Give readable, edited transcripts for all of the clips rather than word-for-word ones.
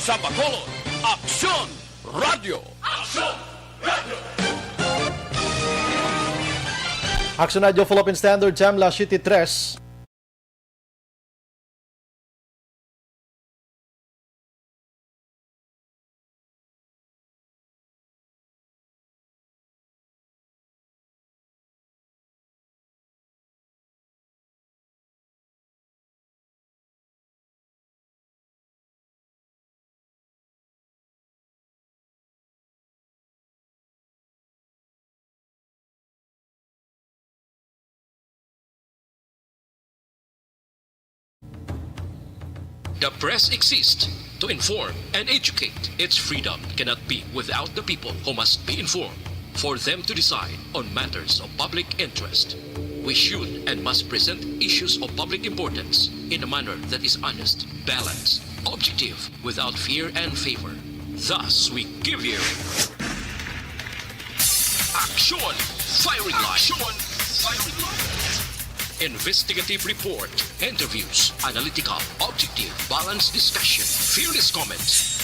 sa Bacolod, Aksyon Radio. Aksyon Radio. Aksyon Radio Philippine Standard Time, La City 3. The press exists to inform and educate. Its freedom cannot be without the people who must be informed for them to decide on matters of public interest. We should and must present issues of public importance in a manner that is honest, balanced, objective, without fear and favor. Thus, we give you Action Firing Line. Action Firing Line. Investigative report, interviews, analytical, objective, balanced discussion, fearless comments.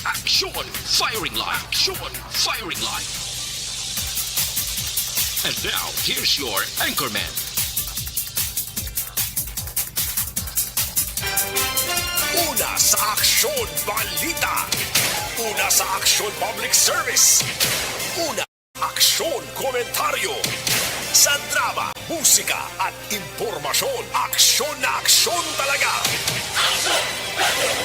Action Firing Line. Action Firing Line. And now, here's your anchorman. Una sa Aksyon Balita. Una sa Aksyon Public Service. Una Aksyon Komentaryo. Sa drama, musika at impormasyon, aksyon na aksyon talaga.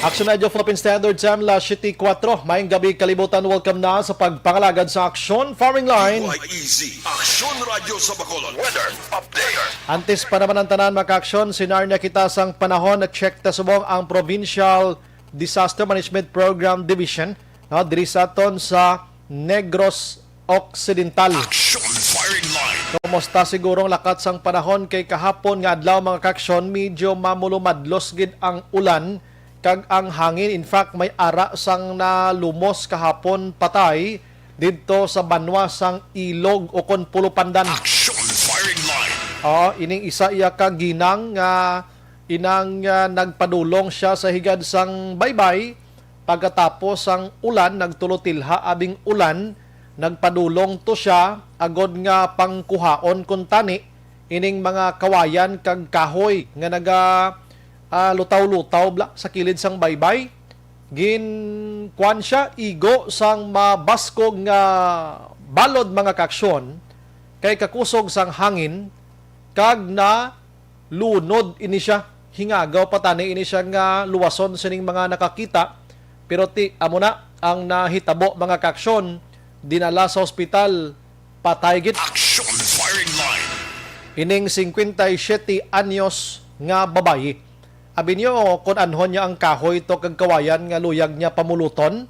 Aksyon Radio Philippine Standard Time, La City 4. Maayong gabi, kalibutan. Welcome na sa pagpangalagad sa Aksyon Farming Line. Easy. Aksyon Radio sa Bacolod. Weather Update. Antes pa naman ang tanan, maka-aksyon, sinarnya kita sang panahon at check tasubong ang Provincial Disaster Management Program Division diri sa aton sa Negros Occidental. Aksyon Firing Line. Kumusta sigurong lakat sang panahon kay kahapon nga adlaw mga kaksyon, medyo mamulumadlos gid ang ulan kag ang hangin. In fact, may ara sang nalumos kahapon patay didto sa banwa sang Ilog o kon Pulupandan. Aksyon Firing Line. Ining isa iya ka ginang nga inang nagpadulong siya sa higad sang baybay pagkatapos ang ulan nagtulotilha abing ulan. Nagpadulong to siya agod nga pangkuhaon kun tani ining mga kawayan kag kahoy nga naga lutaw-lutaw sa kilid sang baybay. Kwan siya igo sang mabaskog nga balod mga kaksyon kay kakusog sang hangin kag na lunod ini siya. Hingagaw patani ini siya nga luwason sining mga nakakita, pero amo na ang nahitabo mga kaksyon. Dinala sa ospital, patay gid. Action Firing Line. Ining 57 anyos nga babayi. Abi niyo kung anhon niya ang kahoy to kag kawayan nga luyag niya pamuluton,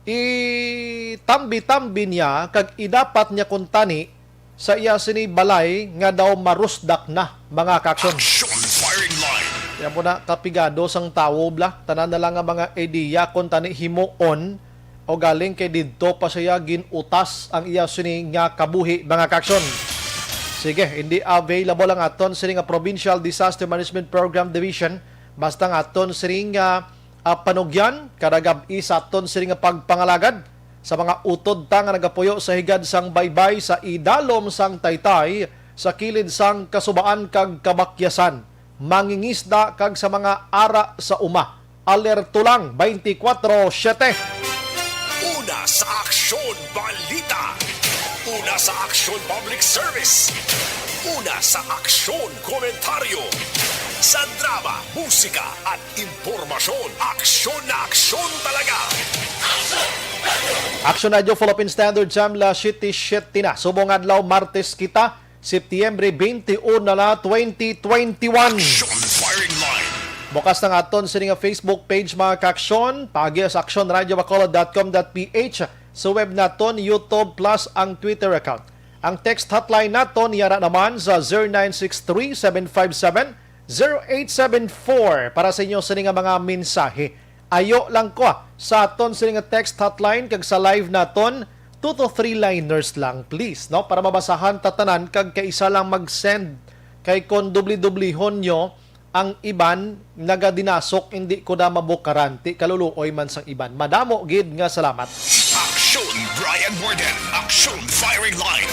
itambi-tambi niya kag idapat niya kun tani sa iya sini balay nga daw marusdak na mga kaksyon. Action Firing Line. Kaya po na kapigado sang tawo bla, tanan na lang nga mga ideya kun tani himuon o galing kay didto pa siya ginutas ang iya sini nga kabuhi mga kaksyon. Sige, hindi available ang aton sini nga Provincial Disaster Management Program Division, basta nga aton sini nga panugyan kada gabi sa aton sini nga pagpangalagad sa mga utod ta nga nagapuyo sa higad sang baybay sa idalom sang Taytay sa kilid sang kasubaan kag kabakyasan, mangingisda kag sa mga ara sa uma. Alerto lang 24/7. Una sa Aksyon Balita. Una sa Aksyon Public Service. Una sa Aksyon Komentaryo. Sa drama, musika at impormasyon, aksyon na aksyon talaga. Aksyon Radio Philippine Standard Time, La City 7 na. Subong adlaw Martes kita, Setyembre 21 na 2021. Action Firing Line. Bukas ng aton sa nga Facebook page mga kaksyon, pagi sa actionradiobacolod.com.ph, sa web naton, YouTube plus ang Twitter account. Ang text hotline naton yara naman sa 0963-757-0874 para sa inyo sa nga mga mensahe. Ayo lang ko sa aton sa nga text hotline kag sa live naton 2 to 3 liners lang please, no, para mabasahan tatanan kag kaisa lang mag-send kay kon dubli-dublihon nyo ang iban nagadinasok hindi ko na mabukaranti kaluluoy man sang iban. Madamo gid nga salamat. Aksyon Brian Morden. Aksyon Firing Line.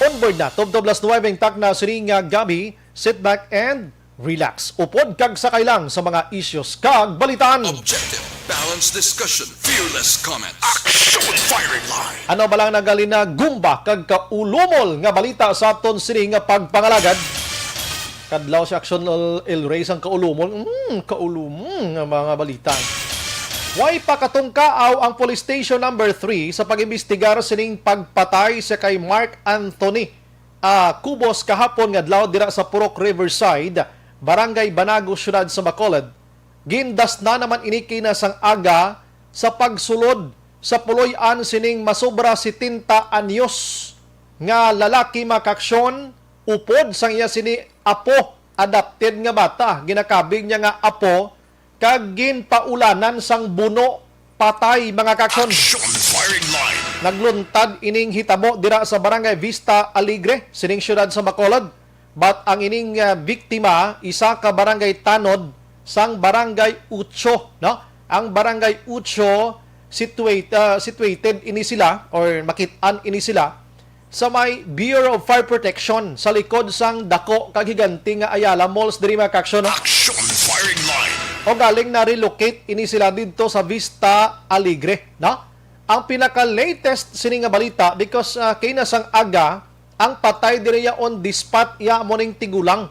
Onboard na, Tubtob las 9 tak na sining gabi, sit back and relax. Upod kag sakay lang sa mga issues kag balitan. Objective, balanced discussion, fearless comments. Aksyon Firing Line. Ano ba lang nagali na gumba kag kaulumol nga balita sa aton sining nga pagpangalagad? Kadlaw si Action El Rey sang kaulumol. Kaulumol nga mga balita. Way pakatungkaaw ang Police Station number 3 sa pag-imbestigar sining pagpatay sa kay Mark Anthony Cubos kahapon nga adlaw dira sa Purok Riverside, Barangay Banago, Syudad sa Bacolod. Gindas na naman iniki na sang aga sa pagsulod sa puloy-an sining masobra 70 anyos nga lalaki makaksyon upod sang iya sini apo, adopted nga bata, ginakabig niya nga apo kag ginpaulanan sang buno patay mga kakson. Aksyon Firing Line. Nagluntad ining hitabo dira sa Barangay Vista Alegre sining syudad sa Bacolod. But ang ining biktima isa ka barangay tanod sang Barangay Ucho, no? Ang Barangay Ucho situated ini sila or makit-an ini sila sa may Bureau of Fire Protection sa likod sang dako kag higanti nga Ayala Malls diri mga kakson. Aksyon Firing Line. O galing na relocate ini sila dito sa Vista Alegre, no? Ang pinaka-latest sini nga balita because kay nasang aga ang patay diriya on the spot ya morning tigulang.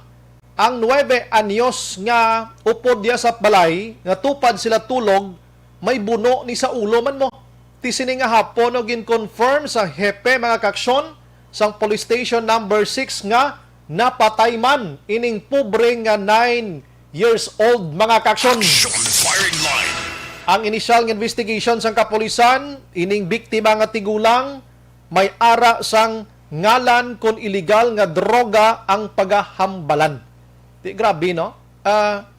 Ang 9 anyos nga upod dia sa balay nga tupad sila tulog may buno ni sa ulo man mo. Ti sini nga hapon no gin-confirm sa hepe mga kaksyon sang Police Station number 6 nga napatay man ining pobre nga 9 years old mga kaksyon. Aksyon Firing Line. Ang initial investigation sang kapulisan, ining biktima nga tigulang, may ara sang ngalan kon illegal nga droga ang pagahambalan. Di grabe no?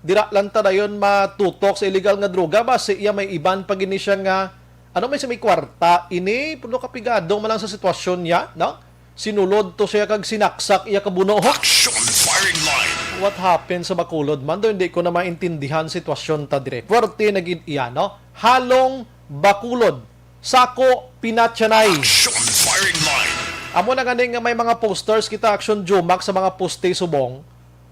Dira lang ta dayon matutok sa illegal nga droga ba si iya may iban pag ini siya nga ano may sa may kwarta ini puno kapigadong malang sa sitwasyon niya, no? Sinulod to siya kag sinaksak iya kabuno. Aksyon Firing Line. What happened sa Bacolod man? Do hindi ko na maintindihan sitwasyon ta dire. Forte naging iya, no? Halong Bacolod. Sako Pinatyanay. Aksyon Firing Line. Amo na ganing nga may mga posters kita Action Jumac sa mga poste subong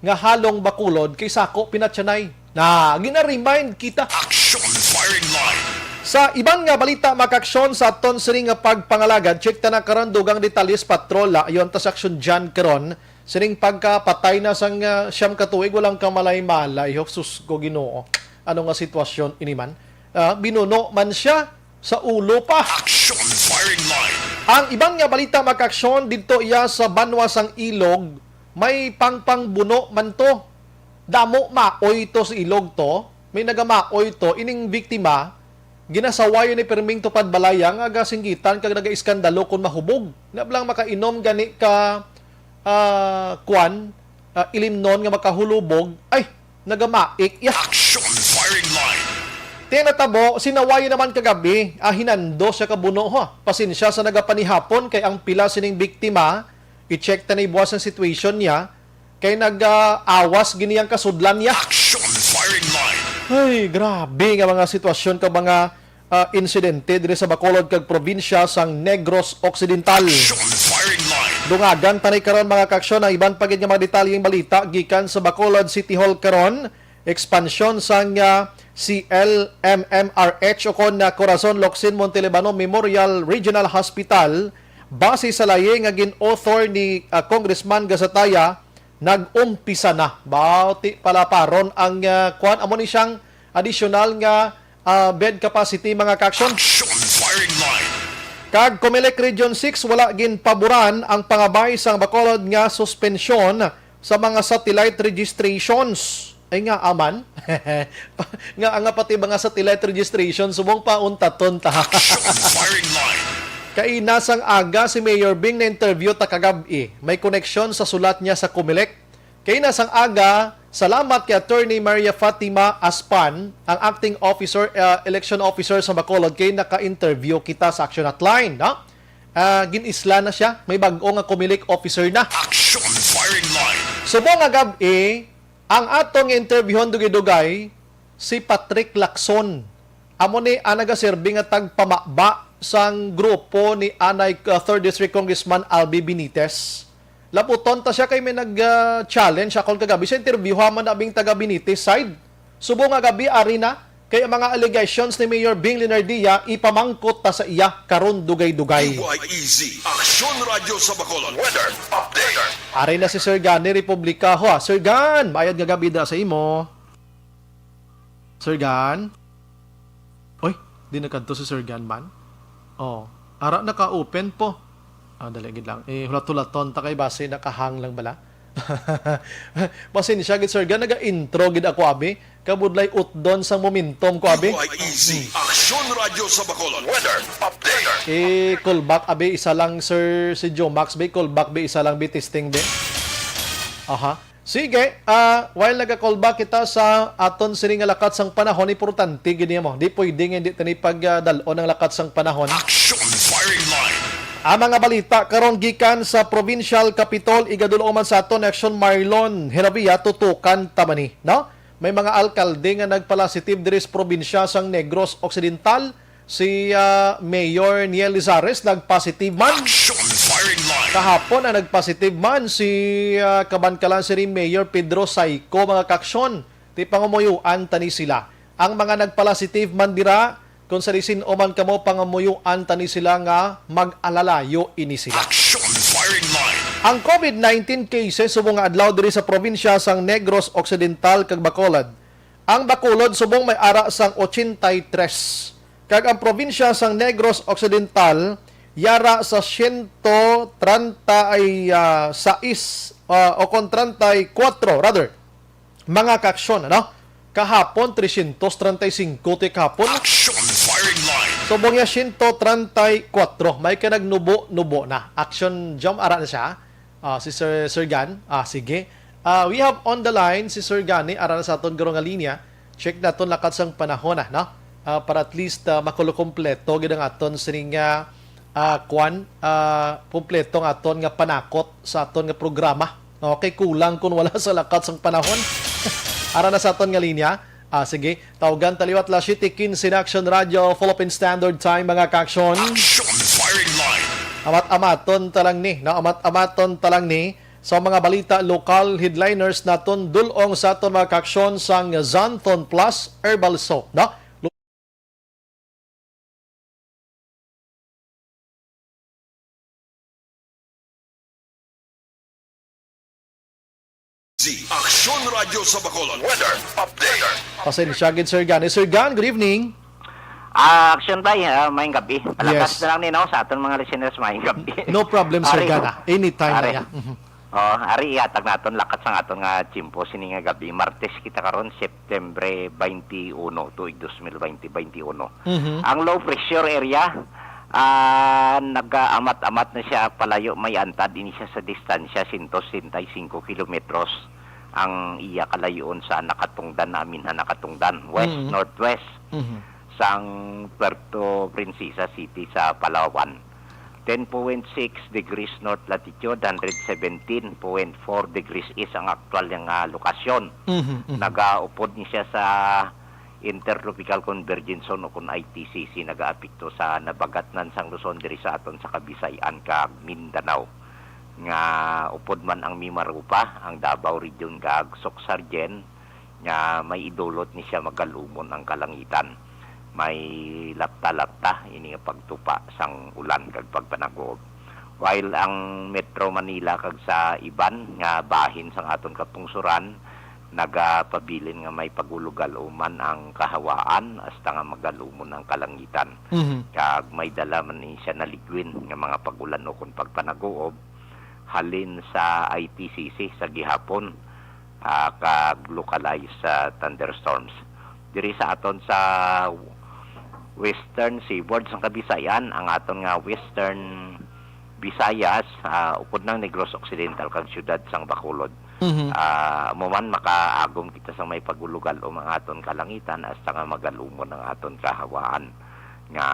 nga halong Bacolod kay Sako Pinatyanay. Na gina-remind kita. Aksyon Firing Line. Sa ibang nga balita makaksyon sa aton sining nga pagpangalagad, check ta na karon dugang detalyes patrola ayon ta sa Action Jan karon sining pagkapatay na sang siyam ka tuig walang kamalay-malay. Sus ko Ginoo. Ano nga sitwasyon ini man? Binuno man siya sa ulo pa. Aksyon Firing Line. Ang ibang nga balita makaksyon dito iya sa Banwa sang Ilog, may pangpangbuno man to. Damo maoy to sa ilog to. May nagamaoy to ining biktima ginasawayo ni perming tupad balayang aga singgitan kag naga-iskandalo kon mahubog. Nablang makainom gani ka ilimnon nga makahulubog ay nagamaik ya. Aksyon Firing Line. Tinatabo sinawayo naman kagabi hinando siya kabuno ha. Pasensya sa nagapanihapon kay ang pila sining biktima i-check ta ni buwas ang situation niya kay nag-awas giniyang kasudlan niya. Aksyon Firing Line. Ay, grabe nga mga sitwasyon ka mga insidente dire sa Bacolod kag probinsya sang Negros Occidental. Aksyon Firing Line. Dungagan tanay karon mga kaksyon ang iban pagid nga mga detalyeng balita gikan sa Bacolod City Hall karon. Expansion sang CLMMRH o kon na Corazon Locsin Montelibano Memorial Regional Hospital base sa laye nga gin-author ni Congressman Gasataya nag-umpisa na. Bauti pala paron ang kuan amo ni siyang additional nga bed capacity mga kaksyon. Aksyon Firing Line. Kag Comelec Region 6 wala gin paboran ang pangabay sang Bacolod nga suspensyon sa mga satellite registrations. Ay nga aman. nga pati mga satellite registration subong pauntaton ta. Aksyon Firing Line. Kay nasang aga si Mayor Bing na interview ta kagabi. May koneksyon sa sulat niya sa Comelec. Kay nasang aga, salamat kay Attorney Maria Fatima Aspan, ang acting officer, election officer sa Bacolod, kay naka-interview kita sa Action Hotline. No? Ginisla na siya. May bag-o nga Comelec officer na. Aksyon Firing Line. Subong nga gabi, Ang atong interviewon dugay-dugay si Patrick Lacson. Amo ni nagaserbi nga tagpamaba sang grupo ni anay 3rd District Congressman Albi Benitez. Laputon ta siya kay may nag-challenge akol kagabi sa interview man abing taga Benitez side. Subo nga gabi ari na kay mga allegations ni Mayor Bing Linardia ipamangkot ta sa iya karon dugay-dugay. UYEZ Aksyon Radio sa Bacolod Weather Update. Ari na si Sir Gan ni Republika ho. Sir Gan, bayad nga gabi da sa imo. Sir Gan? Oy, di nakadto si Sir Gan man. Oh, ara naka-open po. Daligid lang. Hulat-hulaton ta kay base nakahang lang bala. Basin siya gid Sir Gan naga-intro gid ako abi. Kabudlay utdon sang momentum ko abi. UYEZ Aksyon Radio sa Bacolod Weather Update. Callback abi isa lang Sir si Joe Max be callback be isa lang be testing be. Aha. Sige, while naga-callback kita sa aton sini nga lakat sang panahon, importante gini mo. Di pwede nga hindi tani pagdalon ang lakat sang panahon. Action Firing Line. Ang mga balita karon gikan sa Provincial Capitol igadulo man sa aton Action Marlon Heravia tutukan tamani, no? May mga alkalde nga nagpalasitive diri sa probinsya sang Negros Occidental. Si Mayor Niel Lizares nagpositive man. Action Firing Line. Kahapon ang nagpositive man si kabankalan si Mayor Pedro Saico mga kaksyon. Ti pangumuyuan tani sila. Ang mga nagpalasitive man dira kung sa risin o man kamo pangumuyuan tani sila nga mag-alalayo ini sila. Action Firing Line. Ang COVID-19 cases subong nga adlaw diri sa probinsya sang Negros Occidental kag Bacolod. Ang Bacolod subong may ara sang 83. Kag ang probinsya sang Negros Occidental yara sa 136 o kon 34 rather mga kaksyon ano kahapon 335 ti kahapon Action Firing Line. subong ya 134 may ka nagnubo na action jump ara na siya si Sir Gan sige we have on the line si Sir Gan ara na sa aton garo nga linya check naton lakat sang panahon no para at least makulo-kompleto gid ang aton sining kompleto nga aton nga panakot sa aton nga programa. Okay, kulang kun wala sa lakat sang panahon. Ara na sa aton nga linya. Sige, tawagan taliwat la City in Action Radio Philippine Standard Time mga kaksyon. Action Firing Line. Amat-amaton talang ni, no? Amat-amaton talang ni sa mga balita local headliners naton dulong sa aton mga kaksyon sang Zanton Plus Herbal Soap, no? Aksyon Radio sa Bacolod Weather Update. Pasensya gid Sir Gan. Sir Gan, good evening. Action bay, mayong gabi. Palakas Yes. na lang ninaw sa aton mga listeners mayong gabi. No problem Sir Ari, Gan. Anytime Ari. na ya. Ari iatag naton lakat sang aton nga chimpo sini nga gabi. Martes kita karon September 21 tuig 2021. Ang low pressure area nag-amat-amat na siya palayo may antad ini siya sa distansya 165 kilometros ang iya kalayoon sa nakatungdan namin nakatungdan west northwest sang Puerto Princesa City sa Palawan. 10.6 degrees north latitude, 117.4 degrees east ang aktual nga lokasyon. Nagaupod ni siya sa Intertropical Convergence Zone o kung ITCC nagaapekto sa nabagatnan sang Luzon diri sa aton sa Kabisayan kag Mindanao. Nga upod man ang Mimarupa, ang Davao Region kag Socsargen nga may idulot ni siya magalumon ang kalangitan. May lapta-lapta ini nga pagtupa sang ulan kag pagpanagoob. While ang Metro Manila kag sa iban nga bahin sang aton kapungsuran nagapabilin nga may pagulugal-uman ang kahawaan hasta nga magalumon ang kalangitan. Kag may dala man ni siya naligwin nga mga pagulan o kung pagpanagoob halin sa ITCC sa gihapon kag localized thunderstorms. Diri sa aton sa Western Seaboard sa Kabisayan, ang aton nga Western Visayas, upod ng Negros Occidental kag syudad sang Bacolod. Muman makaagom kita sa may pagulugal o mga aton kalangitan hasta nga magalumon ang aton kahawaan nga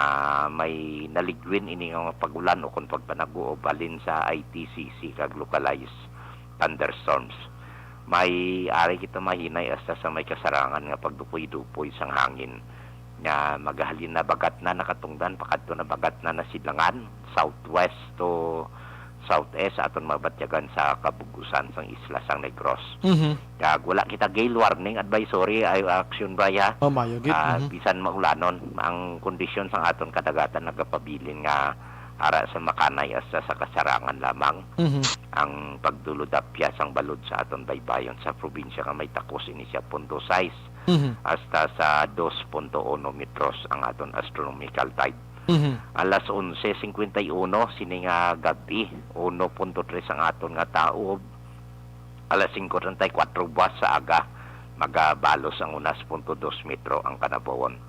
may naligwin ini nga pagulan o kung pagpanaguo balin sa ITCC kag localized thunderstorms. may ari kita mahinay hasta sa may kasarangan nga pagdupoy-dupoy sang hangin nga magahalin na bagat na nakatungdan pakadto na bagat na nasidlangan southwest to southeast aton mabatyagan sa kabugusan sang isla sang Negros. Kag wala kita gale warning advisory ay action ba ya? Mayo gid. Bisan maulanon ang kondisyon sang aton kadagatan nagapabilin nga ara sa makanay hasta sa kasarangan lamang. Ang pagduludapya sang balod sa aton baybayon sa probinsya nga may takos ini siya 0.6 hasta sa 2.1 metros ang aton astronomical tide. Alas 11:51 sini nga gabi 1.3 ang aton nga taob. Alas 5:34 buwas sa aga magabalos ang 1.2 metro ang kanabawon.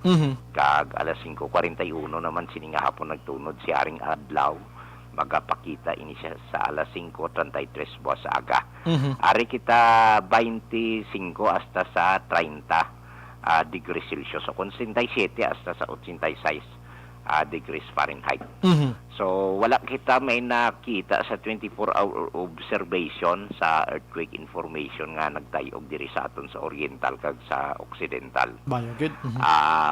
Kag alas 5:41 naman sini nga hapon nagtunod si aring adlaw magapakita ini siya sa alas 5:33 buwas sa aga. Ari kita 25 hasta sa 30 degrees Celsius o 87 hasta sa 86 degrees Fahrenheit. So, wala kita may nakita sa 24-hour observation sa earthquake information nga nagtayog diri sa aton sa oriental kag sa occidental. Bayo good.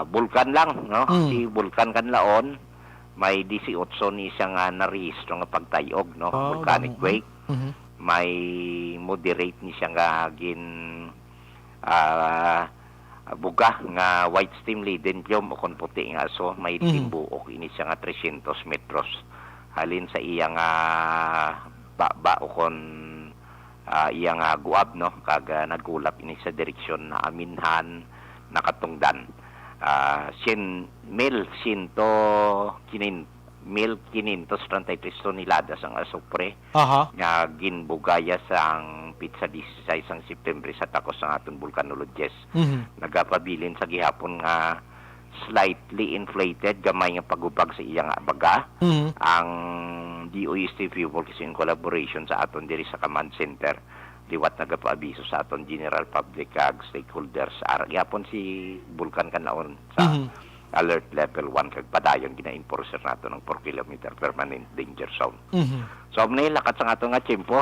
Bulkan lang, no? Si Bulkan Kanlaon may 18 ni siya nga narehistro nga pagtayog, no? Volcanic quake. May moderate ni siya nga buga nga white steam laden yom o kon puti nga so may timbuok ini siya nga 300 metros halin sa iya nga baba o kon iya nga guab no kag nagulap ini sa direksyon na Aminhan nakatungdan 1,533 toneladas ang asupre nga ginbugaya sang pitsa 16 sang September sa takos ng aton volcanologist. Nagapabilin sa gihapon nga slightly inflated gamay nga pagubag sa iyang baga. Ang DOST Fuel kasi in collaboration sa aton diri sa command center liwat nagapaabiso sa aton general public ag stakeholders. Gihapon si Bulkan Kanlaon sa alert level 1 kag padayon gina-enforcer nato ng 4 kilometer permanent danger zone. So abnay lakat sa ato nga tiyempo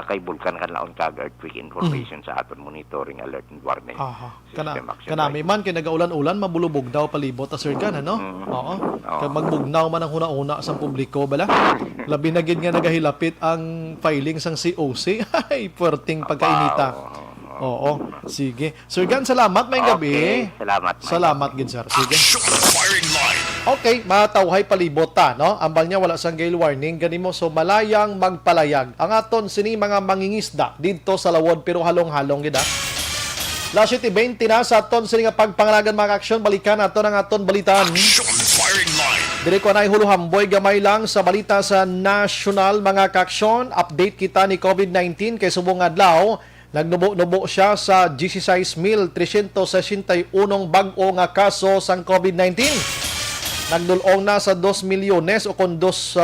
kay Bulkan Kanlaon kag earthquake information sa aton monitoring alert and warning. Kanami man kay nagaulan-ulan mabulubog daw palibot sir kan ano? Oo. Kag magbugnaw man ang huna-una sa publiko bala. Labi na gid nga nagahilapit ang filing sang COC. Ay puwerteng pagkainita. Oo, sige. Sir Gan, salamat may gabi. Salamat gid sir. Sige. Firing line. Okay, matawhay palibot ta, no? Ambal niya wala sang gale warning ganimo so malayang magpalayag. Ang aton sini mga mangingisda didto sa lawod pero halong-halong gid. Last 20 na sa aton sini nga pagpangalagan mga aksyon balikan aton ang aton balitan. Firing line. Dire ko na huluhamboy gamay lang sa balita sa national mga kaksyon. Update kita ni COVID-19 kay subong adlaw. Nagnubo-nubo siya sa 16,361 bag-o nga kaso sang COVID-19. Nagdulong na sa 2 milyones o kung 2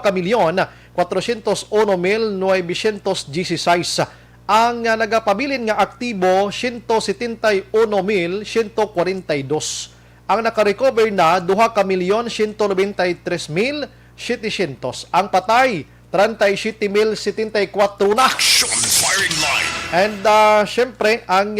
ka milyon, 401,916. Ang nagapabilin nga aktibo, 171,142. Ang nakarecover na, 2,193,700. Ang patay, 37,074 na. Firing line. And syempre, ang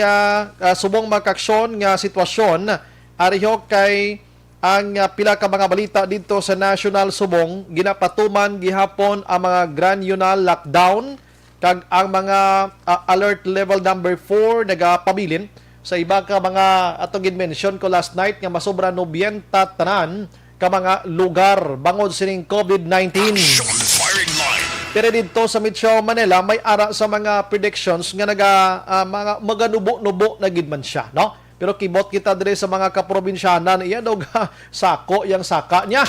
subong makaksyon nga sitwasyon, ariho kay ang pila ka mga balita dito sa National Subong, ginapatuman gihapon ang mga granular lockdown, kag ang mga alert level number 4 nagapabilin sa iba ka mga atong mention ko last night nga masobra 90 tanan ka mga lugar bangod sining COVID-19. Pero dito sa Metro Manila may ara sa mga predictions nga mga maganubo-nubo na gid man siya, no? Pero kibot kita dire sa mga kaprobinsyanan iya dog sako yang saka niya.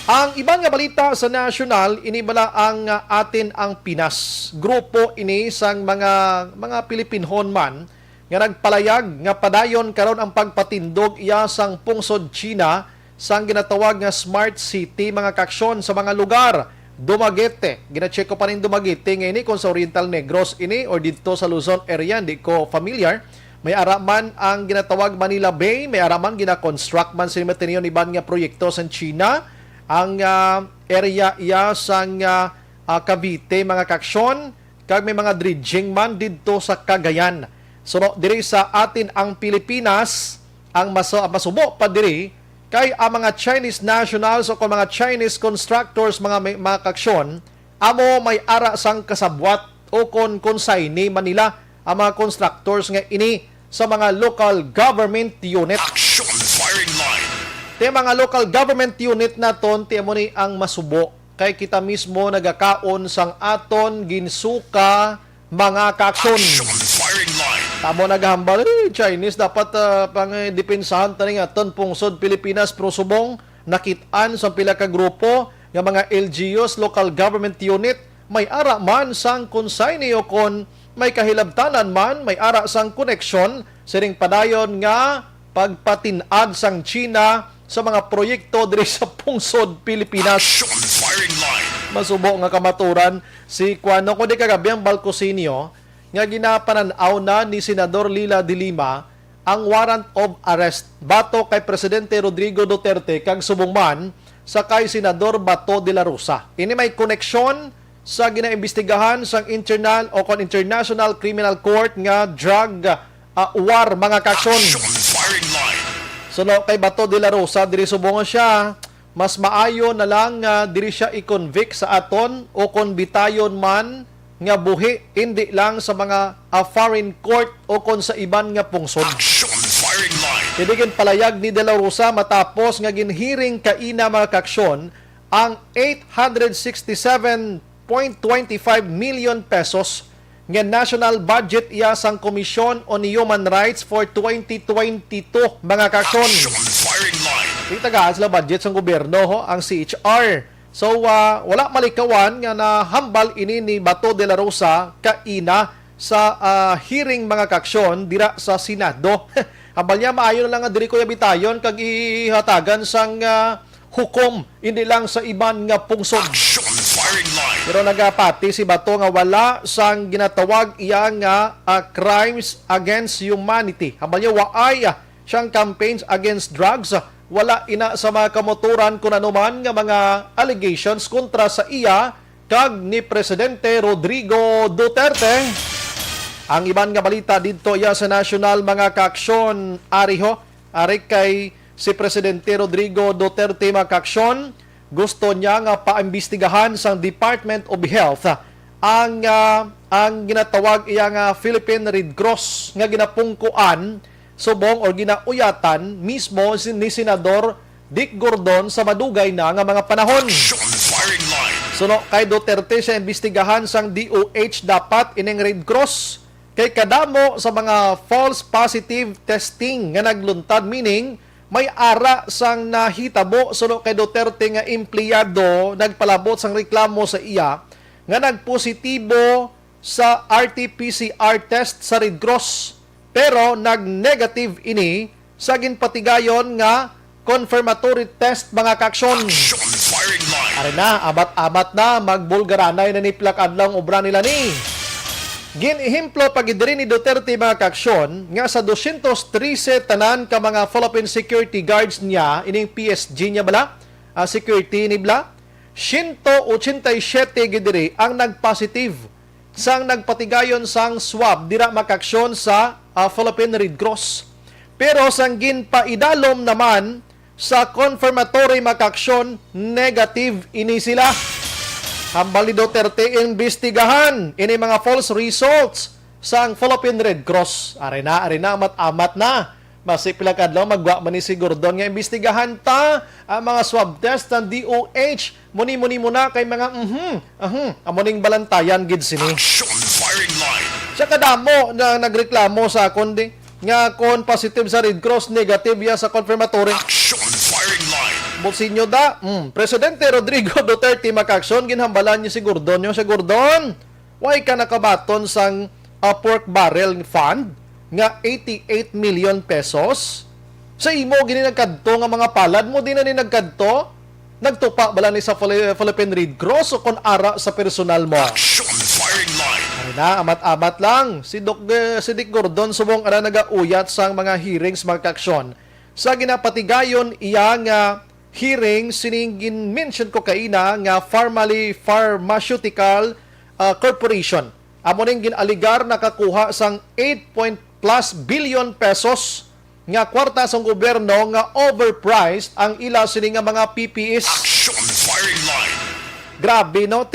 Ang ibang nga balita sa national inibala ang atin ang Pinas. Grupo ini sang mga Pilipinhon man nga nagpalayag nga padayon karon ang pagpatindog iya sang pungsod China sang ginatawag nga Smart City mga kaksyon sa mga lugar. Dumaguete, gina-check ko pa rin Dumaguete ngayon kung sa Oriental Negros ini or dito sa Luzon area, hindi ko familiar. May araman ang ginatawag Manila Bay, may araman gina-construct man sa materiyon iban nga proyekto sa China. Ang area iya sang Cavite mga kaksyon, kag may mga dredging man didto sa Cagayan. So diri sa atin ang Pilipinas ang masubo pa diri kay ang mga Chinese nationals o mga Chinese constructors mga kaksyon amo may ara sang kasabwat o konsaini Manila ang mga constructors nga ini sa mga local government unit. Action firing line. Ti mga local government unit naton ti amo ni ang masubo kay kita mismo nagakaon sang aton ginsuka mga kaksyon. Action firing line. Tamo naghambal, Chinese dapat pang depensahan tani nga ton pungsod Pilipinas pro subong nakit-an sa pila ka grupo nga mga LGUs, local government unit, may ara man sang consignee o kon may kahilabtanan man, may ara sang koneksyon siring padayon nga pagpatinad sang China sa mga proyekto diri sa pungsod Pilipinas. Action firing line. Masubo nga kamaturan si Kuano ko di kagabi ang Balcosinio nga ginapananaw na ni Senador Lila de Lima ang warrant of arrest bato kay Presidente Rodrigo Duterte kag subong man sa kay Senador Bato de la Rosa. Ini may koneksyon sa ginaimbestigahan sang International Criminal Court nga drug war mga kaksyon. Action firing line. So kay Bato de la Rosa diri subong siya mas maayo na lang diri siya i-convict sa aton o kon bitayon man nga buhi hindi lang sa mga foreign court o kon sa iban nga pungsod. Action firing line. Kidigin palayag ni De La Rosa matapos nga ginhiring kaina mga kaksyon ang 867.25 million pesos nga national budget iya sang Commission on Human Rights for 2022 mga kaksyon. Action firing line. Itagaan sila budget sang gobyerno ho, ang CHR. So, wala malikawan nga nahambal ini ni Bato de la Rosa kaina sa hearing mga kaksyon dira sa Senado. Hambal niya, maayo na lang nga diri ko bitayon kag ihatagan sang hukom, hindi lang sa iban nga pungsod. Action firing line. Pero nagapati si Bato nga wala sang ginatawag iya nga crimes against humanity. Hambal niya, waay siyang campaigns against drugs. Wala ina sa mga kamoturan kung ano man nga mga allegations kontra sa iya kag ni Presidente Rodrigo Duterte. Ang iban nga balita dito iya sa national mga kaaksyon ari kay si Presidente Rodrigo Duterte mga kaaksyon gusto niya nga paimbestigahan sang Department of Health ang ginatawag iya nga Philippine Red Cross nga ginapungkuan subong o ginauyatan mismo ni Senador Dick Gordon sa madugay na nga mga panahon. Action firing line. Suno kay Duterte sa imbestigahan sang DOH dapat ining Red Cross kay kadamo sa mga false positive testing nga nagluntad, meaning may ara sang nahitabo suno kay Duterte nga empleyado nagpalabot sang reklamo sa iya nga nagpositibo sa RT-PCR test sa Red Cross. Pero nag-negative ini sa ginpatigayon nga confirmatory test mga kaksyon. Action firing line. Ari na, abat-abat na, magbulgaranay na ni plak adlang obra nila ni. Ginihimplo pagidiri ni Duterte mga kaksyon nga sa 213 tanan ka mga Philippine security guards niya, ining PSG niya bala, security ni bala, 187 gidiri ang nag-positive sang nagpatigayon sang swab dira makaksyon sa Philippine Red Cross. Pero sang ginpaidalom naman sa confirmatory makaksyon, negative ini sila. Hambal ni Duterte imbestigahan ini mga false results sang Philippine Red Cross. Ari na, amat-amat na. Masipila kadlaw magwa man ni si Gordon nga imbestigahan ta ang mga swab test ng DOH. Muni-muni muna kay mga amoning balantayan gid sini. Action firing line. Sa kadamo na nagreklamo sa kundi nga kon positive sa Red Cross, negative ya sa confirmatory. Action firing line. Bolsinyo da, Presidente Rodrigo Duterte makaksyon ginhambalan niya si Gordon. Yung si Gordon, why ka nakabaton sang pork barrel fund nga 88 million pesos? Sa imo gini nagkadto nga mga palad mo din na ni nagkadto? Nagtupa bala ni sa Philippine Red Cross o kon ara sa personal mo? Action firing line. Ari na, amat-amat lang. Si Dick Gordon subong ara nagauyat sang mga hearings mga kaksyon. Sa ginapatigayon iya nga hearing siningin mention ko kaina nga Pharmaceutical Corporation. amo ning ginaligar nakakuha sang 8+ billion pesos nga kwarta sa gobyerno nga overpriced ang ila sini nga mga PPEs. Action firing line. Grabe no,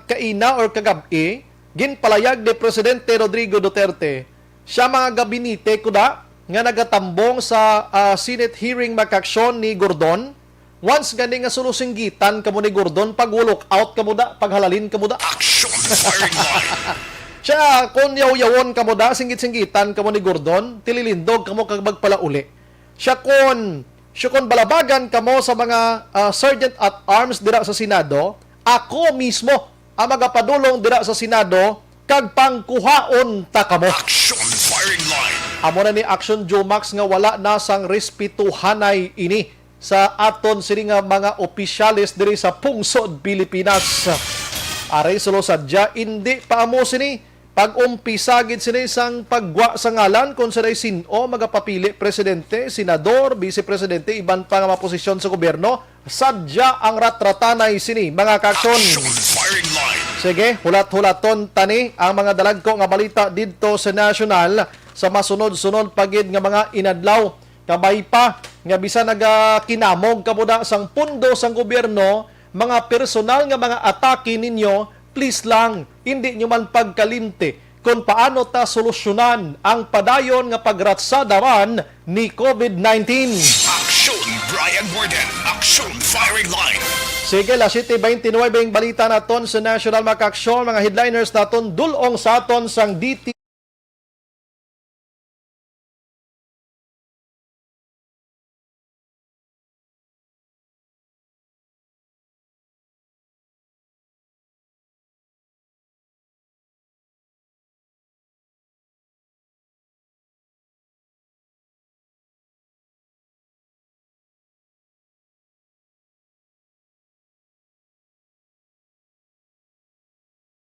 kaina or kagabi, ginpalayag ni Presidente Rodrigo Duterte, siya mga gabinite kuda nga nagatambong sa Senate hearing makaksyon ni Gordon. Once gani nga sulusinggitan kamo ni Gordon, pag-walk out kamo da, paghalalin kamo da. Action firing line. Siya, kung yaw-yawon kamo da, singgit-singgitan kamo ni Gordon, tililindog kamo kag magpalauli. Siya kon balabagan kamo sa mga sergeant at arms dira sa Senado, ako mismo ang magapadulong dira sa Senado kag pangkuhaon ta kamo. Action firing line. Amo na ni Action Jomax nga wala na sang respetuhanay ini sa aton sini nga mga opisyalis diri sa pungsod Pilipinas. Aray sulo sadya, hindi pa amo sini pag-umpisa gid sini sang pagwa sa ngalan kung sila sino magapapili presidente, senador, vice-presidente, iban pa nga mga posisyon sa gobyerno. Sadya ang ratratanay sini mga kakson. Action firing line. Sige, hulat-hulaton tani ang mga dalagko nga balita didto sa national sa masunod-sunod pagid nga mga inadlaw. Kabay pa nga bisan nagakinamog kamuda sang pundo sang gobyerno, mga personal nga mga atake ninyo, please lang, hindi nyo man pagkalimte kung paano ta solusyonan ang padayon nga pagratsada man ni COVID-19. Action Brian Borden. Action firing line. Sige, la 7:29 ang balita naton sa National Makaksyon, mga headliners naton dulong sa aton sang DT.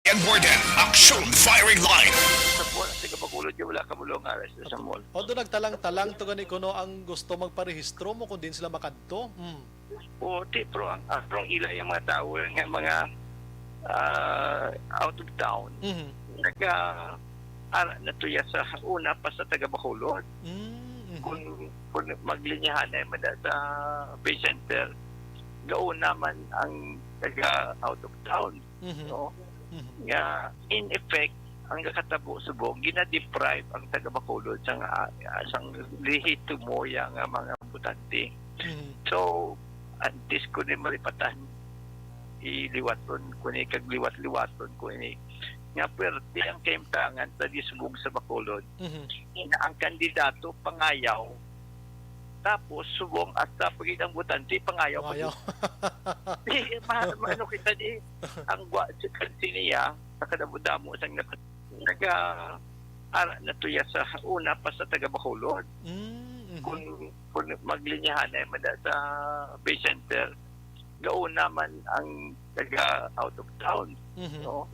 Brian Borden. Action firing line. Sa mall, sa kapakulod yung wala kamulong aras sa mall. O doon nagtalang-talang to gani kuno ang gusto magparehistro mo kung din sila makadto. O di, pero ang ila yung mga tao nga mga out of town, natuya sa una pa sa taga-Bacolod. Kung maglinyahan na yung sa Bay Center, gaon naman ang taga out of town. No? Nga, in effect, ang kakatabo subong, gina-deprive ang taga-Bacolod sang lihito mo yung mga butante. So, antis ko ni malipatan, iliwaton ko ni, kagliwat-liwaton ko ni, nga pwerte ang kaimtangan sa disubong sa Bacolod, na ang kandidato pangayaw, tapos subong at tapos ang butante pangayaw pa din. Ano kita di ang siniya sa kadamo-damo sang natuya sa una pa sa taga-Bacolod. Kung maglinyahan na yung sa Bay Center, gaon naman ang taga out of town. No?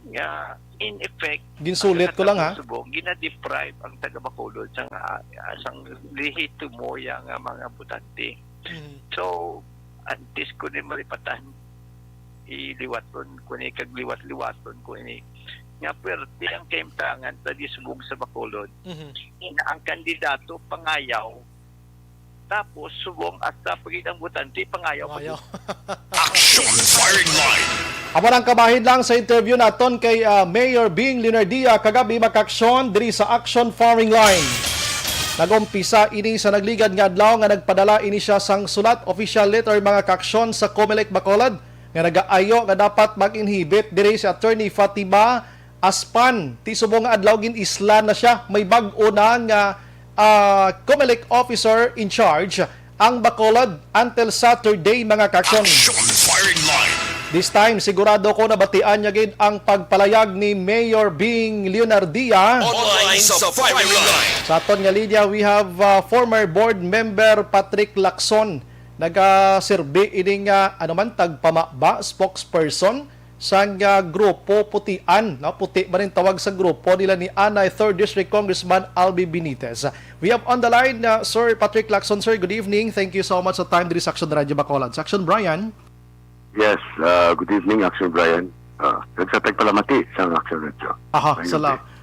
Nga, in effect, Ginsulit ko lang ha. Subong, gina-deprive ang taga-Bacolod sang lihito mo yung mga butante. So, antis ko ni malipatan, iliwaton ko ni, kagliwat-liwaton ko ni, nga pwerte ang kaimtangan sa disubong sa Bacolod, na ang kandidato pangayaw, tapos subong at tapos ang butante pangayaw pa din. Action firing line. Amo nang kabahin lang sa interview naton kay Mayor Bing Leonardia kagabi makaksyon diri sa Action Firing Line. Nagumpisa ini sa nagligad nga adlaw nga nagpadala ini siya sang sulat official letter mga kaksyon sa Comelec Bacolod nga nagaayo nga dapat mag-inhibit diri si Attorney Fatima Aspan. Ti subong nga adlaw gin isla na siya, may bag-o na nga Comelec officer in charge ang Bacolod until Saturday mga kaksyon. Action firing line. This time, sigurado ko nabatian niya gid ang pagpalayag ni Mayor Bing Leonardia. Online sa firing line. Sa aton nga linya, we have former board member Patrick Lacson. Nagaserbe ini nga tagpamaba spokesperson sa grupo Putian. No? Puti ba rin tawag sa grupo nila ni Anay 3rd District Congressman Albi Benitez. We have on the line Sir Patrick Lacson. Sir, good evening. Thank you so much sa time diri sa Action Radio Bacolod. Sa Action, Brian. Yes, good evening, Action Brian. Nagsatag palamati sa action radio. Aha,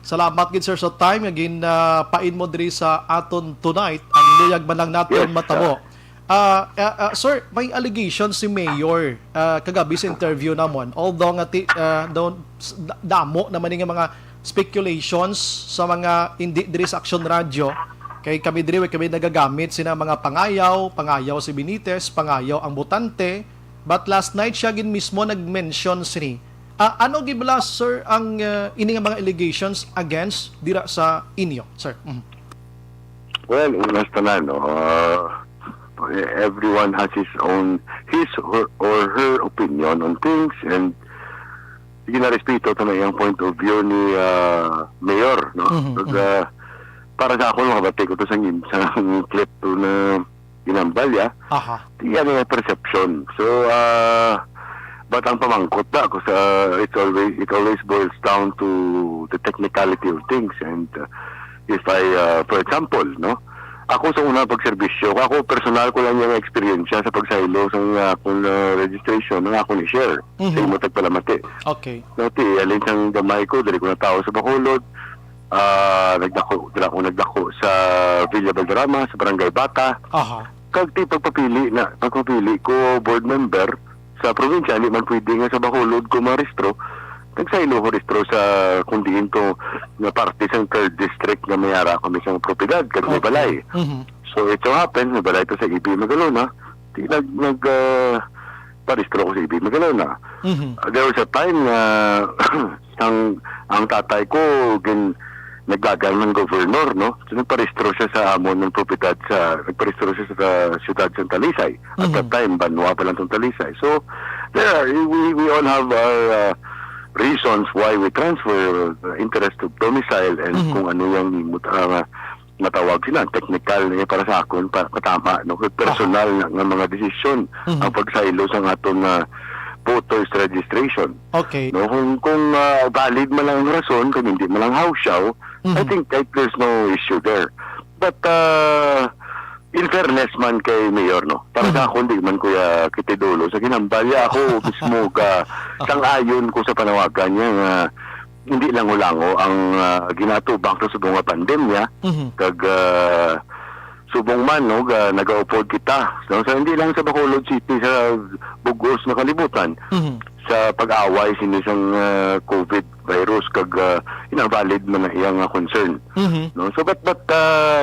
salamat gid sir sa time again pain mo diri sa aton tonight ang luyag man lang naton Yes, matabo. Sir, may allegation si Mayor kagabi sa interview namon. Although nga damo naman nga mga speculations sa mga hindi diri sa Action Radio. Kay kami diri kami nagagamit sina mga pangayaw si Benitez, pangayaw ang botante. But last night siya gin mismo nag-mention sini. Ano gibala sir ang ini nga mga allegations against dira sa inyo, sir? Well, unas tanan, no? Everyone has his or her opinion on things, and ginarespeto ta na yung point of view ni Mayor, no? Para sa ako, nakabati ko to sa clip to na ginambalya. Aha. Yan yung perception. So, but ang pamangkot na ako sa it always boils down to the technicality of things. And if I, for example, no, ako sa unang pagserbisyo, ako personal ko lang yung experience sa pagsaylo sa akong registration ng ako ni share sa imo tagpalamati. Okay. Dati, alin sang gamay ko, dali ko na tao sa Bacolod, nagdako sa Villa Valderrama, sa Barangay Bata. Aha. Kagti pagpapili ko board member sa probinsya, hindi man pwede nga sa Bacolod ko maristro, nagsaylo ko ristro sa kundiin ko na parte sa 3rd district na mayara kami sa propiedad, kag may balay. So it so happens, may balay to sa EB Magalona, paristro ko sa EB Magalona. There was a time na ang tatay ko naglagang ng governor, no? So nagparistro siya sa amon ng propiedad nagparistro siya sa siyudad ng Talisay. At that time, Banwa pa lang itong Talisay. So, we all have our reasons why we transfer interest to domicile and kung ano yung matawag sila, technical na para sa akon, patama, no? Personal ng mga desisyon ang pagsaylo sa atong voters registration. Okay. No, kung valid man lang ang rason, kung hindi man lang hausyaw, I think there's no issue there. But in fairness man kay Mayor, no, para sa ako, hindi man kuya kitidulo. Sa ginambalya ako mismo sang-ayon ko sa panawagan niya nga hindi lango-lango ang ginatubang sa subong nga pandemya, kag subong man, no, nag-upod kita. So, hindi lang sa Bacolod City, sa Bugos na kalibutan, sa pag-away sinisang COVID virus, kag valid man na iyang concern. No? So, but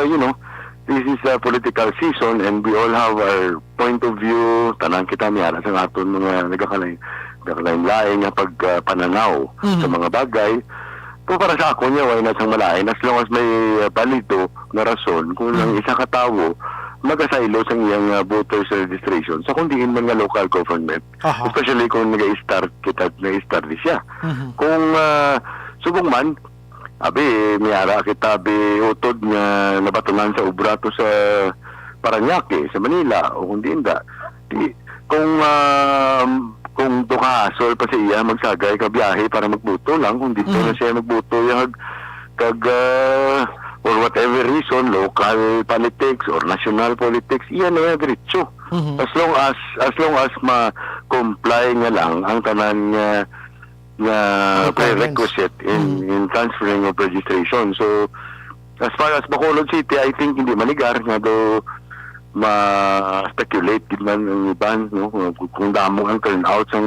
you know, this is a political season and we all have our point of view. Tanan kita miyara sa aton mga nagkakalain-lain nga pagpananaw sa mga bagay. So para sa ako niya, why not sang malain? As long as may balido na rason, kung lang isa katawo, magasaylo sa iyang voters registration sa kundiin man nga local government. Especially kung nag-i-start di siya. Kung subong man, miyara kita, utod nga nabatunan sa Ubrato sa Paranaque, sa Manila, o kundi hindi. Kung dokasol pa siya magsagay ka biyahe para magbuto lang, kung dito na siya magbuto yung for whatever reason, local politics or national politics, iyan na diretso. As long as ma-comply nga lang ang tanan nga prerequisite in transferring of registration. So as far as Bacolod City, I think hindi manigar nga do ma-speculate din man ang iban, no? Kung damo ang turnout sa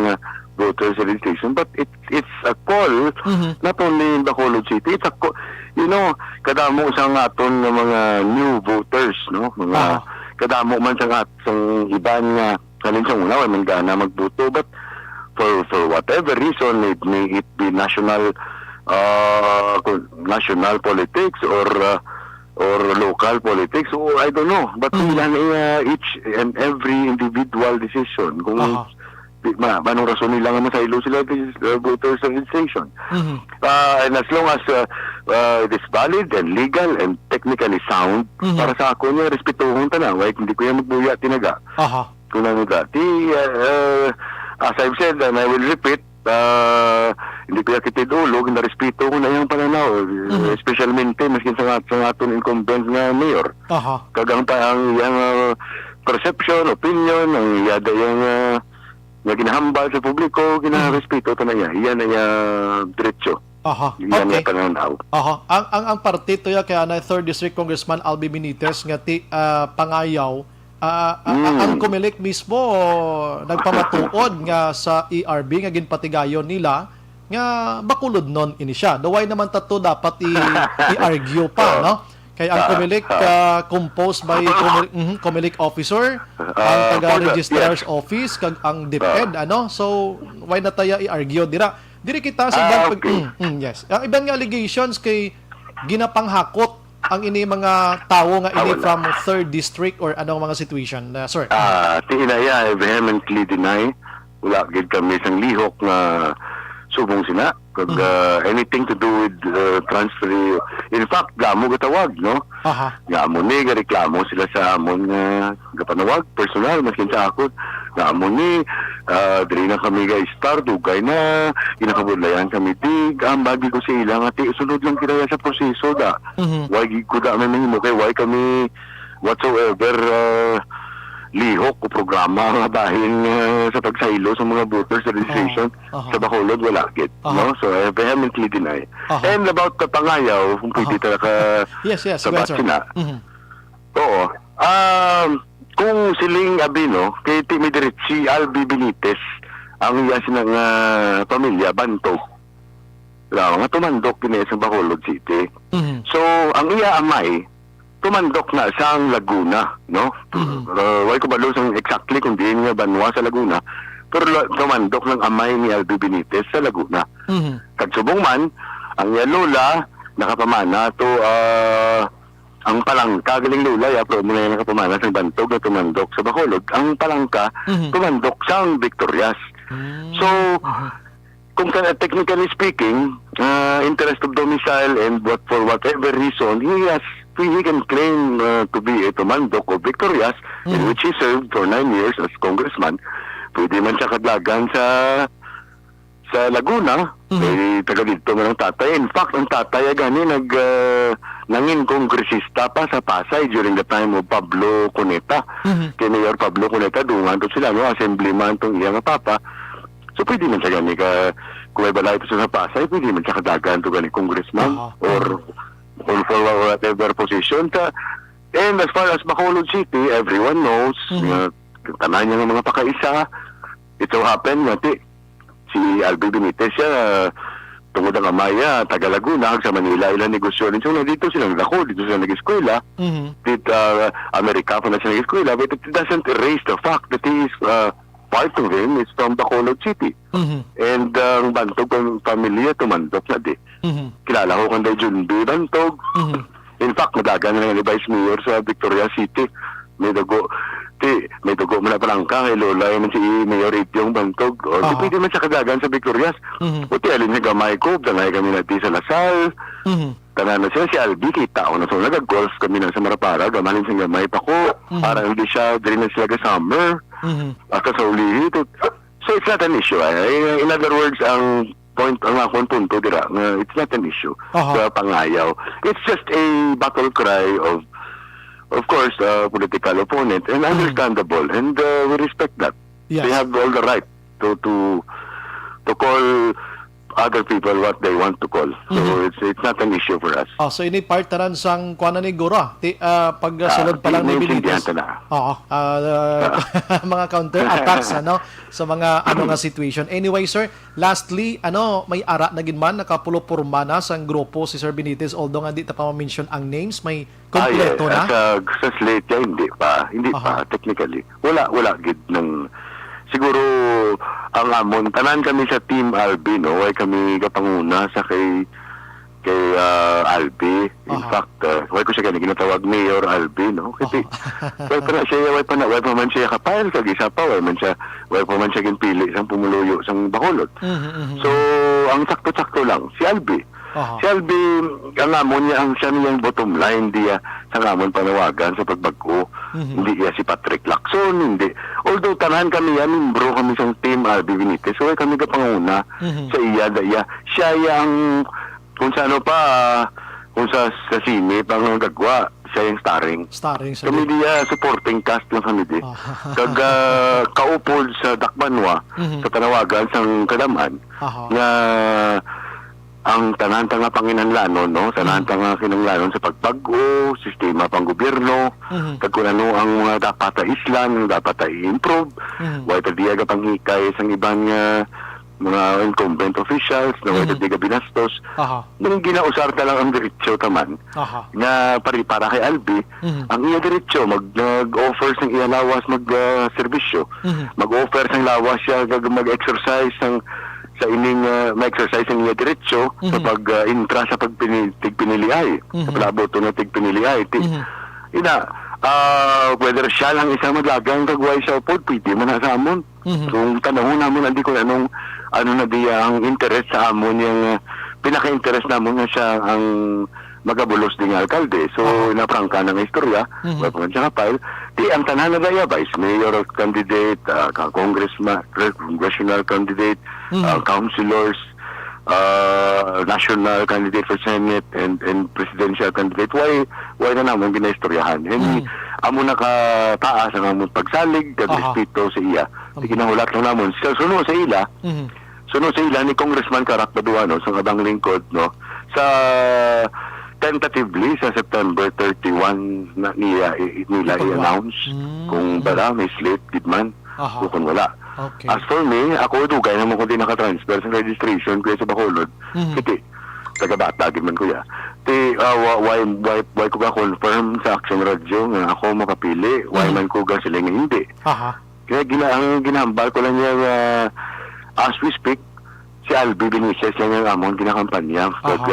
voters registration, but it's a call not only in Bacolod City, it's a call, you know, kadamo sa aton ng mga new voters, no? Mga kadamo man sa atong iban nga kalin sa una, man gana magboto, but for whatever reason, it may it be national politics or local politics, or I don't know, but each and every individual decision kung manong rason nila nga masaylo sila voters registration. And as long as it is valid and legal and technically sound, para sa ako niya, respetuhon ta na, hindi ko yan magbuya tinaga. Kung ano dati, as I've said, and I will repeat, hindi ko yakitidulog, narespeto ko na yung pananaw, especialmente maskin sa aton incumbent nga mayor. Kagang pa ang iyang perception, opinion, ang iyada yung nga ginahambal sa publiko, ginarespeto ta na niya. Iyan na niya diretso. Aha. Iyan Okay. niya pananaw. Aha. Ang partido ya kaya na 3rd District Congressman Albi Benitez nga pangayaw ang Comelec mismo nagpamatuod nga sa ERB nga ginpatigayon nila nga bakulod non ini siya. Daway naman tato dapat i-argue pa, no? Kay ang Comelec composed by Comelec officer, ang taga-registrar's office, kag ang DepEd, ano? So, why na tayo i-argue dira? Diri kita sa ibang okay. yes. Ang ibang allegations kay ginapanghakot ang ini mga tawo nga ini Wala. from 3rd district or anong mga situation, sir? Tinaya, I vehemently deny. Wala gid kami sang lihok nga subong sina. Kag anything to do with transfer. In fact, gamo gatawag, no? Aha. Gamo ni reklamo sila sa amon nga gapanawag personal maskin sa ako. Gamo ni diri na kami guys star dugay na inakabudlayan kami dig ang bagi ko sa ilang ati sunod lang kita sa proseso da. Why ko da may mahimo kay why kami whatsoever lihok o programa nga bahin sa pagsaylo sa mga voters sa registration sa Bacolod wala gid, no? So I vehemently deny. And about the pangayaw kung pwede talaga Yes, sa go ahead, sir. Basina. Oo. Kung siling Abino, kay Timi Diret, si Albi Benitez, ang iya sinang pamilya, Bantog. Nga tumandok din sa Bacolod City. So, ang iya amay, tumandok na sa Laguna, no? Why ko balo sang exactly kung di niya banwa sa Laguna, pero tumandok ng amay ni Albi Benitez sa Laguna. Kagsubong man, ang iya lola, nakapamana to ang palangka, galing lola, pero muna yung nakapamana sa Bantog na tumandok sa Bacolod. Ang palangka, tumandok sa Victorias. So, kung technically speaking, interest of domicile and for whatever reason, he can claim to be a tumandok of Victorias, in which he served for 9 years as congressman. Pwede man siya kadlagan sa Laguna, taga dito man ang tatay. In fact, ang tatay gani nangin kongresista pa sa Pasay during the time of Pablo Cuneta. Kay Mayor Pablo Cuneta, dungan to sila, no? Assemblyman tong iyang papa. So pwede man siya gani kung may balay ito sa Pasay, pwede man siya kadagan to gani congressman or for whatever position. And as far as Bacolod City, everyone knows, tanan niya ng mga pakaisa. It so happened nga si Albi Benitez siya tungod ang amaya, taga Laguna, sa Manila, ilang negosyo rin. So, dito sila nagdako, dito sila nag-eskwela. Dito, Amerika pa na sila nag-eskwela. But it doesn't erase the fact that he is, part of him is from Bacolod City. And ang Bantog pamilya, tumandok na di. Kilala ko kung Jun B. Bantog. In fact, madagan na ng Vice Mayor sa Victoria City. May dugo mo na palangka kay Lola man si Mayor Ityong Bantog. O di pwede man siya kadagan sa Victorias. Puti alin niya gamay ko, danay kami natin sa Lasal. Tanan na siya si Albi, kita ko na so nag-golf kami na sa Marapara, gamalin siyang gamay pa ko. Para hindi siya, dili na sila summer. Hasta sa ulihi. So it's not an issue. In other words, ang akong punto dira, it's not an issue sa pangayaw. It's just a battle cry of course, political opponent, and understandable, and we respect that. Yes. They have all the right to call other people what they want to call. So it's not an issue for us. So ini part tanan sang kuana ni Gora. Pagsulod pa lang ni Benitez. Mga counter attacks sa mga nga situation. Anyway, sir, lastly, may ara na gid man nakapulupurma na sang grupo si Sir Benitez, although nga di ta pa ma-mention ang names, may kompleto na. Sa slate hindi pa technically. Wala gid ng siguro ang amon tanan kami sa Team Albi, no? Way kami kapanguna sa kay Albi. In fact, way ko siya ginatawag Mayor Albi, no? Kasi way pa man siya kapayal kag isa pa, way pa man siya ginpili sang pumuluyo sang Bacolod. So ang sakto-sakto lang si Albi. Si Albi, ang amon niya, siya niyang bottom line, hindi sa amon panawagan sa pagbago. Hindi si Patrick Lacson, hindi. Although tanahan kami membro kami sa Team Albi Benitez, so kami kapanguna sa iya. Siya yung, kung sa kung sa sine, pang gagwa, siya yung starring. Starring sa Kami diya supporting cast lang kami di. Kag kaupod sa Dakbanwa, sa Tanawagan, sa Kadaman, Aha. nga ang tanan-tanga panginahanglanon, no? Tanan-tanga kinahanglanon sa pagbago, sistema pang gobyerno, kag kung ano ang mga dapat na islan, dapat na i-improve, why tadiya ka panghikay sa ibang mga incumbent officials na why tadiya ka binastos. Aha. Nung ginausar ta lang ang diretsyo taman, Aha. nga para kay Albi, ang iya diretsyo mag-offer sang iya lawas mag-serbisyo, mag-offer sang lawas siya mag-exercise sa ining ma-exercise ang iya diretsyo sa pag-intra sa tigpiniliay, sa palaboto na tigpiniliay. Whether siya lang isa madlagang kagway sa upod, pwede man na sa amon. Kung tanahon namin, hindi ko ano na di ang interest sa amon, yung pinaka-interest namin nga siya ang magabulos din nga alkalde. So, naprangka ng istorya, wala siya kapile, di ang tanan na daya, vice mayor candidate, congressional candidate, councilors, national candidate for Senate and presidential candidate, why na naman ginaistoryahan. Hindi, amo nakataas ang among pagsalig, respeto sa iya. Di kinahulat lang naman. Sunod sa ila, ni Congressman Karak Baduano sa kabang lingkod, no, sa tentatively sa September 31 na nila i-announce kung bala may slate gitman o kung wala. Okay. As for me, ako dugay naman ko din nakatransfer sa registration kaya sa Bacolod. Kiti, taga-bata man ko ya. Why ko ga confirm sa Action Radio nga ako makapili, why man ko ga sila nga hindi. Aha. Kaya ang ginahambal ko lang niya as we speak, si Albi Benitez lang yung amon kinakampanya. Kag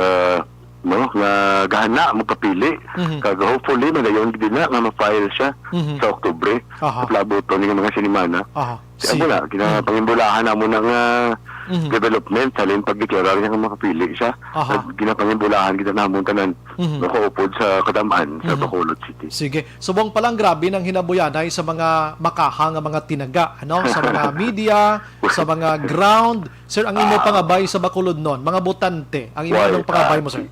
nga gahana mo papili. Kag hopefully magayon din na nga ma-file siya sa Oktubre. Sa plaboto ni mga sinimana. Siya mo na, kinapangimbulahan na mo ng development salin pagdeklarar niya nga makapili siya. At ginapangimbulahan kita namon tanan nakaupod sa Kadamaan sa Bacolod City. Sige. Subong palang grabe ng hinabuyanay sa mga makahang mga tinaga, ano? Sa mga media, sa mga ground. Sir, ang imo pangabay sa Bacolod noon, mga botante, ang imo pangabay mo, sir?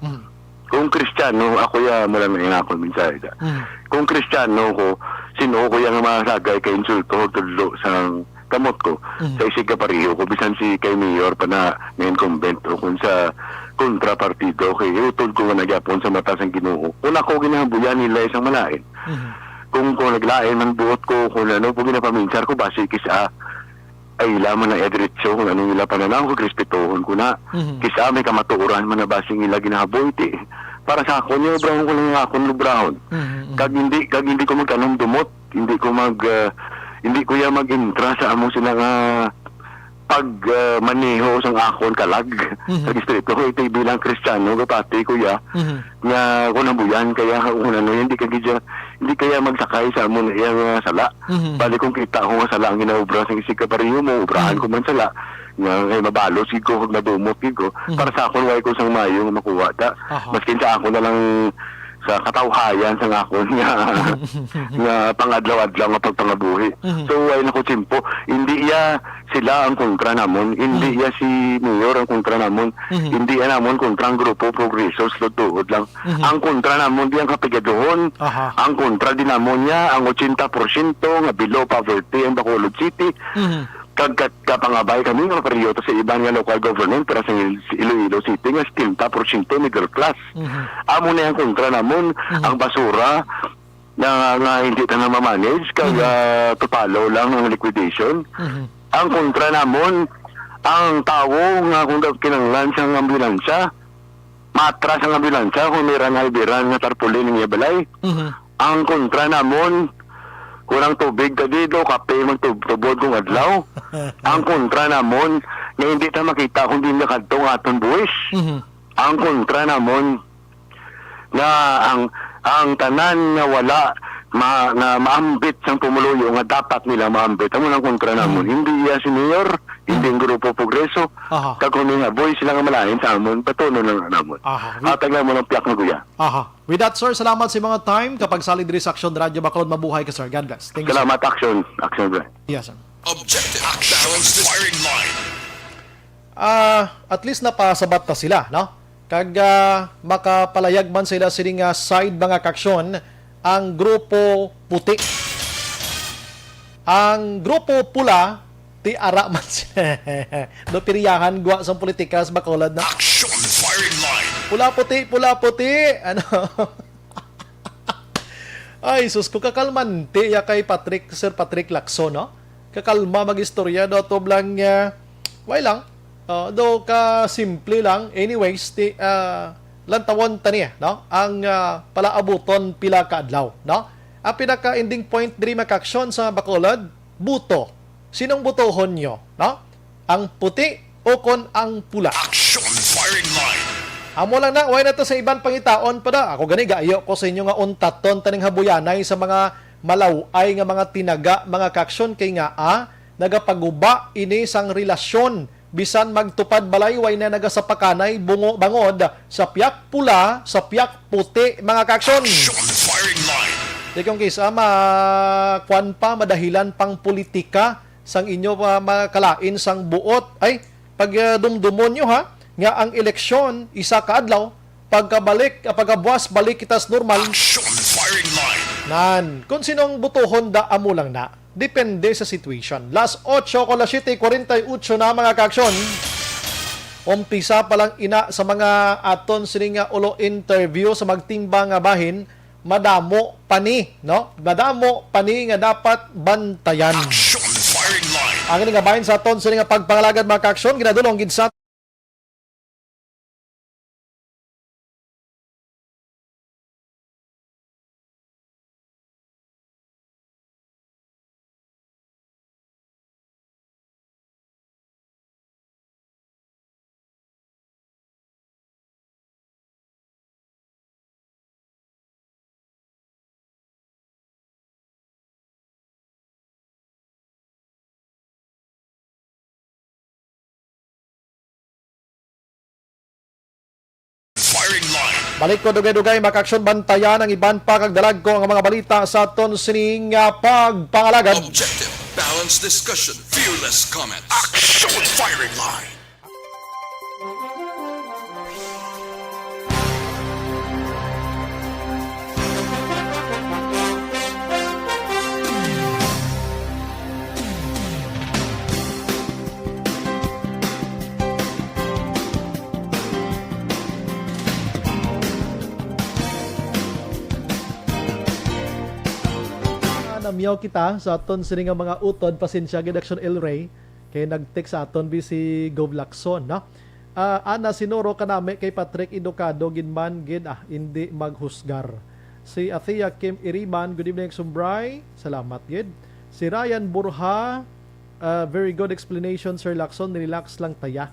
Kung Kristiyano, ako mula na ako minsan. Kung Kristiyano ko, sino ko yung masagay kay insulto tulo sa kamot ko, sa isig kapariho ko, bisan si kay Mayor pa na incumbent o kung sa kontrapartido, kay utod ko nga nagyapon sa mata sang Ginoo. Una ko ginahambuyan nila isang malain. Kung naglain man buot ko, kung ano, kung ginapaminsar ko, basi kisa ay laman na ediretso kung anong ila pananaw ko, respetuhon ko na. Kisa may kamatuuran man na basing ila ginahaboy, para sa ako, niyo brown ko lang akong lubrahon. Kag hindi ko magkanong dumot, hindi ko mag-intra sa amo sila nga pagmaneho sang akon kalag. Sa distrito ko, ito bilang Kristiyano, kapati kuya, nga kunabuyan, kaya kung ano, hindi kaya magsakay sa amo na iyang sala. Bali kung kita ko nga sala ang ginaubra sa isig kapariyo mo, ubrahan ko man sala. Nga mabalo, sig ko, kung madumot, ko. Para sa akon, why ko sang mayo nga makuha ta. Maskin sa ako na lang sa katawhayan sa akon nga pangadlaw-adlaw nga pagpangabuhi. So ay nako simpo, hindi sila ang kontra namon, hindi si Mayor ang kontra namon, hindi namon kontra ang grupo Progreso tuod lang. Ang kontra namon di ang kapigadohon, ang kontra din namon niya ang 80% nga below poverty ang Bacolod City. Kapangabay kami ng peryodo sa ibang nga local government pero sa Iloilo City nga 70% middle class. Amo na yung kontra namon ang basura na hindi ta na ma-manage kaya tupalo lang ng liquidation. Ang kontra namon ang tao nga kung kinanglan siyang ambulansya, matras ang ambulansya kung may rangal-biran nga tarpulin ng ibalay. Ang kontra namon kurang tubig ka dito, kape magtubod kung adlaw. Ang kontra namon na hindi ta makita kung di nakadtong aton buwis. Ang kontra namon na ang tanan na wala na maambit sang pumuluyo nga dapat nila maambit. Amo nang kontra namon. Hindi si Mayor, hindi ang grupo Progreso. Kag kung nga boy sila nga malain sa amon, patuno lang namon. Atag lang mo ng piyak na kuya. With that, sir, salamat sa mga time. Kapag salid diri sa Action Radio Bacolod, mabuhay ka, sir. God bless. Thank you, salamat, sir. Action, bro. Yes, sir. Objective. Balanced Firing line. At least napasabat ta sila, no? Kag makapalayag man sila sining side mga kaksyon ang grupo puti. Ang grupo pula, ti ara man sila. Do piriyahan gwa sa politika sa Bacolod na. Action firing line. Pula puti. Ano? Ay, sus ko kakalman ti ya kay Sir Patrick Lacson, no? Kakalma magistorya do to blang way lang. Do ka simple lang. Anyways, ti lantawon tani, no? Ang palaabuton pila ka adlaw, no? Ang pinaka-ending point diri makaksyon sa Bacolod, buto. Sinong butohon nyo? No? Ang puti o kon ang pula? Action firing line. Amo lang na, way na to sa ibang pangitaon pa da. Ako gani, gaayo ko sa inyo nga untaton taning habuyanay sa mga malaway nga mga tinaga, mga kaksyon kay nga nagapaguba ini sang relasyon. Bisan magtupad balay, way na nagasapakanay bangod sa piyak pula, sa piyak puti, mga kaksyon. Action firing line. Di kong kisa, kwan pa, madahilan pang politika sang inyo makalain sang buot. Ay, pag dumdumon nyo ha, nga ang eleksyon, isa ka adlaw, pagkabuas, balik kitas normal. Action firing line. Nan, kung sinong butuhon da amo lang na, depende sa situation. Last 8 ko la 7:48 na mga kaaksyon. Umpisa pa lang ina sa mga aton sining ulo interview sa magtimbang nga bahin, madamo pani, no? Madamo pani nga dapat bantayan. Action firing line. Ang nga bahin sa aton sining pagpangalagad mga kaaksyon, ginadulong gid sa Firing line. balik ko dugay-dugay makaksyon bantayan ang iban pa kagdalag ko ang mga balita sa aton sining pagpangalagad. Objective, balanced discussion, fearless comments. Action firing line. Namyaw kita sa aton sining mga utod pasensya gid Action El Rey kay nag-text sa aton si Gov Lacson, no? Ana sinuro kanami kay Patrick Educado ginman gid hindi maghusgar. Si Athea Kim Iriman, good evening Sumbray, salamat gid. Si Ryan Burha, very good explanation Sir Lacson, relax lang taya.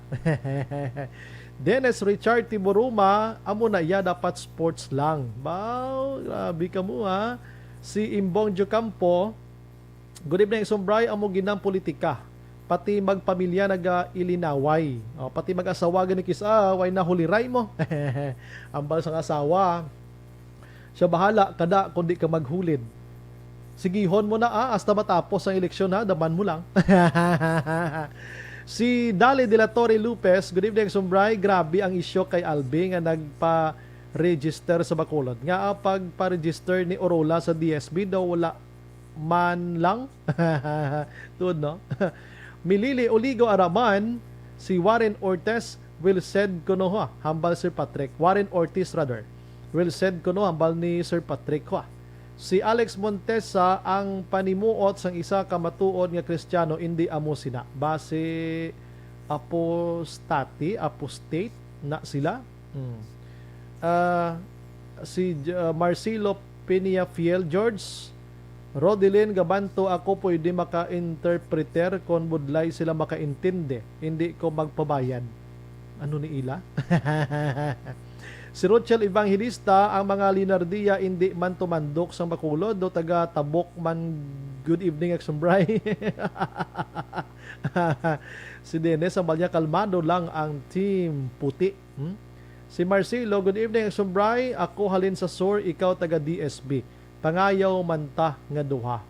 Dennis Richard Tiburuma, amo na ya dapat sports lang. Wow, grabe ka mo ha. Si Imbong Jocampo, good evening Sumbray, amo ginang politika. Pati magpamilya nag-ilinaway. Pati mag-asawa gani way nahuliray mo. Ambal sang asawa. Siya bahala kada kundi ka maghulid. Sigihon mo na hasta matapos ang eleksyon daman mo lang. Si Dali de la Torre Lopez, good evening Sumbray, grabe ang isyo kay Albi nga nagpa-register sa Bacolod. Nga pagpa-register ni Orola sa DSB daw wala man lang. Tuod no? Milili Oligo Araman, si Warren Ortiz will said kuno hambal Sir Patrick. Warren Ortiz rather. Will said kuno hambal ni Sir Patrick Si Alex Montesa ang panimuot sang isa ka matuod nga Kristiyano hindi amo sina. Base apostate na sila. Si Marcelo Peñafiel George Rodilin Gabanto, ako pwede maka-interpreter kung budlay sila makaintindi. Hindi ko magpabayad. Ano ni ila? Si Rochelle Evangelista, ang mga Linardia hindi man tumandok sa Bacolod do taga Tabok man. Good evening Exumbray. Si Dennis Amalya, kalmado lang ang team puti. Si Marcelo, good evening Exumbray, ako halin sa SOR, ikaw taga DSB. Pangayaw manta nga duha.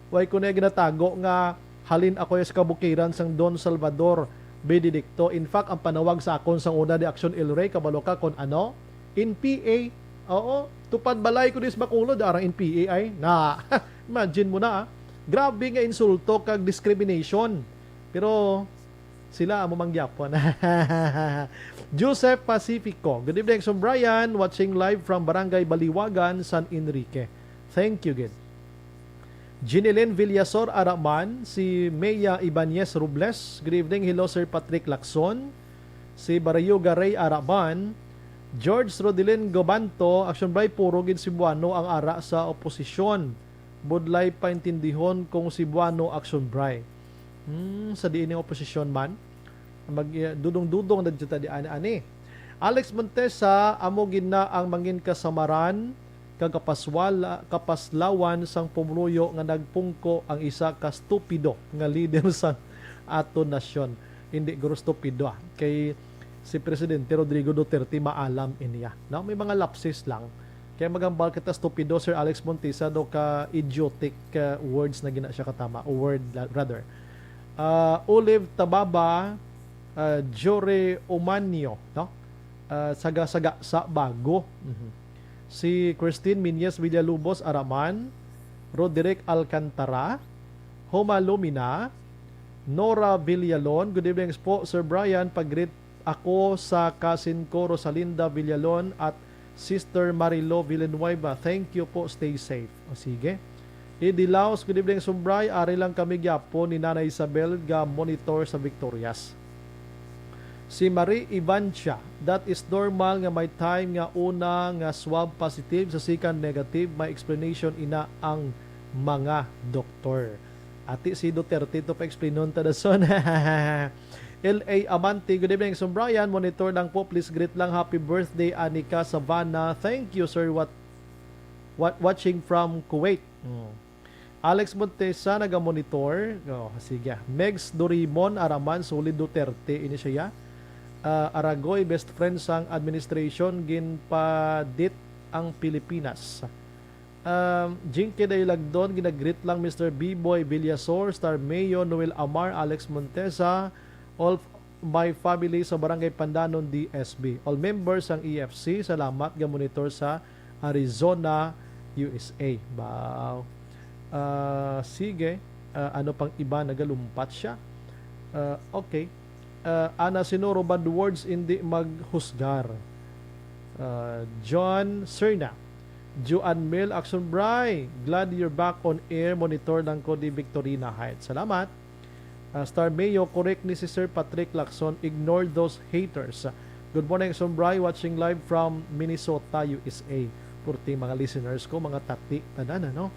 Way ko na ginatago nga halin ako sa kabukiran sang Don Salvador Benedicto. In fact, ang panawag sa akon sang una di Action El Rey, kabalo ka kon ano? In PA, Oo, tupad balay ko dis Bacolod, arang NPA ay. Na, imagine mo na, grabe nga insulto kag discrimination. Pero, sila amo mangyapon. Joseph Pacifico. Good evening, so Brian, watching live from Barangay Baliwagan, San Enrique. Thank you, good. Ginilyn Villasor Araman, si Meya Ibanez Robles. Good evening, hello Sir Patrick Lacson. Si Barayo Garay Araman. George Rodilin Gobanto, Action Bray, puro gid Cebuano ang ara sa oposisyon. Budlay paintindihon kung Cebuano Action Bray. Sa diin ng oposisyon man, dudong-dudong na dito di ani-ani. Alex Montesa, amo gina ang mangin kasamaran, kapaslawan sang pumuluyo nga nagpungko ang isa ka stupido nga leader sa ato nasyon. Hindi guro stupido kay si Presidente Rodrigo Duterte maalam iniya. No? May mga lapses lang. Kaya magambal kita stupido, Sir Alex Montesa, do ka idiotic words na gina siya katama, o word rather. Olive Tababa, Jore Omanio, no? Saga-saga sa bago. Si Christine Minyes Villalubos Araman, Roderick Alcantara, Homa Lumina, Nora Villalon. Good evening po, Sir Brian. Pag-greet ako sa cousin ko Rosalinda Villalon at Sister Marilo Villanueva. Thank you po. Stay safe. O sige. Idilaos, good evening, Sumbray. Ari lang kami gyapo ni Nanay Isabel ga monitor sa Victorias. Si Marie Ivancia, that is normal nga may time nga una nga swab positive sa second negative, may explanation ina ang mga doktor. Ati si Duterte to pa-explainon ta dason. L.A. Amante, good evening, Sumbrayan. Monitor lang po, please greet lang. Happy birthday, Anika Savannah. Thank you, sir. Watching from Kuwait. Alex Montesa, naga-monitor. Sige. Megs Dorimon, Araman, Solid Duterte. Ini siya. Aragoy, best friend sang administration, ginpadit ang Pilipinas. Jinky Daylagdon, ginagreet lang Mr. B-Boy Villasor, Star Mayo, Noel Amar, Alex Montesa, all my family sa Barangay Pandanon, DSB. All members ng EFC, salamat ga monitor sa Arizona, USA. Wow. Sige. Ano pang iba, nagalumpat siya. Okay. Ana Sinoro, bad words, hindi maghusgar. John Serna. Joan Mel, Action Bray. Glad you're back on air. Monitor ng Cody Victorina Heights. Salamat. Star Mayo, correct ni si Sir Patrick Lacson. Ignore those haters. Good morning, Action Bray. Watching live from Minnesota, USA. Purti mga listeners ko, mga tati. Tanan, no?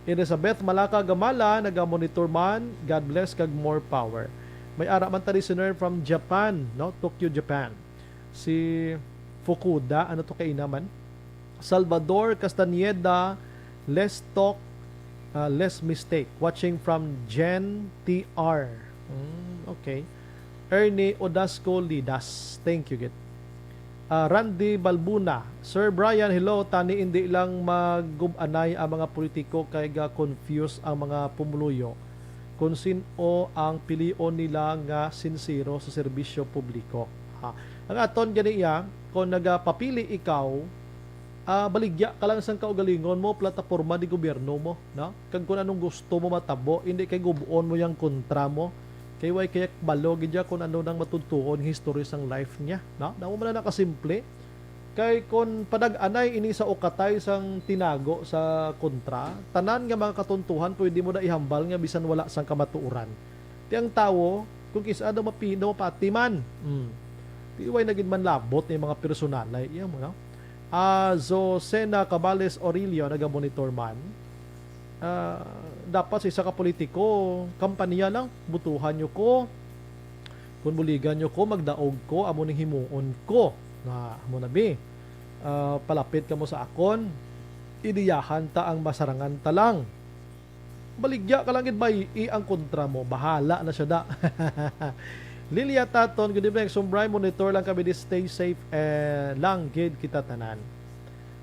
Elizabeth Malaka Gamala, naga-monitor man. God bless, kag more power. May ara man ta listener from Japan, no? Tokyo, Japan. Si Fukuda, ano to kay naman? Salvador Castaneda, less talk, less mistake. Watching from Jen TR. Okay. Ernie Odasco Lidas. Thank you, Git. Randy Balbuna. Sir Brian, hello. Tani hindi lang magubanay ang mga politiko kay ga-confuse ang mga pumuluyo kung sino ang pilion nila nga sincero sa serbisyo publiko. Ang aton ganiya, kung nagapapili ikaw, baligya ka lang sang kaugalingon mo, plataforma di gobyerno mo, no? Kag kung anong gusto mo matabo, hindi kay gubuon mo yang kontra mo. Kay way kaya balog gidya kung ano nang matutuon history sang life niya, no? Damo man na nakasimple. Kay kung padag-anay ini sa ukatay sang tinago sa kontra, tanan nga mga katuntuhan pwede mo na ihambal nga bisan wala sang kamatuuran. Ti ang tawo, kung kisa daw mapido patiman. Di way nagid man labot ni mga personalay, iya mo, no? Zosena Cabales Aurelio, naga-monitor man. Dapat sa isa ka politiko, kampanya lang, butuhan nyo ko. Kung buligan nyo ko, magdaog ko, amo ning himuon ko. Na, amo na bi. Palapit ka mo sa akon, idiyahan ta ang masarangan ta lang. Baligya ka lang gid bay, ang kontra mo, bahala na siya da. Lilia Taton, good evening. Sumbray, monitor lang kami, stay safe lang gid kita tanan.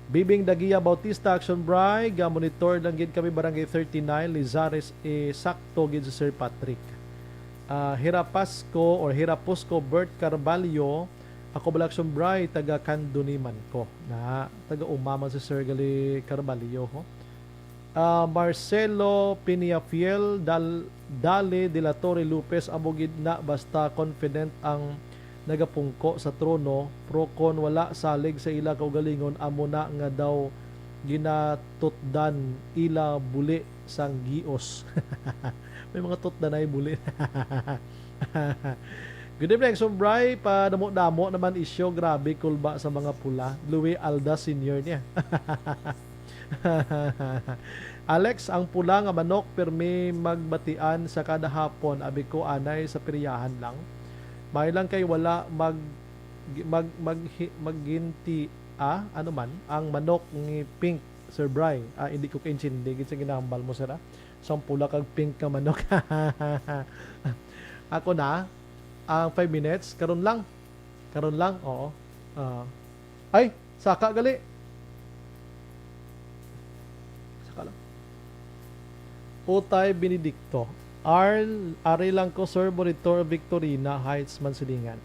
Bibing Dagia Bautista, Action Bray, ga monitor lang gid kami Barangay 39, Lizares, sakto gid si Sir Patrick. Hirapasco or Hiraposco Bert Carvalho, Ako balak sumbray, taga Kanduniman ko. Na, taga umama si Sir Gali Carvalho. Ho. Marcelo Piniafiel, Dale de la Torre Lopez, abogid na basta confident ang nagapungko sa trono, pro kon wala salig sa ila kaugalingon, amo na nga daw ginatutdan ila buli sang gios. May mga tutdan ay buli. Good evening, Sumbray. Padamo-damo naman isyo. Grabe, kulba sa mga pula. Louis Alda Senior niya. Alex, ang pula nga manok permi magbatian sa kada hapon. Abi ko anay sa peryahan lang. May lang kay wala magginti ano man ang manok ni pink, Sir Bry. Hindi ko kaintindi gid sa ginahambal mo, sir. Sa pula kag pink ka manok. Ako na ang 5 minutes karon lang. Oo. Ay, saka gali. Saka lang. Utay Benedicto. Ari lang ko, Sir, Monitor Victorina Heights, Mansilingan.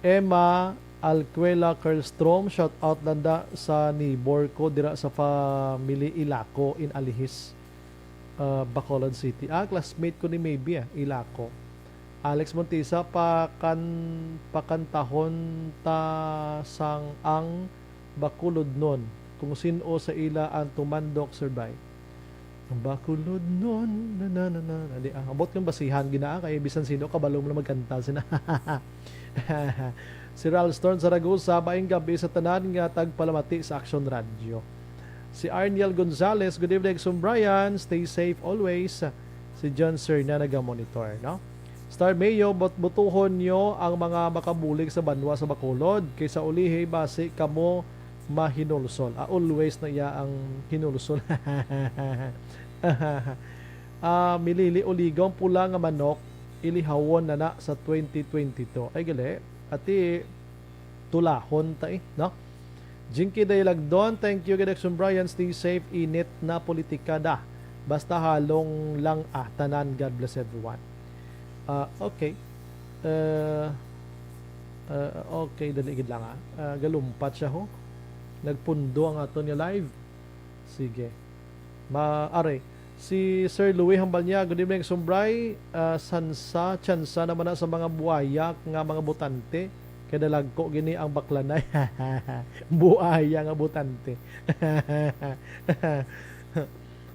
Emma Alcuela Kerlstrom, shout out landa sa neighbor ko dira sa family Ilaco in Alihis, Bacolod City. Classmate ko ni maybe Ilaco. Alex Montisa, pakantahon ta sang ang Bacolod nun. Kung sino sa ila ang tumandok, Sir Bay. Ang Bacolod nun, abot yung basihan gina, kaya bisan sino kabalo mo na magkanta sina. Si Ralston Zaragoza, baing gabi sa tanan nga tagpalamati sa Action Radio. Si Arniel Gonzalez, good evening, Sumbrian, stay safe always. Si John Sir na nagamonitor, no? Star Mayo, butuhon nyo ang mga makabulig sa banwa sa Bacolod kaysa ulihi base kamo mahinulsol. Always na iya ang hinulsol. Milili uligong pula nga manok ilihawon na sa 2022. Ay gali, ati tulahon ta no? Jinky Daylag Don, thank you Gedexon Brian, stay safe, init na politika da. Basta halong lang tanan, God bless everyone. Okay. Okay, daligid lang galumpat siya ho. Nagpundo ang ato niya live. Sige. Are. Si Sir Louis hambal niya, good evening Sumbray. Tsansa naman na sa mga buhayak nga mga butante. Kaya dalag ko gini ang baklanay. Buhaya nga butante.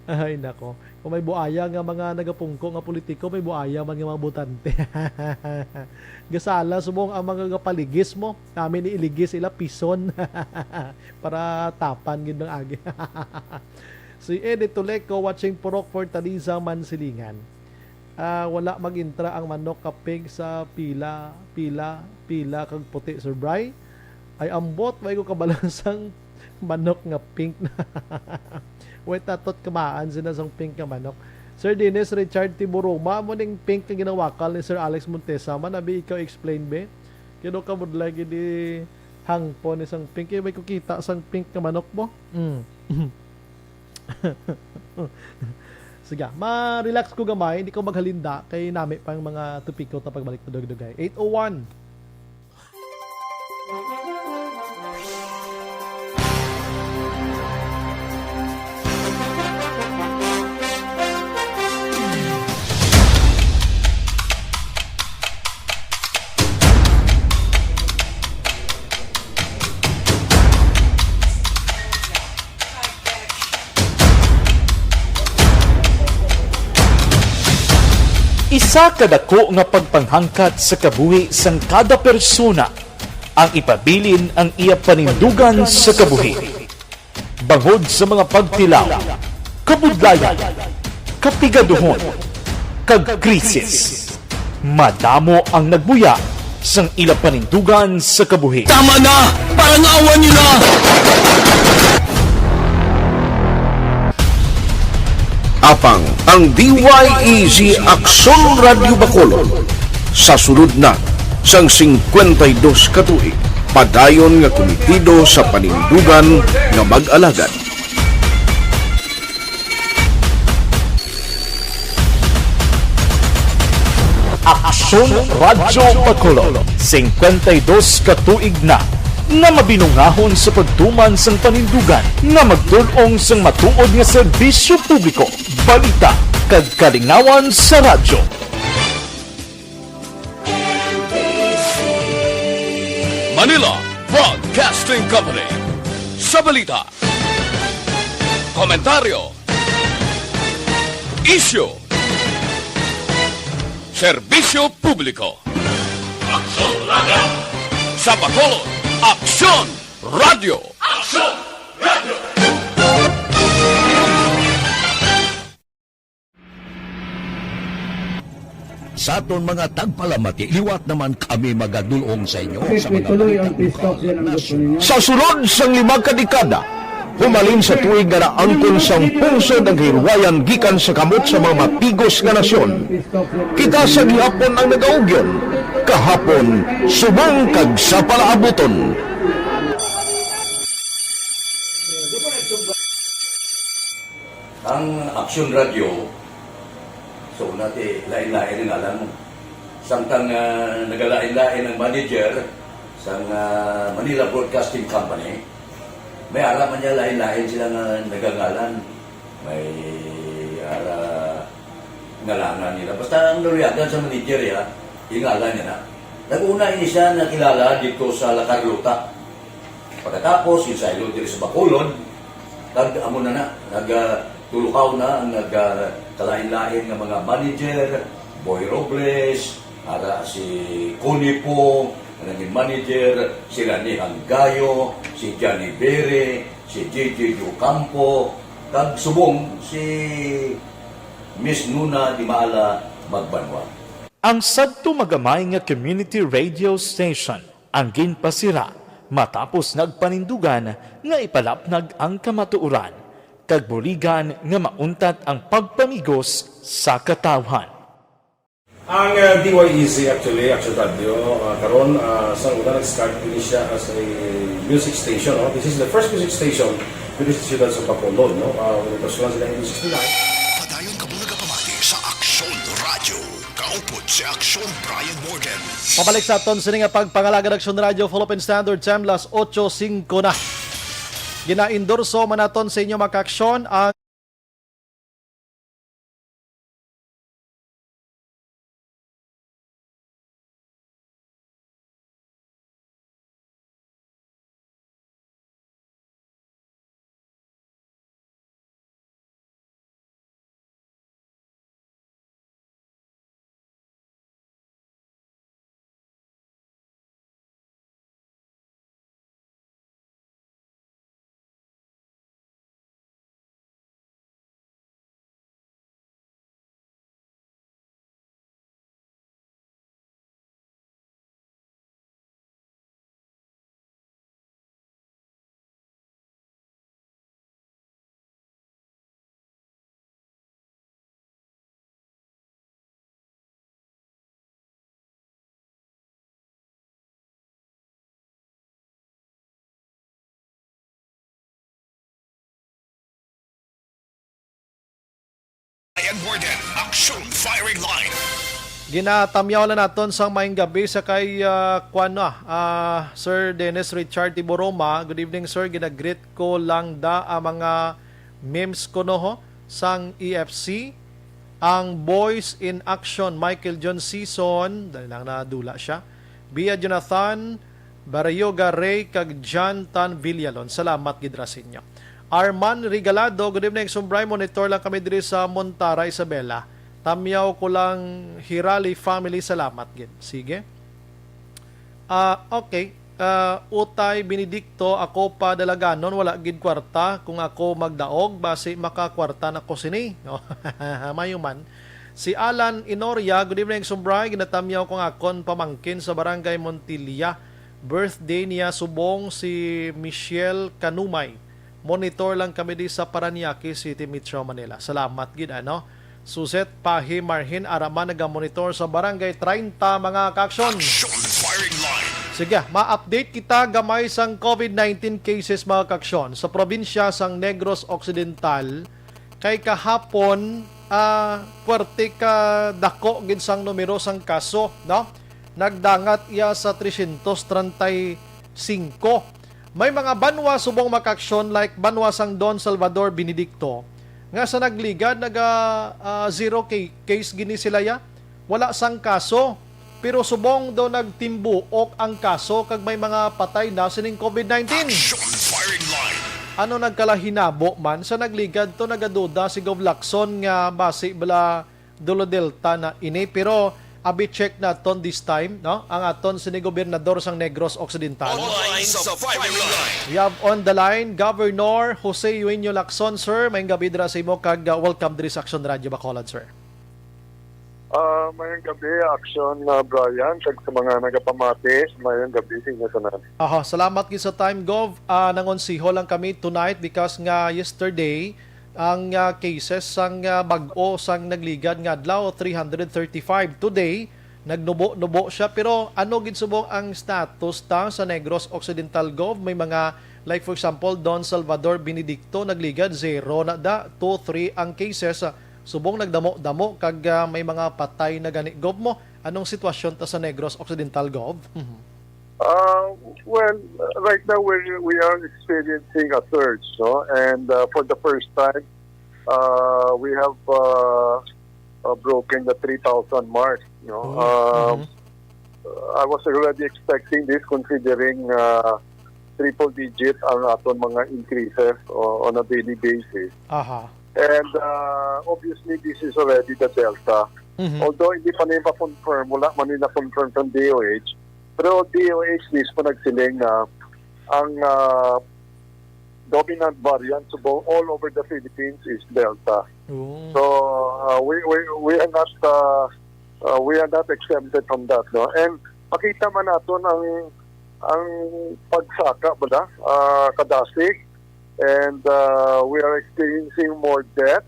Ay nako. Kung may buaya nga mga nagapungko nga politiko, may buaya man nga mga butante. Gasala sumong ang mga paligis mo. Namin iiligis ila pison para tapan gid ng agi. Si Edith Tuleco watching Purok Fortaleza, Mansilingan. Wala magintra ang manok kapig sa pila kag puti, Sir Bry. Ay ambot may ko kabalansang manok nga pink na. Wait, tatot kamaan sila sang pink nga manok. Sir Dennis Richard Tiburuma, mo ning pink nga ginawakal ni Sir Alex Montesa man, abi ikaw explain be. Kino ka budlay gidi hangpo ni sang pink, may ko kita sang pink nga manok mo. Sige, ma-relax ko gamay, hindi ko maghalinda kay nami pang mga tupiko ta pagbalik to dugdugay. 801. Isa kadako nga pagpanghangkat sa kabuhi sang kada persona ang ipabilin ang iya panindugan sa kabuhi. Bangod sa mga pagtilaw, kabudlayan, kapigaduhon, kag krisis. Madamo ang nagbuya sang ila panindugan sa kabuhi. Tama na! Parang awan nyo na! Apang ang DYEZ Aksyon Radio Bacolod sa sulod na sang 52 katuig padayon nga komitido sa panindugan nga mag-alagad. Aksyon Radyo Bacolod, 52 ka tuig na nga mabinungahon sa pagtuman sang panindugan nga magtulong sang matuod nga serbisyo publiko, balita kag kalingawan sa radyo. Manila Broadcasting Company. Sa balita, komentaryo, issue, serbisyo publiko. Aksyon Radio! Sa Bacolod, Aksyon Radio! Aksyon Radio! Sa aton mga tagpalamati, liwat naman kami magadulong sa inyo sa mga Sa sulod sang 5 kadekada, humalin sa tuig nga naangkon sang pungsod ang hirwayan gikan sa kamot sa mga mapigos nga nasyon. Kita sa gihapon ang nagaugyon, kahapon subong kag sa palaabuton. Ang Aksyon Radio, so natin lain-lain ang alam mo. Samtang nagalain-lain ang manager sa Manila Broadcasting Company, may araman niya lain-lain sila nga nagangalan. May ngalangan nila. Basta ang naruyagan sa manager ya, ingalan niya na. Nag-una ini siya nakilala dito sa La Carlota. Pagkatapos, yung sa ilo dito sa Bacolod, amo na nagtulukaw na ang nagkalain-lain ng mga manager, Boy Robles, si Connie po, naging manager, si Rani Hangayo, si Johnny Bere, si JJ Ocampo, kag subong si Miss Nuna Di Maala Magbanwa. Ang sadto magamay nga community radio station ang ginpasira matapos nagpanindugan nga ipalapnag ang kamatuoran kag buligan nga mauntat ang pagpamigos sa katawhan. Ang DYEZ actually, Aksyon Radio, karon sa una nag-start din siya as a music station. No? This is the first music station with the students of Bacolod. No? When it was launched in 1969. Padayon kabulaga pamati sa Aksyon Radio. Kaupod si Aksyon Brian Morgan. Pabalik sa aton sa nga pagpangalaga ng Aksyon Radio Philippine Standard Time, las 8:05 na. Gina-endorso manaton sa inyo makaksyon ang Brian Morgan, Aksyon Firing Line. ginatamyaw na naton sa maing gabi sa kay Sir Dennis Richard Tiboroma. Good evening sir, ginagreet ko lang da ang mga memes ko no sang EFC. Ang Boys in Action, Michael John Season, dahil lang nadula siya. Bia Jonathan, Barayoga Ray, kag John Tan Villalon. Salamat gidra sa inyo. Arman Regalado, good evening. Sumbray, monitor lang kami diri sa Montara, Isabela. Tamyaw ko lang Hirali family, salamat gid. Sige. Okay. Utay Benedicto, ako pa dalaganon, wala gid kwarta. Kung ako magdaog, base makakwarta na ko sini. Mayuman. Si Alan Inoria, good evening Sumbray, ginatamyaw ko akon pamangkin sa Barangay Montilla. Birthday niya subong si Michelle Kanumay. Monitor lang kami di sa Paranaque City, Metro Manila. Salamat gid ano. Suset Pahi Marhin Araman naga-monitor sa Barangay 30 mga kaaksyon. Aksyon Firing Line. Sige, ma-update kita gamay sang COVID-19 cases mga kaaksyon sa probinsya sang Negros Occidental. Kay kahapon puwerte ka dako gid sang numero sang kaso, no? Nagdangat iya sa 335. May mga banwa subong makaksyon like banwa sang Don Salvador Benedicto nga sa nagligad zero case gini sila ya. Wala sang kaso pero subong daw nagtimbuok ang kaso kag may mga patay na sining COVID-19. Action firing line. Ano nagkalahinabo man sa nagligad to nagaduda si Gov Lacson nga base bala Dulo Delta na ini pero abi check na ton this time, no? Ang aton sini gobernador sang Negros Occidental. Online sa firing line. We have on the line Governor Jose Eugenio Lacson, sir. Mayong gabi dira sa imo kag welcome diri sa Action Radio Bacolod, sir. Mayong gabi, Action Brian, kag sa mga nagapamati, mayong gabi sa inyo tanan. Aha, salamat gid sa time, Gov. Nangonsiho lang kami tonight because nga yesterday ang cases sang bag-o sang nagligad nga adlaw 335. Today nagnubo-nubo siya pero ano gid subong ang status ta sa Negros Occidental, Gov? May mga like for example Don Salvador Benedicto nagligad 0 na da, 2, 3 ang cases. Subong nagdamo-damo kag may mga patay na gani, Gov mo. Anong sitwasyon ta sa Negros Occidental, Gov? Well, right now we are experiencing a surge, no? And for the first time, we have broken the 3,000 mark. You know, I was already expecting this, considering triple digit ang aton mga increases on a daily basis. And obviously, this is already the Delta. Although hindi pa nila pa-confirm, wala man nila confirm from DOH, pero DOH mismo nagsiling na ang dominant variant all over the Philippines is Delta. So we are not exempted from that, no. And makita man naton ang pagsaka bala kadasig, and we are experiencing more death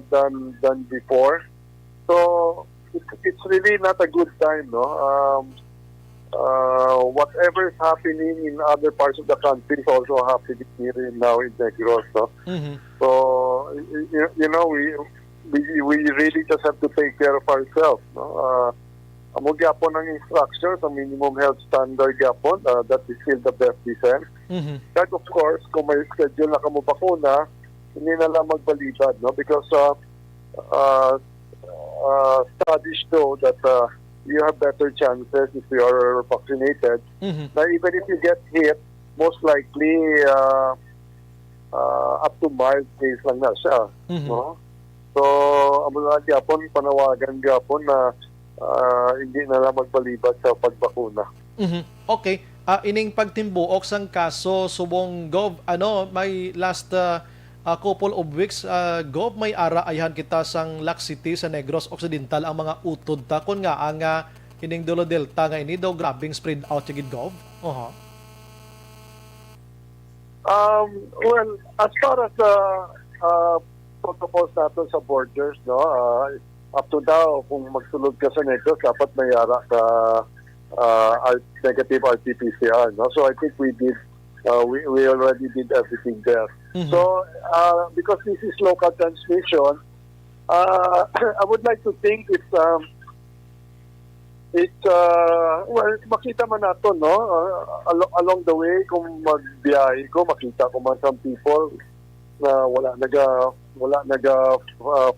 than before. So it's really not a good time, no. Whatever is happening in other parts of the country is also happening here now in Negros. No? So you know, we really just have to take care of ourselves. No? Amo gyapon ang instructions, ang minimum health standard gyapon, that is still the best defense. That of course, kung may schedule na kamo bakuna, hindi na lang magbalibad, no? Because studies show that you have better chances if you are vaccinated. Now, even if you get hit, most likely up to mild case lang na siya. No? So, amo na gyapon, panawagan gyapon na hindi na lang magbalibad sa pagbakuna. Okay. Ining pagtimbuok sang kaso subong, Gov, may last couple of weeks, Gov, may ayhan kita sang Lac City sa Negros Occidental ang mga utod ta kun nga ang ining Dulo Delta nga ini daw grabing spread out gid, Gov. Well, as far as protocols natin sa borders, no, up to now, kung magsulod ka sa Negros, dapat may yara ka negative RT-PCR, no? So I think we already did everything there. So because this is local transmission, I would like to think it's well, makita man nato, no, along the way kung magbiyahe ko, makita ko man some people na wala naga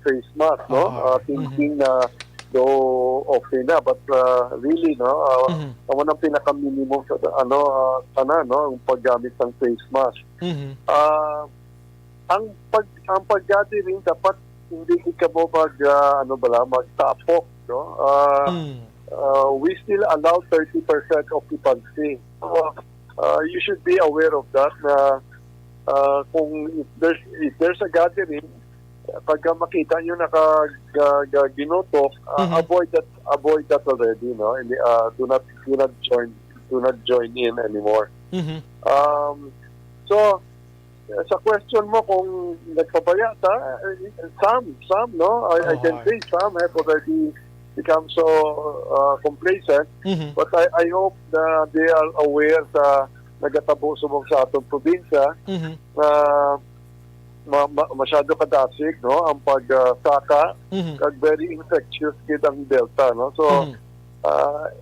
face mask, no, thinking na okay na, but really, no, ako nang pinaka-minimum sa sana, no, yung paggamit ng face mask. Ang pag-gathering dapat hindi ka mo magtapok, no. We still allow 30% occupancy. So, you should be aware of that na kung if there's a gathering, pag makita nyo ginotok, avoid that already, no. And, do not join in anymore. So sa question mo kung nagpabaya some, no, I can say some have already become so complacent, but I hope na they are aware sa nagatabo subong sa atong probinsya masyado kadasig, no, ang pagsaka kag very infectious gid ang Delta, no. So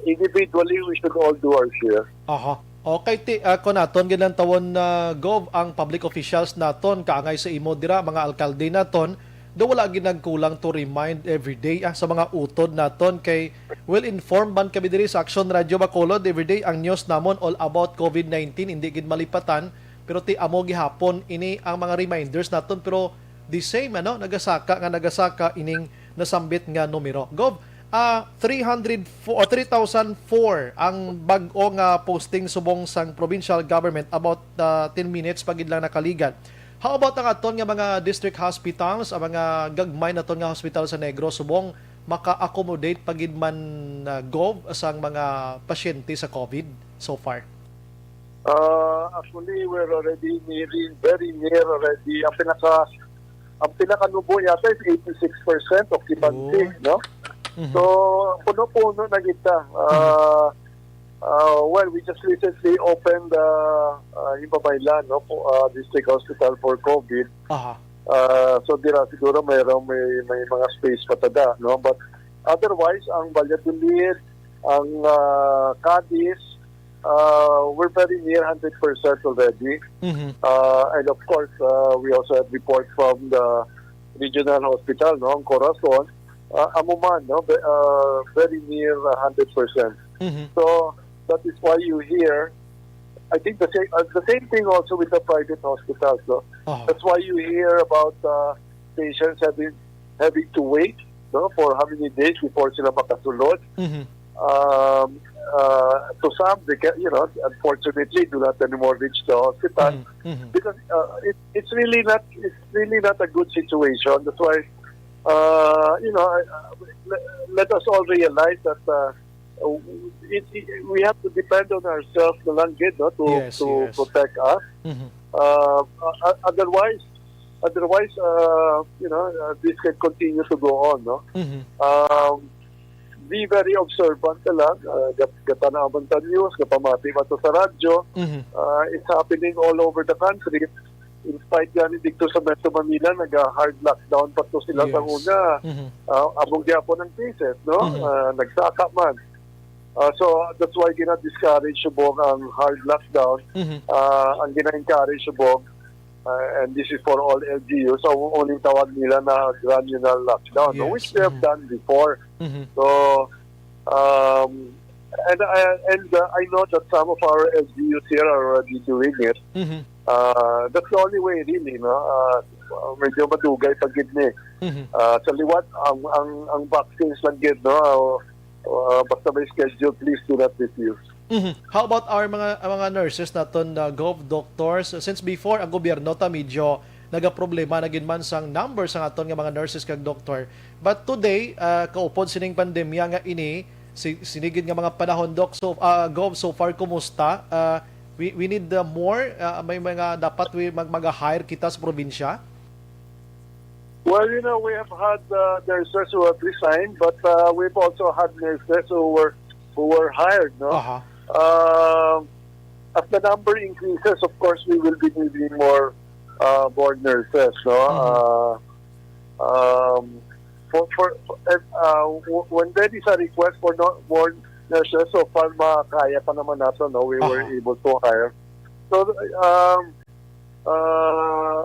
individually we should all do our share. Aha. Okay, ako naton ginan tawon na gov ang public officials naton kaangay sa imo dira mga alkalde naton do wala ginagkulang to remind every day sa mga utod naton kay well informed man kami diri sa Action Radio Bacolod every day ang news namon all about COVID-19 hindi gid malipatan pero ti amo gihapon ini ang mga reminders naton pero the same nagasaka ining nasambit nga numero gov 304 ang bag-o nga posting subong sang provincial government about 10 minutes pagid lang nakaligan. How about ang aton nga mga district hospitals, ang mga gagmay naton nga hospital sa Negros subong maka-accommodate pagid man gov sang mga pasyente sa COVID so far? Actually, we're already very near already. Ang pinaka-nubo yata is 86% occupancy, no? So, puno-puno na kita. Well, we just recently opened Himabaylan, no, district hospital for COVID. So, dira siguro may mga space patada, no? But otherwise, ang Valladolid, ang Cadiz, we're very near 100% already. And of course, we also have reports from the regional hospital, no, ang Corazon. Amuman, no, very near 100%. So that is why you hear. I think the same thing also with the private hospitals. No? That's why you hear about patients having to wait, no, for how many days before sila makasulod. To some, they can, unfortunately, do not anymore reach the hospital because it's really not a good situation. That's why. Let us all realize that we have to depend on ourselves to protect us. Otherwise, this can continue to go on. No? Be very observant lang. Gatanaman ta news, kapamati ba to sa radyo. It's happening all over the country. In spite yan, dito sa Metro Manila, nag-hard lockdown pa to sila sa una. Abong gyapon ng cases, no? Nagsaka man. So, that's why gina-discourage subong ang hard lockdown. Ang gina-encourage subong, and this is for all LGUs, so uning tawag nila na granular lockdown, no? Which they have done before. So, and I know that some of our LGUs here are already doing it. That's the only way really, no? Medyo madugay pagid ni. Sa liwat ang vaccines lang gid, no? Basta may schedule, please do not refuse. How about our mga nurses naton gov doctors since before ang gobyerno ta medyo nagaproblema na ginman sang numbers ang aton nga mga nurses kag doctor, but today kaupod sining pandemya nga ini sinigid nga mga panahon doc, so gov so far kumusta? We need more, may mga dapat mag-hire kita sa probinsya? Well, we have had nurses who have resigned, but we've also had nurses who were hired, no? As the number increases, of course, we will be needing more nurses, no? When there is a request for more nurses, so far makaya pa naman natin, no? We were able to hire. So,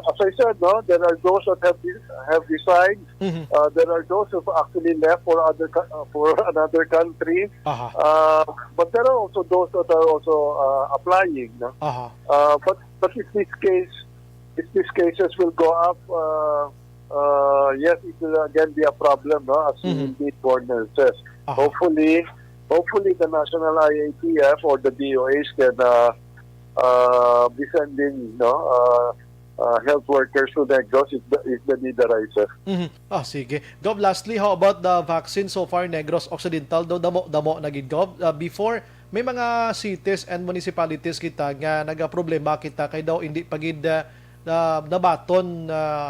as I said, no, there are those that have resigned. There are those who have actually left for another country. But there are also those that are also applying. No? But if these cases will go up, yes, it will again be a problem, no, as we need more nurses. Hopefully, the National IATF or the DOH can be sending, health workers to Negros if the need arises. Sige. Gov, lastly, how about the vaccine so far Negros Occidental? Damo na gid Gov. Before, may mga cities and municipalities kita nga nagaproblema kita kay daw hindi pagid nabaton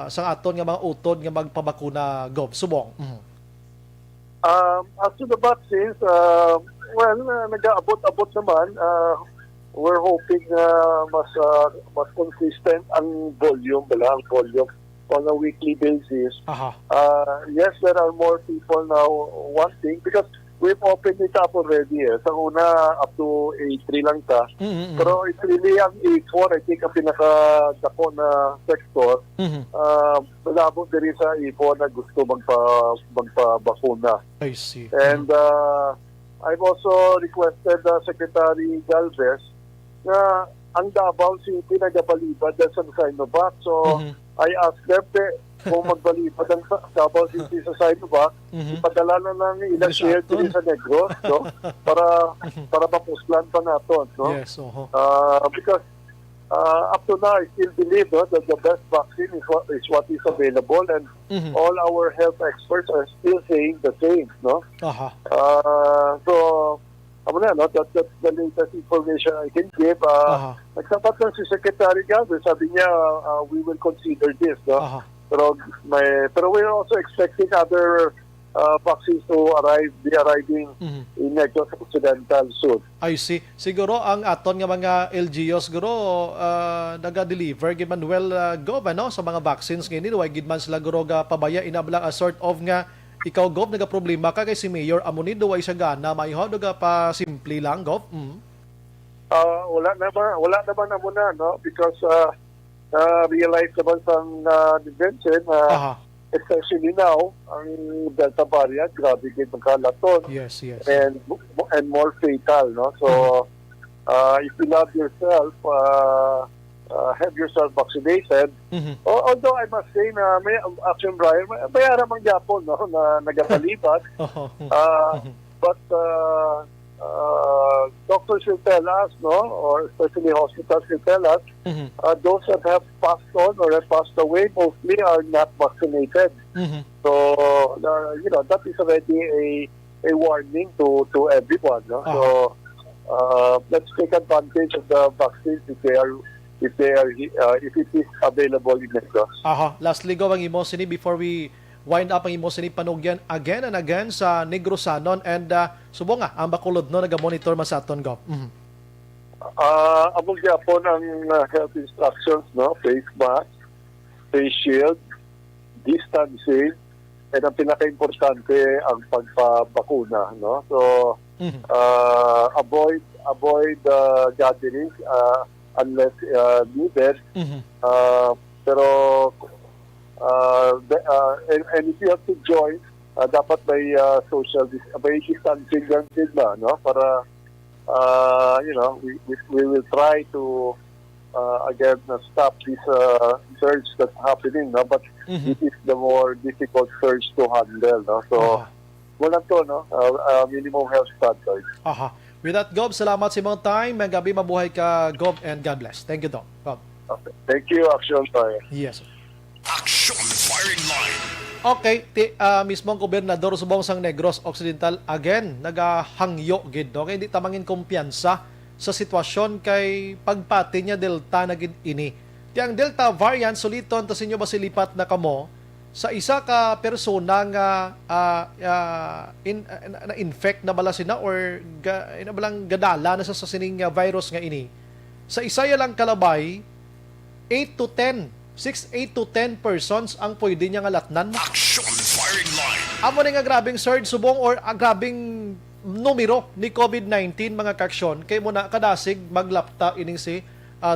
sang aton nga mga utod nga magpabakuna Gov. Subong. As to the vaccines, nag-aabot-abot naman. We're hoping mas consistent ang volume. on a weekly basis. Aha. Yes, there are more people now wanting because we've opened it up already. Sa una, up to A3 lang ta. Pero it's really ang A4, I think, ang pinaka-dako na sector. Malabot din sa A4 na gusto magpabakuna. I see. And I've also requested Secretary Galvez na ang Davao City nagbalibad sa Sinovac. So, I asked them kung magbalibad ang Davao City sa Sinovac, ipadala na lang ilang share din sa Negros, no? para mapuslan pa natin, no? Yes, because up to now, I still believe that the best vaccine is what is available, and all our health experts are still saying the same, no? So, that's the latest information I can give. Nagsapat lang si Secretary Galvez, sabi niya, we will consider this, no? Pero we're also expecting other vaccines to be arriving in Negros Occidental soon. I see. Siguro ang aton nga mga LGUs siguro naga-deliver gid man gov ano sa mga vaccines ngayon way gid man sila guro ga pabaya inablang a sort of nga ikaw gov naga problema ka kay si Mayor Amonido way siya gana mayho naga pa simple lang gov. Wala naman na muna, no, because realize naman sa Vincent, especially now, ang Delta variant, grabe din magkalaton. Yes. And more fatal, no? So, if you love yourself, have yourself vaccinated. Although I must say na may Action Brian, may aramang Japon, no, na nagapalibad. But doctors will tell us, no, or especially hospitals will tell us, those that have passed on or have passed away mostly are not vaccinated. So, that is already a warning to everyone. No? So, let's take advantage of the vaccines if it is available in Negros. Lastly, go ang imo sini before we wind up ang imo sini panugyan again and again sa Negrosanon and subong nga ang Bacolod no naga-monitor masaton go. Among Japon ang health instructions, no, face mask, face shield, distancing, and ang pinaka-importante ang pagpabakuna, no. So avoid gatherings unless needed. Pero and if you have to join, dapat may may distancing lang sila, no? Para, we will try to, again, stop this surge that's happening, no? But it is the more difficult surge to handle, no? So, wala to, no? Minimum health standards. With that, Gob, salamat sa imong time. May gabi, mabuhay ka, Gob, and God bless. Thank you, Gob. Okay. Thank you, Action Fire. Yes, sir. Action Firing Line. Okay, mismong gobernador subong sang Negros Occidental again nagahangyo gid no kay hindi tamangin kumpiyansa sa sitwasyon kay pagpati niya Delta na gid ini. Ti ang Delta variant suliton ta sinyo basilipat na kamo sa isa ka persona nga na-infect na bala sina or balang gadala na sa sining virus nga ini. Sa isa ya lang kalabay 8 to 10 persons ang pwede niya nga latnan. Action Firing Line. Amo nga grabing surge subong or grabing numero ni COVID-19 mga kaksyon kay muna kadasig maglapta ining si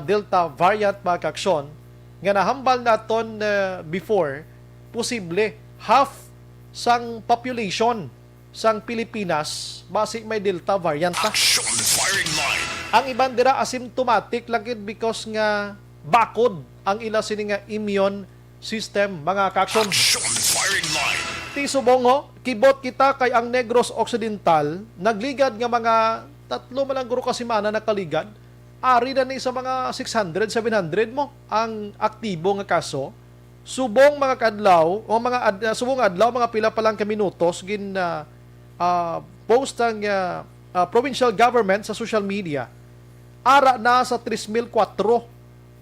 Delta variant mga kaksyon nga nahambal naton before posible half sang population sang Pilipinas basi may Delta variant pa. Action Firing Line. Ang iban dira asymptomatic lang because nga bakod ang ila sini nga immune system mga kaksyon. Action Firing Line. Ti subongo kibot kita kay ang Negros Occidental nagligad nga mga 3 malang guro ka semana nakaligad ari na ni sa mga 600 700 mo ang aktibo nga kaso subong mga kadlaw o mga subong adlaw mga pila pa lang ka minutos gin post ang provincial government sa social media ara na sa 3,004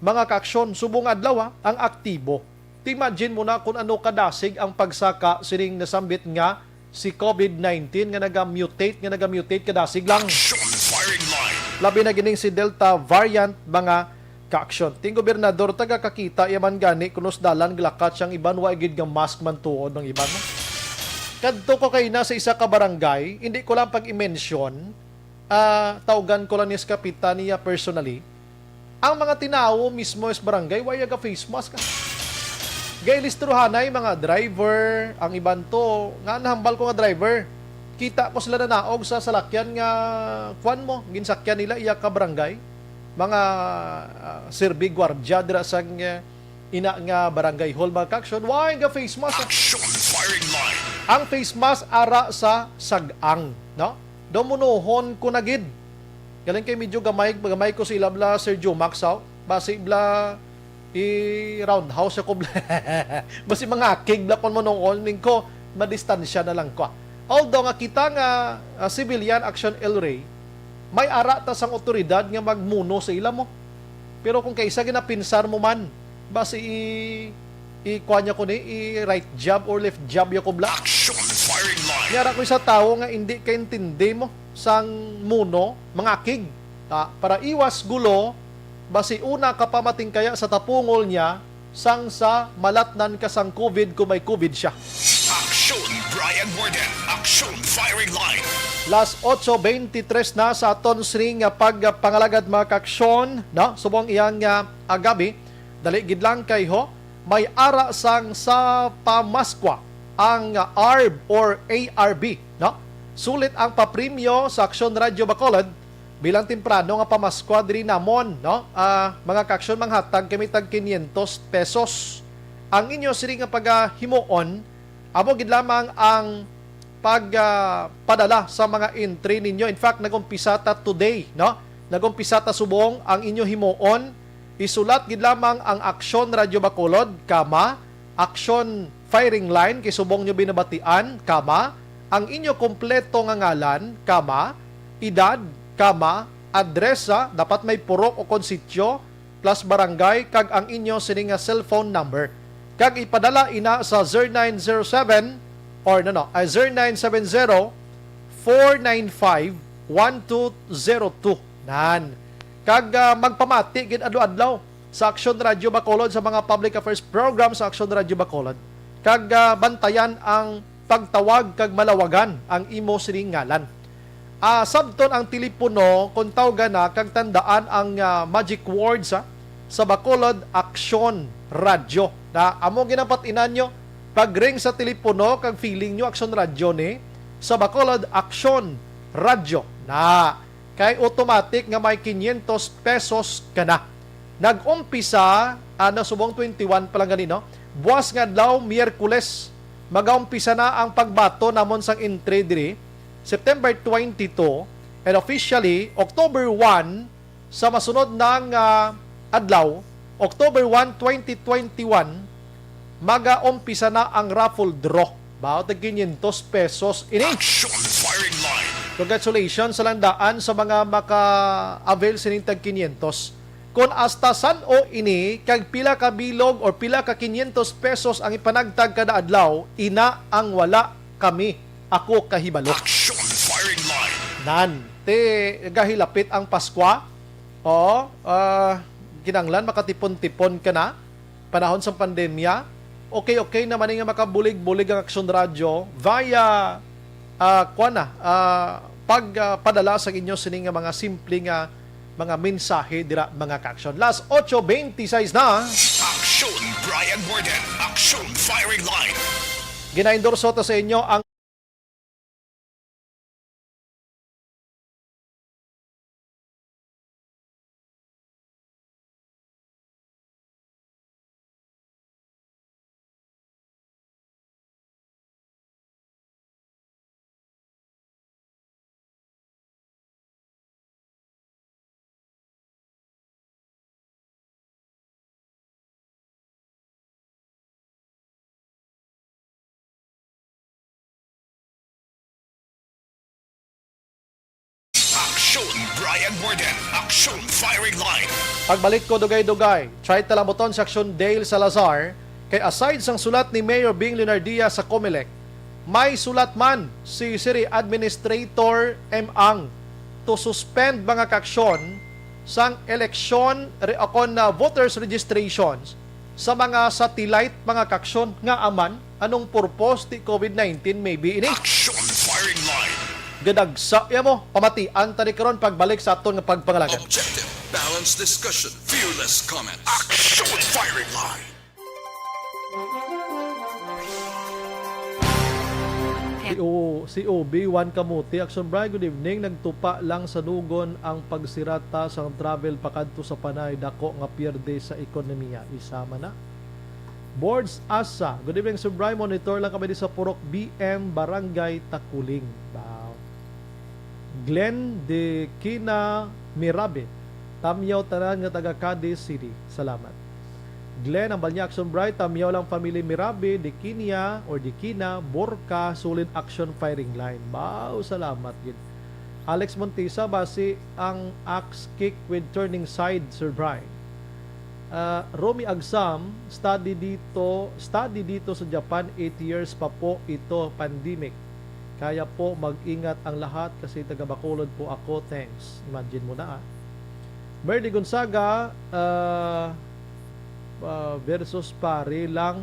mga kaaksyon, subong adlaw ang aktibo. Imagine mo na kung ano kadasig ang pagsaka sining nasambit nga si COVID-19 nga naga-mutate kadasig lang. Action Firing Line. Labi na gining si Delta variant mga ka-aksyon. Ting gobernador taga kakita yaman gani kunos dalan glakat siyang iban wa gid nga mask man tuod ng iban. Kadto ko kay na sa isa ka barangay, hindi ko lang pag-i-mention, tawgan ko lang ni kapitan niya personally. Ang mga tinawo mismo sa barangay, waya ka face mask ka. Gay listruhanay mga driver, ang iban to, nga nahambal ko nga driver. Kita ko sila na naog sa salakyan nga kwan mo, ginsakyan nila iya ka barangay. Mga serbi gwardiya dira sa ina nga barangay hall mga kaksyon, why nga face mask? Action firing line. Ang face mask ara sa sagang, no? Domunohon ko na gid. Galing kay medyo gamay ko sa ilabla Sergio Maxaw, base ibla i-roundhouse ako bla. Basi mga kig bla kon mo noon ko madistansya na lang ko. Although nga kita nga civilian action El Rey, may ara ta sang otoridad nga magmuno sa ila mo. Pero kung kaysa ginapinsar mo man, basi i-kuanya ko ni i-right jab or left jab ya ko bla. Action firing line. Yara ko sa tao nga hindi kaintindi mo sang muno, mga kig. Para iwas gulo, basi una kapamating kaya sa tapungol niya, sang sa malatnan ka sang COVID kung may COVID siya. Action Brian Warden. Action firing line. Last 8:23 na sa aton sring nga pagpangalagad mga kaksyon, no? Subong iyang agabi, dali gid lang kay ho, may ara sang sa pamaskwa ang ARB or ARB, no? Sulit ang papremyo sa Aksyon Radio Bacolod bilang temprano nga pamaskwa diri namon, no? Mga kaksyon manghatag kami tag 500 pesos. Ang inyo siri nga paghimuon, amo gid lamang ang pagpadala sa mga entry ninyo. In fact, nagumpisa ta today, no? Nagumpisa ta subong ang inyo himuon. Isulat gid lamang ang Aksyon Radio Bacolod, kama, Aksyon Firing Line, kay subong nyo binabatian, kama, ang inyo kompleto nga ngalan, kama, edad, kama, adresa, dapat may purok o konsityo, plus barangay, kag ang inyo sini nga cellphone number. Kag ipadala ina sa 0907 or 0970-495-1202. Nan. Kag magpamati gid adlaw-adlaw sa Aksyon Radio Bacolod sa mga public affairs program sa Aksyon Radio Bacolod. Kag bantayan ang pagtawag kag malawagan ang imo sining ngalan. Sabton ang telepono kung tawgan na kag tandaan ang magic words sa Bacolod Aksyon Radio. Na amo ginapat inanyo pag-ring sa telepono kag feeling nyo Aksyon Radio ni sa Bacolod Aksyon Radio na kay automatic nga may 500 pesos ka na. Nag-umpisa subong 21 pa lang ganino. Buwas nga daw Miyerkules mag-umpisa na ang pagbato namon sang entry diri September 22 and officially October 1 sa masunod ng adlaw, October 1, 2021 mag-umpisa na ang raffle draw. About 500 pesos ini. Action firing line. Congratulations sa landaan sa mga maka-avail sining tag 500. Kung hasta san o ini, kag pila ka bilog or pila ka 500 pesos ang ipanagtag kada adlaw, ina ang wala kami. Ako kahibalo. Action firing line. Nan, gahilapit ang Paskwa. Kinanglan makatipon-tipon ka na. Panahon sa pandemya. Okay naman nga makabulig-bulig ang Aksyon Radio via pagpadala sa inyo sining mga simpleng mga mensahe dira mga kaksyon. Last 8:26 na. Action Brian Warden. Action firing line. Gina-endorso to sa inyo ang Action Brian Warden. Action firing line. pagbalik ko dugay-dugay. Try talaboton sa Aksyon Dale Salazar kay aside sang sulat ni Mayor Bing Leonardia sa COMELEC, may sulat man si City Administrator M. Ang to suspend mga kaksyon sang eleksyon reakon na voters registrations sa mga satellite mga kaksyon nga aman anong purpose ti COVID-19 maybe ini Action firing line. gadagsa ya mo pamatian tani karon pagbalik sa aton nga pagpangalagan. Objective, balanced discussion, fearless comments. Action firing line. Si OB1 Kamuti, Action Brian, good evening. Nagtupa lang sa nugon ang pagsirata sa travel pakadto sa panay dako nga pierde sa ekonomiya. Isama na. Boards Asa, good evening Sir Brian. Monitor lang kami di sa Purok BM Barangay Takuling. Wow. Glenn de Kina Mirabe, Tamyaw tanan nga taga Cadiz City. Salamat. Glenn, ang Balnya Action Bright, Tamyaw lang family Mirabe, Dikinia or Dikina, Borca, Solid Action Firing Line. Wow, salamat yun. Alex Montesa, base ang axe kick with turning side, Sir Brian. Romy Agsam, study dito sa Japan, 8 years pa po ito, pandemic. Kaya po mag-ingat ang lahat kasi taga Bacolod po ako, thanks. Imagine mo na Bernie Gonzaga, versus pare lang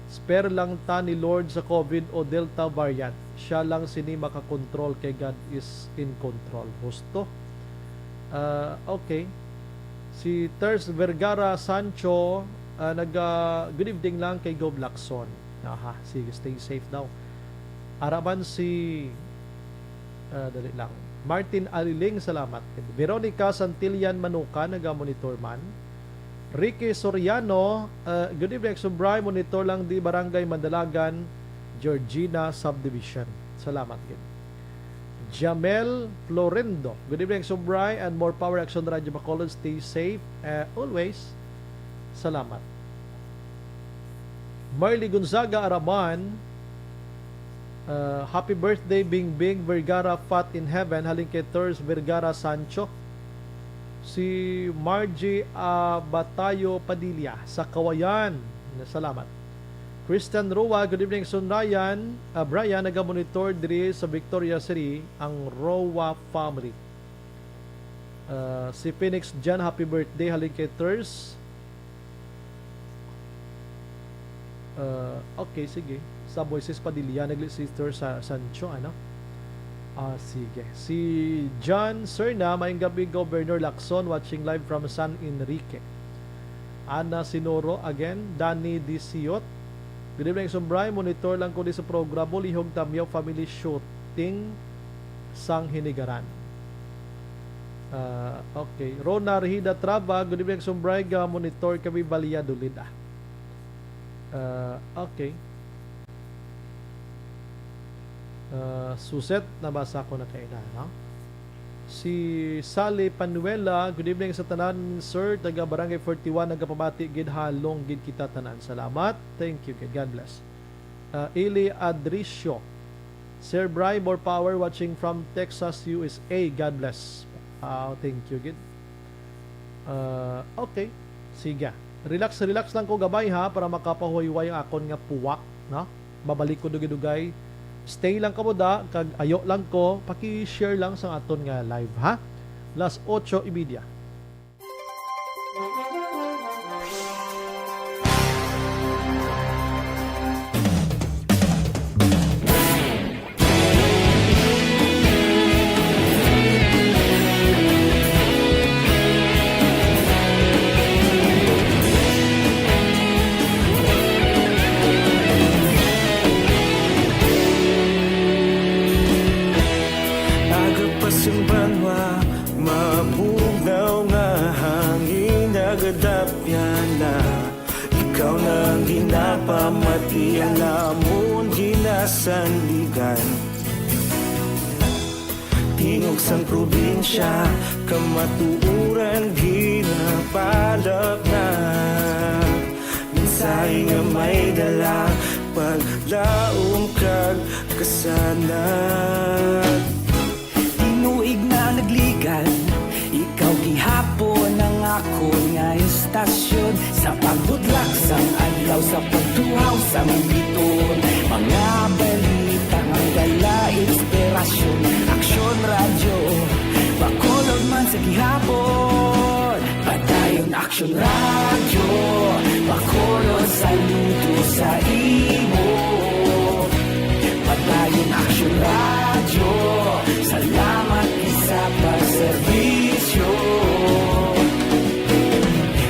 spare lang ta ni Lord sa COVID o Delta variant, siya lang sini makakontrol kay God is in control. Husto. Okay, si Ters Vergara Sancho, good evening lang kay Go Blackson. Sige, stay safe daw. Araman si dali lang Martin Aliling, salamat. Veronica Santillan Manuka, naga-monitor man. Ricky Soriano, good evening, Subray, monitor lang di Barangay Mandalagan, Georgina Subdivision. Salamat. Jamel Florendo, good evening, Subray, and more power Action Radio Bacolod. Stay safe always. Salamat. Marley Gonzaga Araman, happy birthday Bing Bing Vergara Fat in Heaven, halin kay Ters Vergara Sancho. Si Margie Batayo Padilla sa Kawayan, salamat. Christian Roa, good evening Son Ryan. Brian, naga-monitor diri sa Victoria City ang Roa family. Si Phoenix Jan, happy birthday halin kay Ters. Okay, sige. Sa Voices Padilla, nagli-sister sa Sancho, sige. Si John Serna, maayong gabi Governor Lacson, watching live from San Enrique. Ana Sinoro again, Danny Disiot. Good evening, Sombray, monitor lang ko di sa programo Lihog Tamyaw Family Shooting sang Hinigaran. Okay. Rona Rihida Traba, good evening, Sombray, monitor kami Balia Dulida. Okay. Suset, nabasa ko na kayo na. Si Sally Panuela, good evening sa tanan, sir, taga Barangay 41, nagapamati, gid halong, gid kita tanan. Salamat. Thank you, God bless. Eli Adricio, Sir Bry, more power, watching from Texas, USA. God bless. Thank you, gid. Okay. Sige. Relax lang ko gabay ha, para makapahuyway ang akon nga puwak, no? Babalik ko dugay-dugay. Stay lang kamo da, kag ayo lang ko, paki-share lang sa aton nga live ha. 8:30. Pamati ang namon ginasandigan, tingog sang probinsya, kamatuuran ginapalap na. Minsay nga may dala, paglaom kag kasanad. Tinuig na nagligan, ikaw gihapon ang ako nga istasyon, sa pagbudlak sang adlaw, sa pagtuhaw sa biton. Mga balita ang dala, inspirasyon, Action Radio Bacolod man sa gihapon. Action Radio, Bacolod saludo sa imo. Padayon Action Radio, salamat isa pagserbisyo.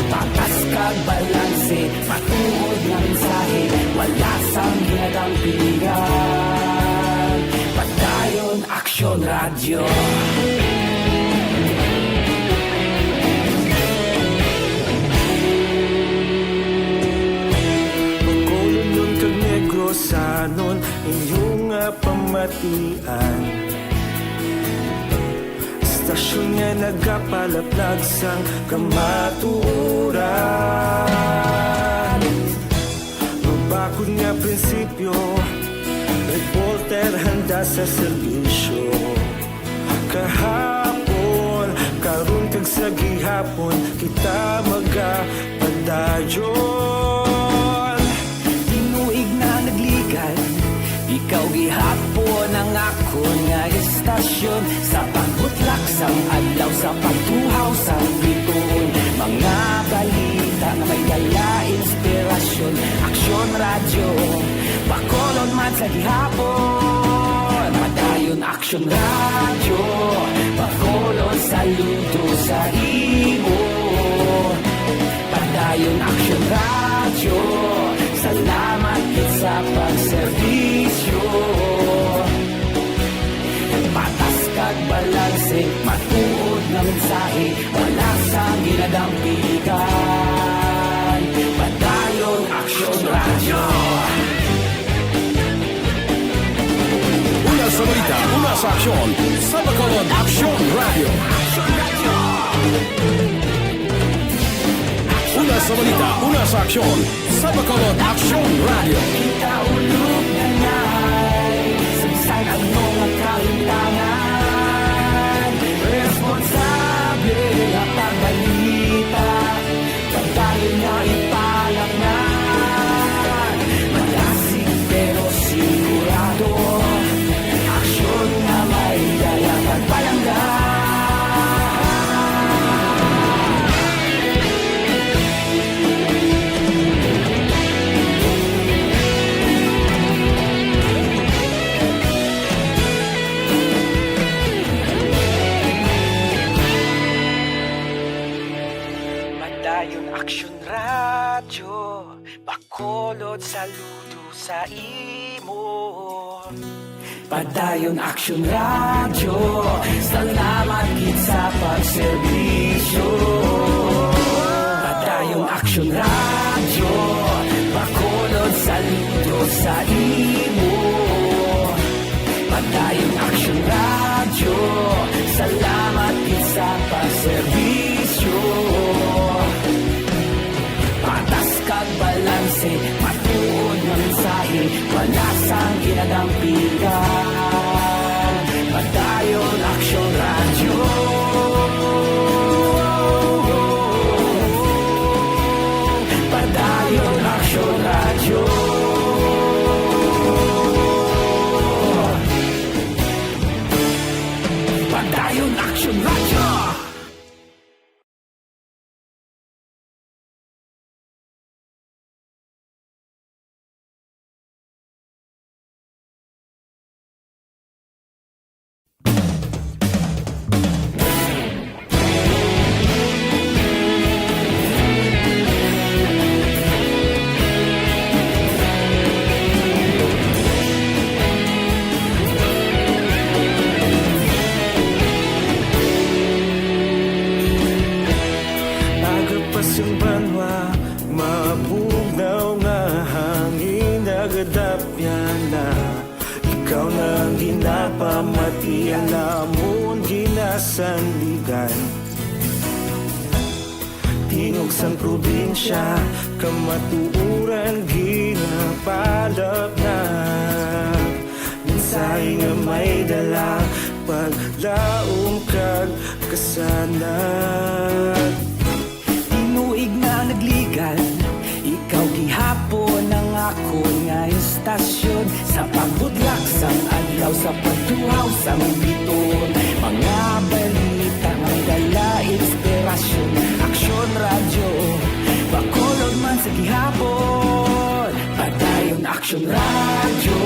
Patas kag balanse, matuod ng mensahe, wala sang ginagampingan. Padayon Action Radio. Sanon inyong pamatian, stasyon nga nagapalaplag sang kamaturan. Mabakod nga prinsipyo, reporter handa sa serbisyo. Kahapon, karon kag sa gihapon, kita magapadayon. Tinuig na nagligan, ikaw gihapon ang ako nga istasyon. Sa pagbutlak sang adlaw, sa pagtuhaw sang biton, mga balita na may dala inspirasyon. Aksyon Radio, Bacolod man sa gihapon. Padayon Aksyon Radio, Bacolod saludo sa imo. Padayon Aksyon Radio, salamat sa pagserbisyo. Patas kag balanse, matuod na mensahe, wala sang ginadampigan. Padayon Aksyon Radio. Una sa balita, una sa aksyon, sa Bacolod Action Radio. Una sa balita, una sa aksyon, sa Bacolod Action Radio. Kita ulog na ngay, sabisan ang mga kalintangan. Responsable na pagbalita, pagdayon na ipalaknan. Malasig pero sigurado, aksyon na may dala pagpalanggan. Padayon Aksyon Radio, Bacolod saludo sa imo. Padayon Aksyon Radio, salamat gid sa pagserbisyo. Padayon Aksyon Radio, Bacolod saludo sa imo. Padayon Aksyon Radio, salamat gid sa pagserbisyo. Patas kag balanse, matuod na mensahe, wala sang ginadampigan. Padayon Aksyon Radio. Padayon Aksyon Radio. Padayon Aksyon Radio. Yung banwa, mabugnaw nga hangin nagadapyan na. Ikaw nang ginapamatian, namon ginasandigan. Tingog sang probinsya, kamatuuran ginapalap na. Minsay nga may dala, paglaom kag kasanat. Tinuig na nagligan, ikaw gihapon ang ako nga istasyon. Sa pagbutlak sang adlaw, sa pagtuhaw sang biton, mga balita may dala inspirasyon. Aksyon Radio, Action Radio,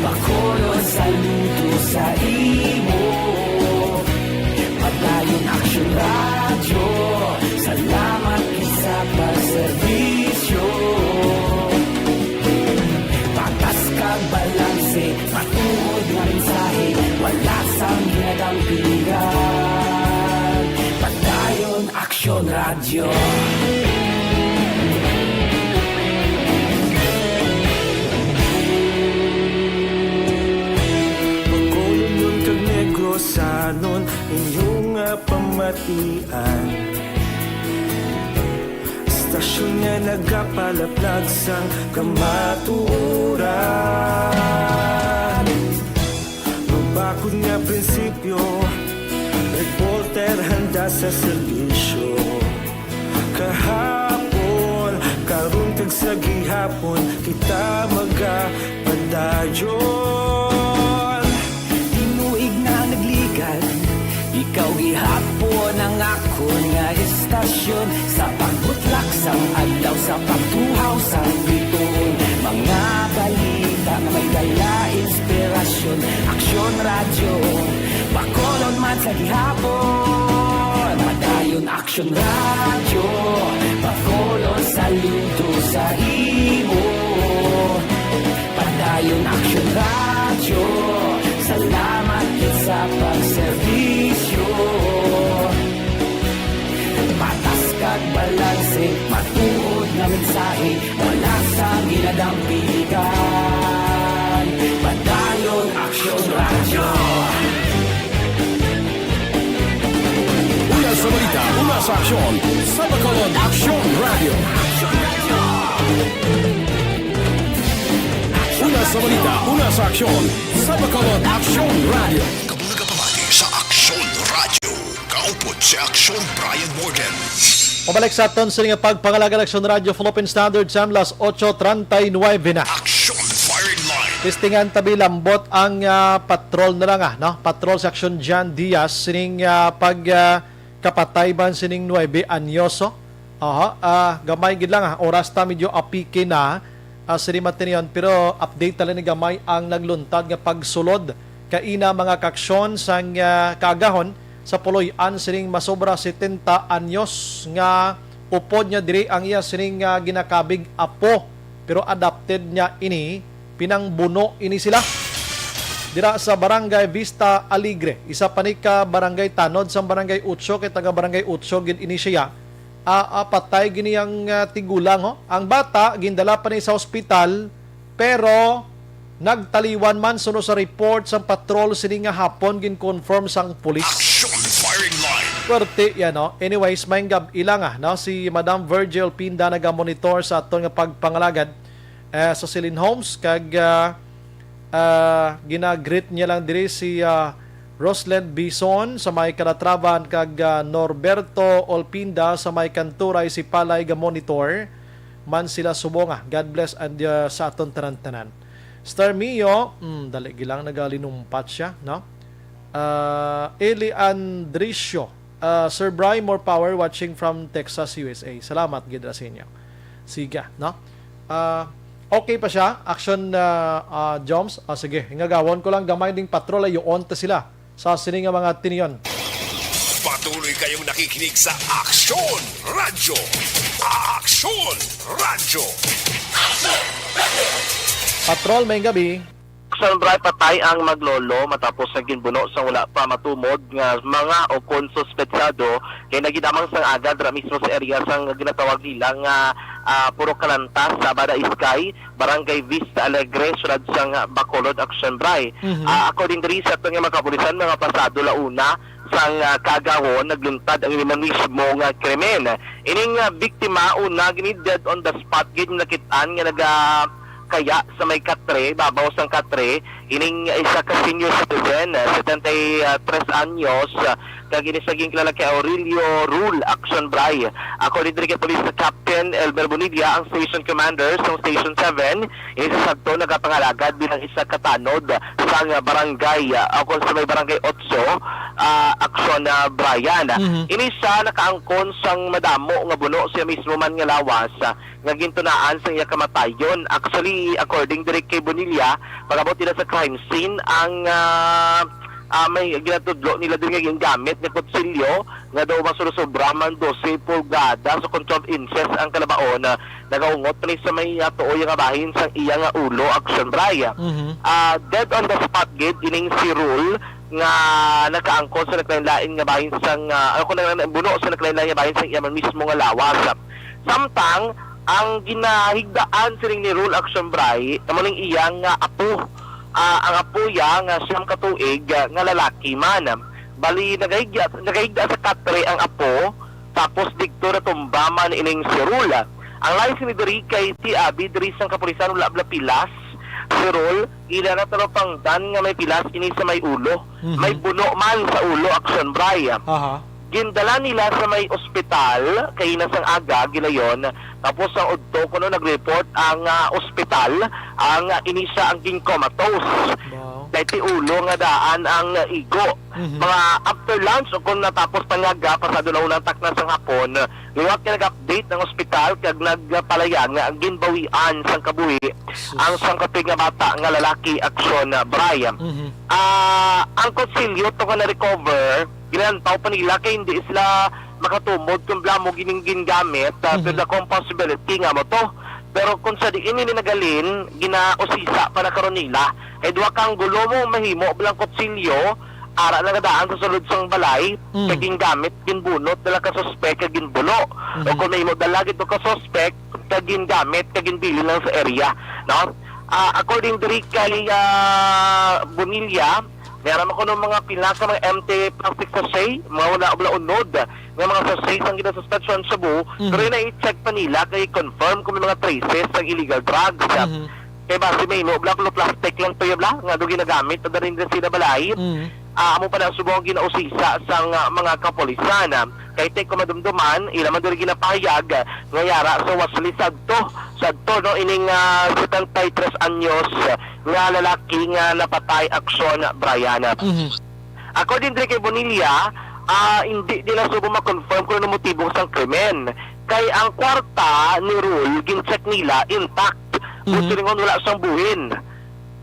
Bacolod saludo sa imo. Padayon Action Radio, salamat sa pagserbisyo. Patas kag balanse, patuod nga mensahe, wala sang ginadampingan. Padayon Action Radio. Sanon inyong pamatian, stasyon nga nagapalaplag sang kamaturan. Mabakod nga prinsipyo, reporter handa sa serbisyo. Kahapon, karong tag sa gihapon, kita magapadayon. Tinuig na nagligan, ikaw gihapon ang ako nga istasyon. Sa pagbutlak sang adlaw, sa pagtuhaw sang bituon, mga balita na may dala inspirasyon. Aksyon Radio, Bacolod man sa gihapon. Madayon Aksyon Radio, Bacolod saludo sa imo. Padayon Aksyon Radio, salamat sa pagserbisyo. Patas kag balanse, matuod na mensahe, wala sa ginadampigan. Padayon Aksyon Radio. Una sa balita, una sa aksyon, sa Bacolod Action Radio. Una sa balita, una sa aksyon, sa Bacolod Action Radio. Kabulaga pamati sa Aksyon Radio. Kaupod si Aksyon Brian Morgan. Pabalik sa aton sa nga pagpangalaga ng Aksyon Radio Philippine Standard Time, las 8:39 na. Aksyon Firing Line. Tistingan tabi lambot ang patrol na lang no? Patrol sa Aksyon Jan Diaz sining kapatay ban sining 9 anyoso. Gamay gid lang oras ta medyo apike na sinimatin yon, pero update tala ni gamay ang nagluntad nga pagsulod kaina mga kaksyon sang kaagahon sa puloy-an sining masobra 70 anyos nga upod niya diri ang iya sining ginakabig apo, pero adopted niya ini pinangbuno ini sila dira sa Barangay Vista Alegre, isa pa ni ka barangay tanod sa Barangay Utso kay taga Barangay Utso gid ini siya. Patay gini ang tigulang ho. Ang bata gindala pa ni sa ospital pero nagtaliwan man suno sa report sa patrol sini nga hapon gin-confirm sang pulis. Action Firing Line. Swerte yan no. Anyways, may gab ilang no si Madam Virgil Pinda naga-monitor sa aton nga pagpangalagad sa Celine Homes kag ginagreet niya lang diri si Roslen Bison sa may Calatravan kag Norberto Olpinda sa may Kanturay si Palay ga monitor man sila subonga. God bless and sa aton tanan-tanan. Star Mio, dali gilang nagalinumpat siya, no? Eli Andricio, Sir Brian, more power watching from Texas, USA. Salamat gid sa inyo. Siga, no? Okay pa siya, action Joms. Sige, hingagawon ko lang gamay ding patrol ay on ta sila sa sining nga mga tiniyon. Patuloy kayong nakikinig sa Aksyon Radio. Aksyon Radio. Patrol may gabi. Sunbright patay ang maglolo matapos sa ginbuno sa wala pa matumod nga mga o konsuspetsado kay nagidamang sang agad ra mismo sa area sang ginatawag nila nga puro kalanta sa Bada Iskay, Barangay Vista Alegre, sulad sang Bacolod Action Bray. According to sa itong mga mga pasado launa sang kagahon nagluntad ang limang mismo nga krimen. Ining biktima una gini dead on the spot gid nakitaan nga naga kaya sa may katre, babaw sang katre, ining isa ka senior citizen, 73 anyos, kag ini saging kilala kay Aurelio Rule Action Bray. According to kay Police Captain Elber Bonilla, ang station commander sa Station 7, ini sa sakto nagapangalagad bilang isa katanod sa barangay ako sa may barangay 8 Action Brian. Ini siya nakaangkon sang madamo nga buno siya mismo man nga lawas nga gintunaan sa iya kamatayon. Actually, according to kay Bonilla, pagabot nila sa crime scene, ang may ginatudlo nila din nga gamit na kutsilyo nga daw masusobra man 12 pulgada so controlled incest ang kalabaon na nagaungot pa sa may tuoy nga bahin sa iya nga ulo Action Bray. Dead on the spot gid ining si Rule nga nakaangkon sa naglain-lain nga bahin sang ako na buno sa naglain-lain nga bahin sang iya man mismo nga lawas. Samtang ang ginahigdaan sining ni Rule Action Bray kamuning iya nga apo. Ang apuya nga siyam katuig nga lalaki man. Bali nagahigda sa katre ang apo tapos digto na tumba man ining si Rule. Ang lain si diri kay ti Abi diri sang kapulisan wala bla pilas. Si Rule ila na pang dan nga may pilas ini sa may ulo. May buno man sa ulo Action Bray. Gindala nila sa may ospital kay nasang aga gilayon tapos ang udto kuno nag-report ang ospital ang inisa ang king comatose. Dahil ulo nga daan ang igo. Mga after lunch o kung natapos pangaga pasado na unang takna sa hapon, liwat ka nag-update ng ospital kag nagpalayan nga ang ginbawian sang kabuhi ang sangkapig nga bata nga lalaki Action Bray. Ang kutsilyo to nga na-recover ginantaw pa nila kay hindi sila makatumod kung blamo gining gamit pero the possibility nga mo to. Pero kung sa di ini nagalin ginausisa pa na karon nila kay duwa kang gulo mo mahimo bilang kutsilyo ara na daan sa sulod sang balay kaging gamit ginbunot dala ka suspect kagin bulo o kung mahimo dala gito ka suspect kagin gamit kagin bili lang sa area no. According to kay Bonilla, meron ako ng mga pinasa mga empty plastic sachet, mga wala obla unod, ng mga sachet ang ginasuspension sa buo, pero na-i-check pa nila kay confirm kung may mga traces ng illegal drugs. Kaya base may obla kulo plastic lang to yabla, nga doon ginagamit, na rin sila balay. Amo pa na subong ginausisa sa mga kapolisan. Kay tek kumadumduman, ila man doon ginapahayag, nga yara sa wasli sadto no ining 73 anyos nga lalaki nga napatay Action Brian. According to kay Bonilla, hindi nila subong ma-confirm kung ano motibo sa krimen. Kay ang kwarta ni Rule gin-check nila intact. Buti ringon wala siyang buhin.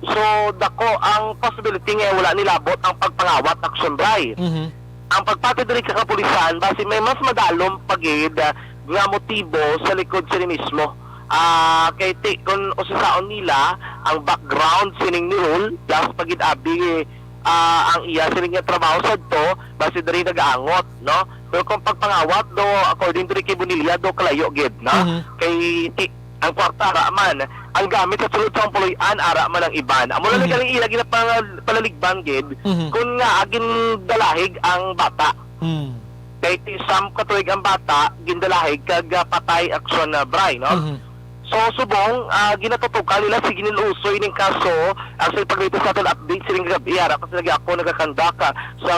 So dako ang possibility nga wala nilabot ang pagpangawat Action Bray. Ang pagpatidiri sa kapulisan base may mas madalom pagid nga motibo sa likod sila mismo. Kay kung usasaon nila ang background sining ni Rule plus pagid abi ang iya sining nga trabaho sadto base diri nagaangot no. Pero kung pagpangawat do according to kay Bonilla do kalayo gid no. Kay ang kwarta ara man ang gamit sa sulod sa puloy-an ara man ang iban. Amo na galing ilagi na palaligban gid kung nga agin dalahig ang bata. Kay isam katuig ang bata gindalahig kag patay Action Bray no. So subong ginatutukan nila si ginilusoy ning kaso sa pagrito sa aton update sining gabi ara kasi lagi ako nagakandak sa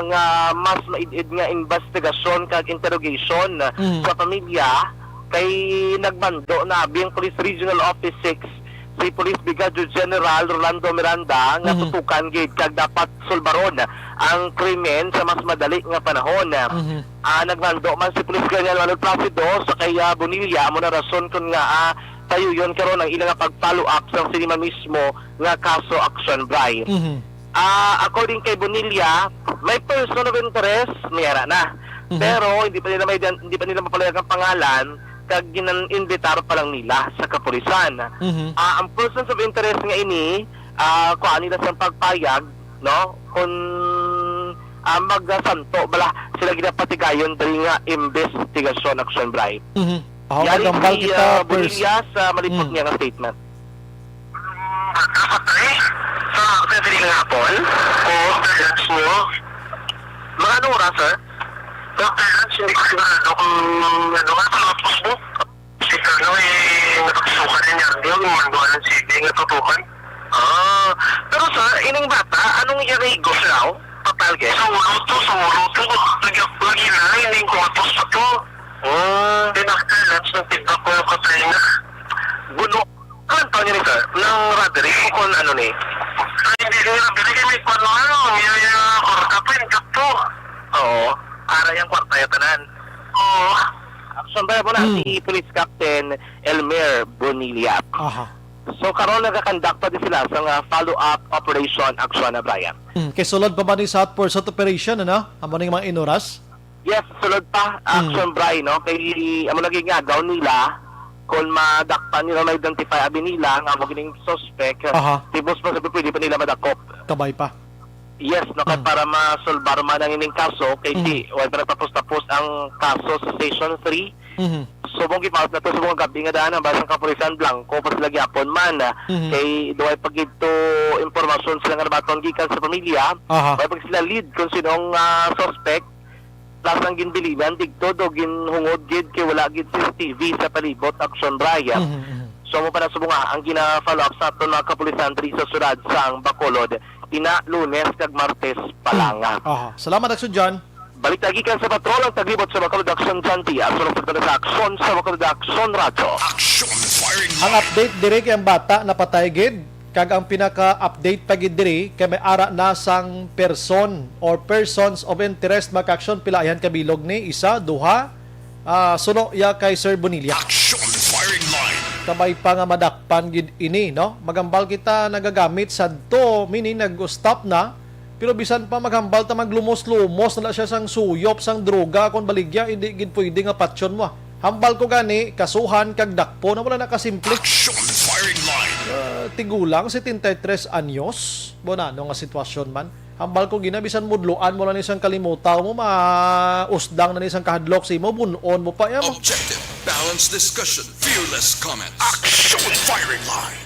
mas maid nga investigasyon kag interrogation sa pamilya kay nagbando na abing Police Regional Office 6 si Police Brigadier General Rolando Miranda nga tutukan gid kag dapat sulbaron ang krimen sa mas madali nga panahon. Nagbando man si Police Colonel Manuel Placido sa kay Bonilla mo na rason kun nga tayo yon karon ang ilang pag-follow up sa sinima mismo nga kaso Action Bray. According kay Bonilla, may person of interest mayara na. Pero hindi pa nila mapalayag ang pangalan kag ginan-invitar pa lang nila sa kapulisan. Ang persons of interest nga ini kuan nila sa pagpayag no kung magsanto bala sila ginapatigayon dali nga investigasyon Action Bray. Yari si Bonilla sa malipot niya nga statement. Sa pwede nga hapon o lunch mo mga anong oras sir? Dr. Lunch, hindi ko sigurado kung ano nga sa mga Facebook. Si Carlo natutukan rin niya. Hindi mo manduan ng sige nga tutukan. Pero sir, ining bata, anong iyaray gos raw? Patay alge. Suro to. Lagi na, hindi ko atos pa to. Pinakalat sa tiba ko yung katrina. Buno. Ano pa niya ni sir? Nang radari ko kung ano ni? Ay, hindi rin radari kami kung ano. Yung korkapin, kapto. Oo. Ara yung kwarta yung tanan. Oo. Action ba mo na si Police Captain Elmer Bonilla. Aha. So karon nagakandakta din sila sa follow-up operation action na Brian. Kay sulod pa ba ni South Port Operation, ano? Amo ning mga inuras? Yes, sulod pa action Brian, no? Kay amo naging agaw nila kung madakpan nila ma-identify abi nila nga mo gining suspect. Tibos pa sa pwede pa nila madakop. Kabay pa. Yes, no, para masolbar man ang ining kaso kay si wala pa tapos ang kaso sa Station 3. Subong gipaut na to subong gabi nga daan ang basang Kapulisan Blanco pas lagi apon man kay duay pagito impormasyon sila nga nabaton gikan sa pamilya. Kay pag sila lead kung sinong suspect plus ang ginbiliban digto do ginhungod gid kay wala gid CCTV sa palibot action Brian. So mo pa na subong ang gina-follow up sa aton mga Kapulisan 3 sa syudad sang Bacolod ina Lunes kag Martes pa lang. Salamat Action John. Balik lagi kan sa patrol ang taglibot sa Bacolod Action Janti at sunod sa action sa Bacolod Action Radio. Ang update dire kay ang bata napatay gid kag ang pinaka-update pa gid dire kay may ara na sang person or persons of interest maka-action pila ayan kabilog ni isa, duha, suno ya kay Sir Bonilla. Action firing line. Kabay pa nga madakpan gid ini, no? Magambal kita nagagamit sadto mini nag-stop na pero bisan pa maghambal ta maglumos-lumos na siya sang suyop sang droga kon baligya hindi gid pwede nga patsyon mo. Hambal ko gani kasuhan kag dakpo na wala nakasimple. Action firing line. Tigulang 73 anyos bonano nga sitwasyon man. Hambal ko ginabisan mudluan mo lang isang kalimutaw mo mausdang na isang kahadlok si mo bunon mo pa mo. Objective, balanced discussion, fearless comments. Action firing line.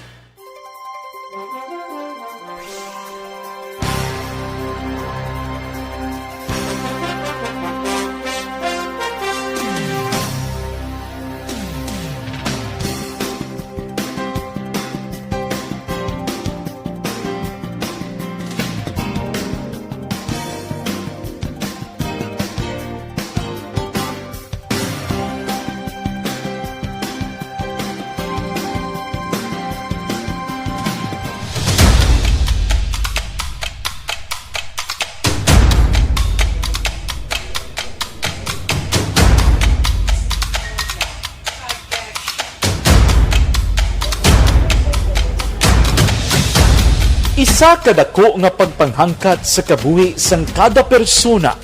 Isa kadako nga pagpanghangkat sa kabuhi sang kada persona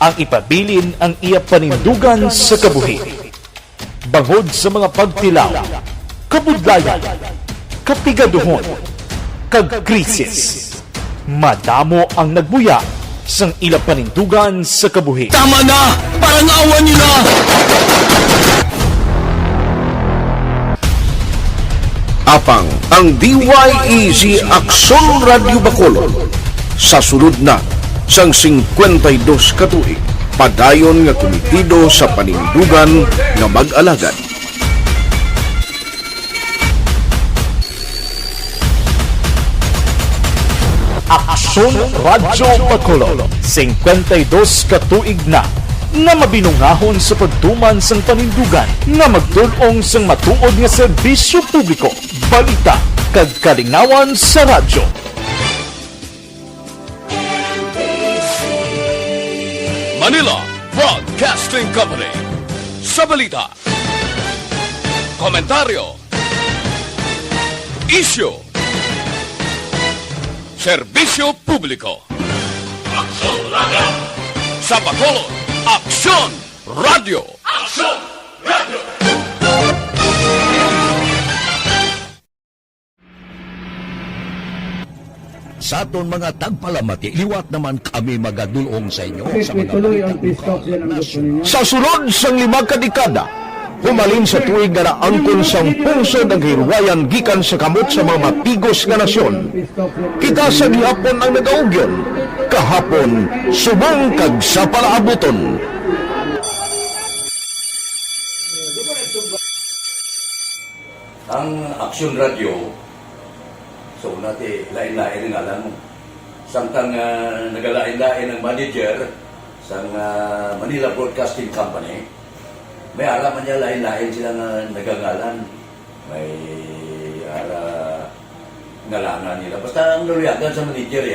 ang ipabilin ang iya panindugan sa kabuhi. Bangod sa mga pagtilaw, kabudlayan, kapigaduhon, kag krisis. Madamo ang nagbuya sang ila panindugan sa kabuhi. Tama na! Parang awan nila! Apang ang DYEZ Action Radio Bacolod sa sulod na sang 52 katuig padayon nga komitido sa panindugan nga mag-alagad. Aksyon Radyo Bacolod 52 katuig na nga mabinungahon sa pagtuman sang panindugan nga magtulong sang matuod nga serbisyo publiko, balita kag kalingawan sa radyo. Manila Broadcasting Company. Sa balita, komentaryo, issue, serbisyo publiko. Aksyon Radio. Sa Bacolod, Aksyon Radio. Aksyon Radio. Sa aton mga tagpalamati, liwat naman kami magadulong sa inyo sa mga sa sulod sang 5 kadekada. Humalin sa tuig nga naangkon sang pungsod ang hirwayan gikan sa kamot sa mga mapigos nga nasyon. Kita sa gihapon ang nagaugyon, kahapon subong kag sa palaabuton. Ang Action Radio, so natin lain-lain ang alam mo. samtang nagalain-lain ng manager sa Manila Broadcasting Company, may alaman niya lain-lain sila nga nagangalan. May ngalangan nila. Basta ang naluyagan sa manager,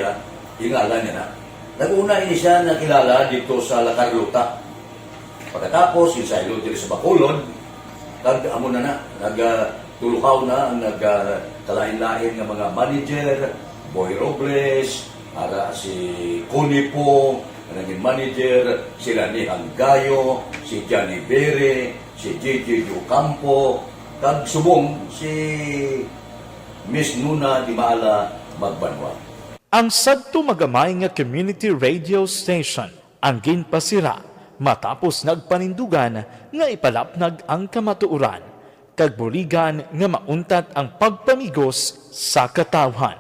yung ngalan niya na. Nag-una ini siya nakilala dito sa La Carlota. Pagkatapos, yung sa dito sa Bacolod, nagtulukaw na ang nagkalain-lain ng mga manager, Boy Robles, si Connie po, naging manager, si Rani Hangayo, si Johnny Bere, si JJ Ocampo, kag subong si Miss Nuna Di Mala Magbanwa. Ang sadto magamay nga community radio station ang ginpasira matapos nagpanindugan nga ipalapnag ang kamatuoran kag buligan nga mauntat ang pagpamigos sa katawhan.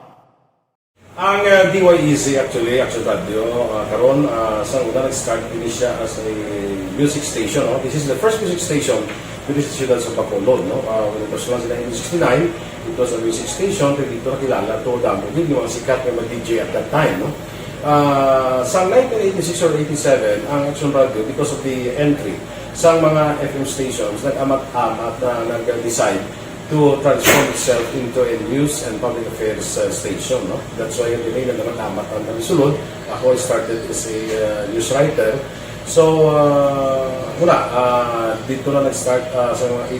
Ang DYEZ actually, Action Radio, karon sa una nag-start din siya as a music station. This is the first music station with the ciudad sa Bacolod. When it was launched in 1969, it was a music station. Dito nakilala to damo din yung mga sikat na mag-DJ at that time. Sa 1986 or 87, ang Action Radio, because of the entry sa mga FM stations, nag-amat-amat na nag-decide to transform itself into a news and public affairs station. That's why yung dinay na naman-amat ang nalisulod. Ako started as a news writer. So, dito na nag-start sa mga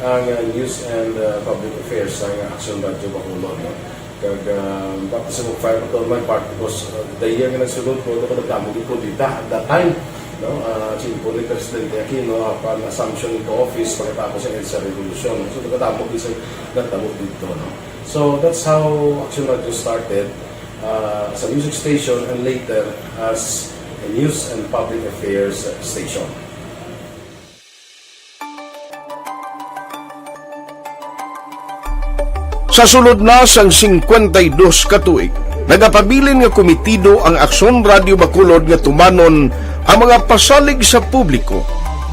86-87 ang news and public affairs ng Action Radio Bacolod. Tapos sa mag-fire ko my part because the year na nagsulod ko, nagdamog ko dito at that time. Simple ni Presidente Aquino upon assumption into office pagkatapos ng EDSA Revolution. So, nagdamog dito. So, that's how Action Radio started as a music station and later as a news and public affairs station. Sa sulod na sang 52 ka tuig, nagapabilin nga komitido ang Aksyon Radio Bacolod nga tumanon ang mga pasalig sa publiko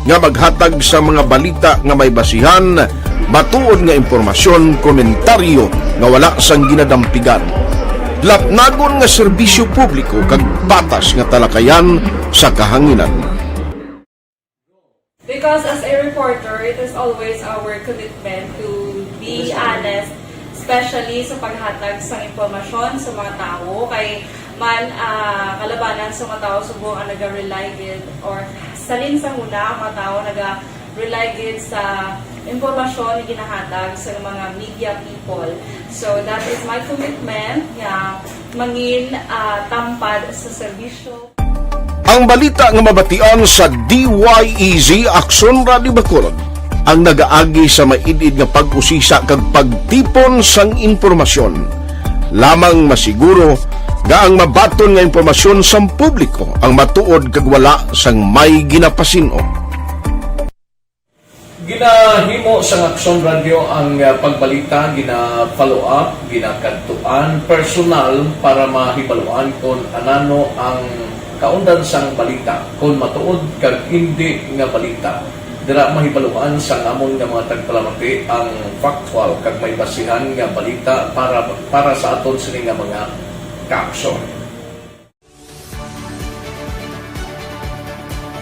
nga maghatag sa mga balita nga may basihan, matuod nga impormasyon, komentaryo nga wala sang ginadampigan. Lapnagon nga serbisyo publiko kag batas nga talakayan sa kahanginan. Because as a reporter, it is always our commitment to be honest, especially sa paghatag sa impormasyon sa mga tao kay man kalabanan sa mga tao subong ang naga-rely gid or salin sa huna ang mga tao naga-rely gid sa impormasyon na ginahatag sa mga media people. So that is my commitment nga mangin tampad sa serbisyo. Ang balita nga mabatian sa DYEZ Aksyon Radio Bacolod ang nagaagi sa maidid nga pag-usisa kag pagtipon sang impormasyon. Lamang masiguro nga ang mabaton nga impormasyon sa publiko ang matuod kag wala sang may ginapasino. Ginahimo sa Aksyon Radio ang pagbalita, gina-follow up, ginakadtuan personal para mahibaluan kung anano ang kaundan sang balita, kung matuod kag hindi nga balita. Dira mahibaluan sang amon nga mga tagpalamati ang factual kag may basihan nga balita para sa aton sini nga mga kaaksyon.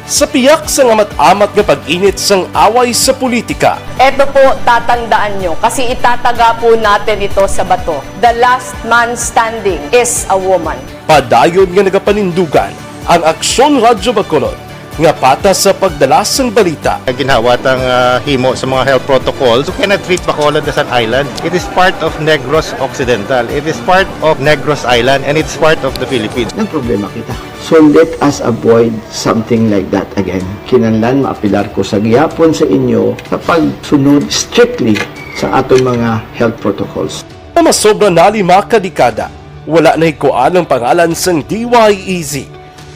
Sa piyak sa amat-amat nga pag-init sang away sa politika. Ito po, tatandaan nyo, kasi itataga po natin ito sa bato. The last man standing is a woman. Padayon nga nagapanindugan ang Aksyon Radio Bacolod nga patas sa pagdalas ng balita. Ginhawat ang himo sa mga health protocols. You cannot treat Bacolod as an island. It is part of Negros Occidental. It is part of Negros Island and it's part of the Philippines. Ang problema kita. So let us avoid something like that again. Kinahanglan maapilar ko sa gihapon sa inyo sa pagsunod strictly sa aton mga health protocols. Masobra na 5 kadekada, wala na ikuan ang pangalan sang DYEZ,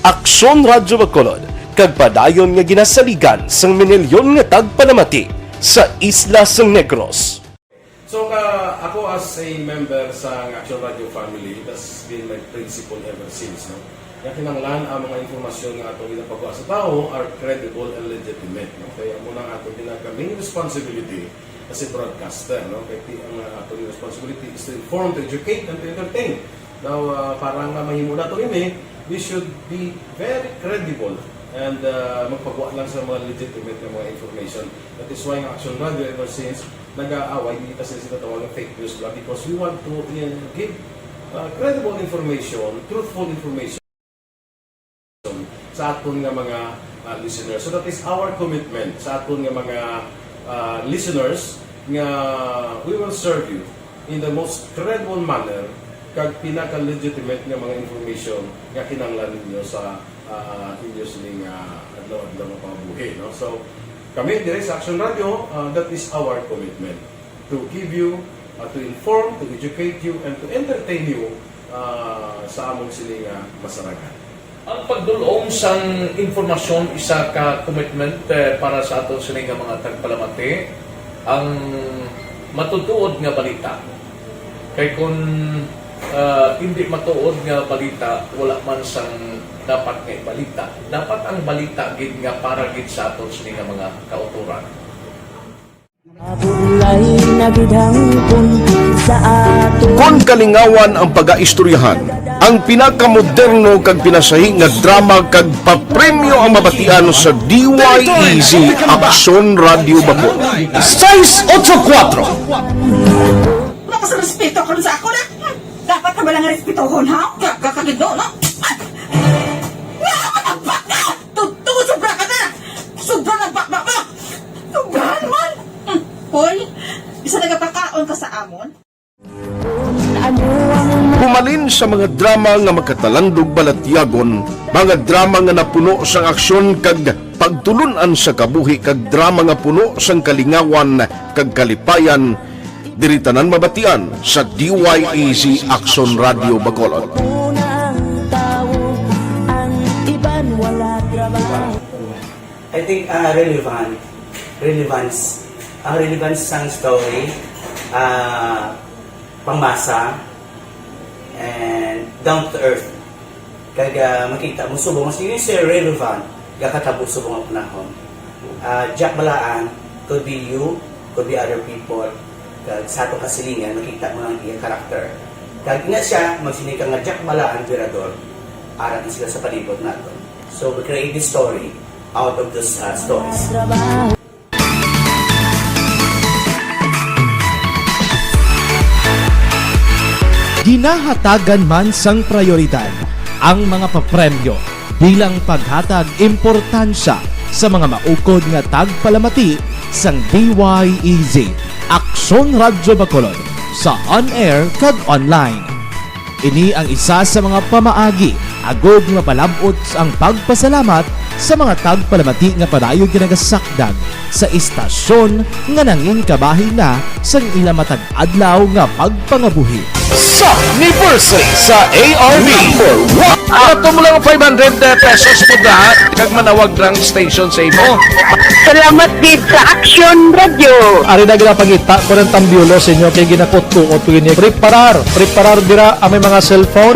Aksyon Radio Bacolod, kag padayon nga ginasaligan sang minilyon nga tagpanamati sa isla sang Negros. So ako as a member sa Action Radio family, that's been my principle ever since. Kaya kinanglan ang mga informasyon nga atong ginapagawa sa tao are credible and legitimate. Kaya muna ang atong main responsibility as a broadcaster. Kaya ang atong responsibility is to inform, to educate, and to entertain. Now, parang mahimo na ito we should be very credible and magpagawa lang sa mga legitimate na mga information. That is why ang Action Radio ever since nag-aaway, hindi kasi sila tawag ng fake news lang because we want to give credible information, truthful information sa aton nga mga listeners. So that is our commitment sa aton nga mga listeners nga we will serve you in the most credible manner kag pinaka-legitimate nga mga information nga kinahanglan ninyo sa inyo sining adlaw-adlaw nga pamumuhi. No? So, kami dire sa Action Radio, that is our commitment to give you, to inform, to educate you, and to entertain you sa among sining masaragan. Ang pagdulong sang informasyon isa ka commitment para sa aton sining mga tagpalamati ang matutuod nga balita. Kay kung hindi matuod nga balita, wala man sang dapat nga balita. Dapat ang balita gid nga para gid sa aton sining mga kauturan. Kon kalingawan ang pag-aistoryahan, ang pinakamoderno kag pinasahi nga drama kag papremyo ang mabatian sa DYEZ Action Radio Bacol. 684 Mas respeto ka sa ako na. Dapat ka ba lang respetuhon, ha? Kakagido, no? Nakakatabak ka! Tutugo, sobra ka na! Sobra na bakbak mo! Sobra naman! Hoy, isa nagapakaon ka sa amon? Pumalin sa mga drama nga magkatalandog balatyagon, mga drama nga napuno sang aksyon kag pagtulunan sa kabuhi kag drama nga puno sang kalingawan kag kalipayan, diri tanan mabatian sa DYEZ Action Radio Bacolod. I think relevance sang story, pangmasa, and down to earth. Kag makita mo subong mas yun siya relevant gakatabo subong ang panahon. Jack Balaan could be you, could be other people. Kag sa atong kasilingan makita mo ang iyang karakter. Kag nga siya magsinika nga Jack Balaan Virador, aral sila sa palibot naton. So we create this story out of those stories. Ginahatagan man sang prioridad ang mga papremyo bilang paghatag importansya sa mga maukod nga tagpalamati sang DYEZ Action Radio Bacolod sa on-air kag online. Ini ang isa sa mga pamaagi agod nga palabot ang pagpasalamat sa mga tagpalamati nga padayon ginagasakdag sa istasyon nga nangin kabahin na sang ila matag adlaw nga pagpangabuhi. Sa anniversary sa ARV, ato mo lang 500 pesos po lahat kag manawag lang station sa imo. Salamat din sa Action Radio. Ari na ginapangita ko ng tambyulo sa inyo kay ginapot-tuot ko gini. Preparar dira ang may mga cellphone.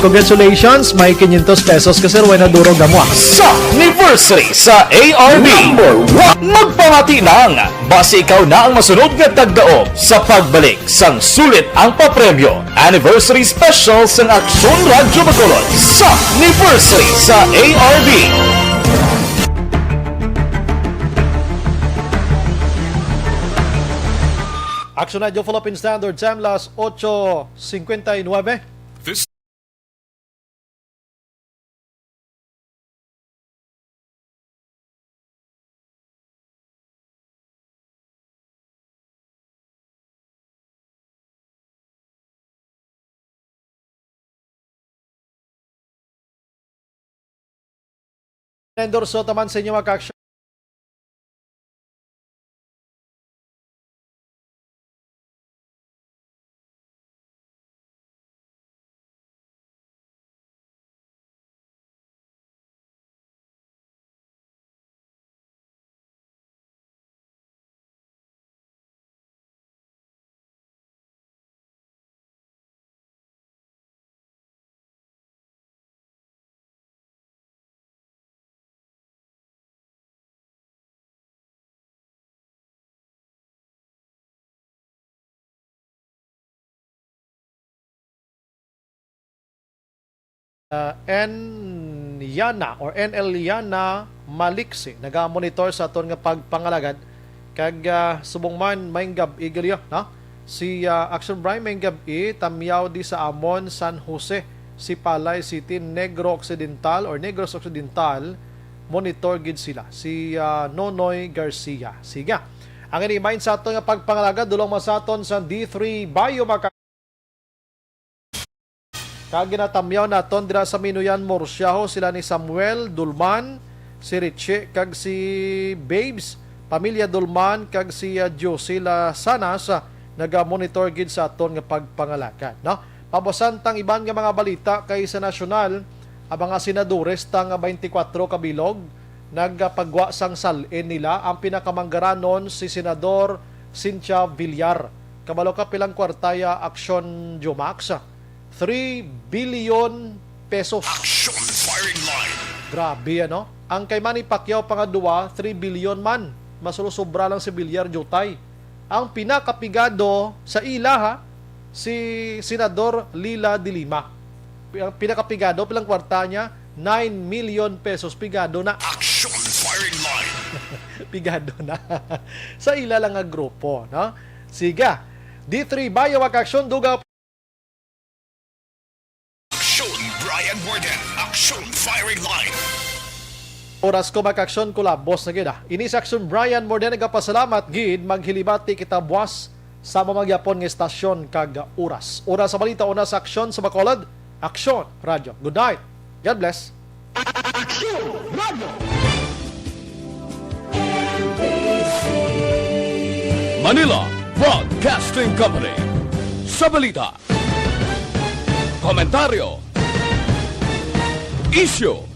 Congratulations, may 500 pesos kasi way na duro gamwa. Sa anniversary sa ARV, magpamati nang base ikaw na ang masunod nga tagdaog sa pagbalik sang sulit ang papremyo. Anniversary special sa Action Radio Bacolod sa anniversary sa ARV. Action Radio Philippine Standard Time, las 8:59. This Endorso taman sa inyo mga action. NL Yana Maliksi naga-monitor sa aton nga pagpangalagad kag subong man maing gabi galyo no si Action Brian maing gabi tamyaw di sa Amon San Jose si Palay City Negros Occidental monitor gid sila si Nonoy Garcia. Siga ang inimain sa aton nga pagpangalagad dulong masaton sa D3 Bayo kag ginatamyaw naton dira sa Minuyan Murciaho sila ni Samuel Dulman, si Richie kag si Babes, pamilya Dulman kag si Josila Sanas naga-monitor gid sa aton nga pagpangalagad, no? Pabosantang iban nga mga balita kay sa nasyonal, ang mga senadores tang 24 kabilog nagpagwa sang salin nila ang pinakamanggaranon si Senador Cynthia Villar. Kabalo ka pilang kwartaya Action Jumax 3 billion pesos. Action Firing Line. Grabe ano? Ang kay Manny Pacquiao pangadua 3 billion man. Masulusubra lang si Villar Jutay. Ang pinakapigado sa ila ha, si Senador Lila de Lima. Ang pinakapigado pilang kwarta niya 9 million pesos pigado na. Action Firing Line. Pigado na. Sa ila lang nga grupo, no? Siga. D3 Bayo Action duga Brian Morden, Action Firing Line. Oras ko mag-aksyon ko labos na gid. Ini sa Action Brian Morden nagapasalamat gid maghilibati kita buwas sa mamagyapon nga estasyon kag oras. Oras sa balita una sa aksyon sa Bacolod, Action Radio. Good night. God bless. Action Radio. Manila Broadcasting Company. Sa balita, komentaryo, issue,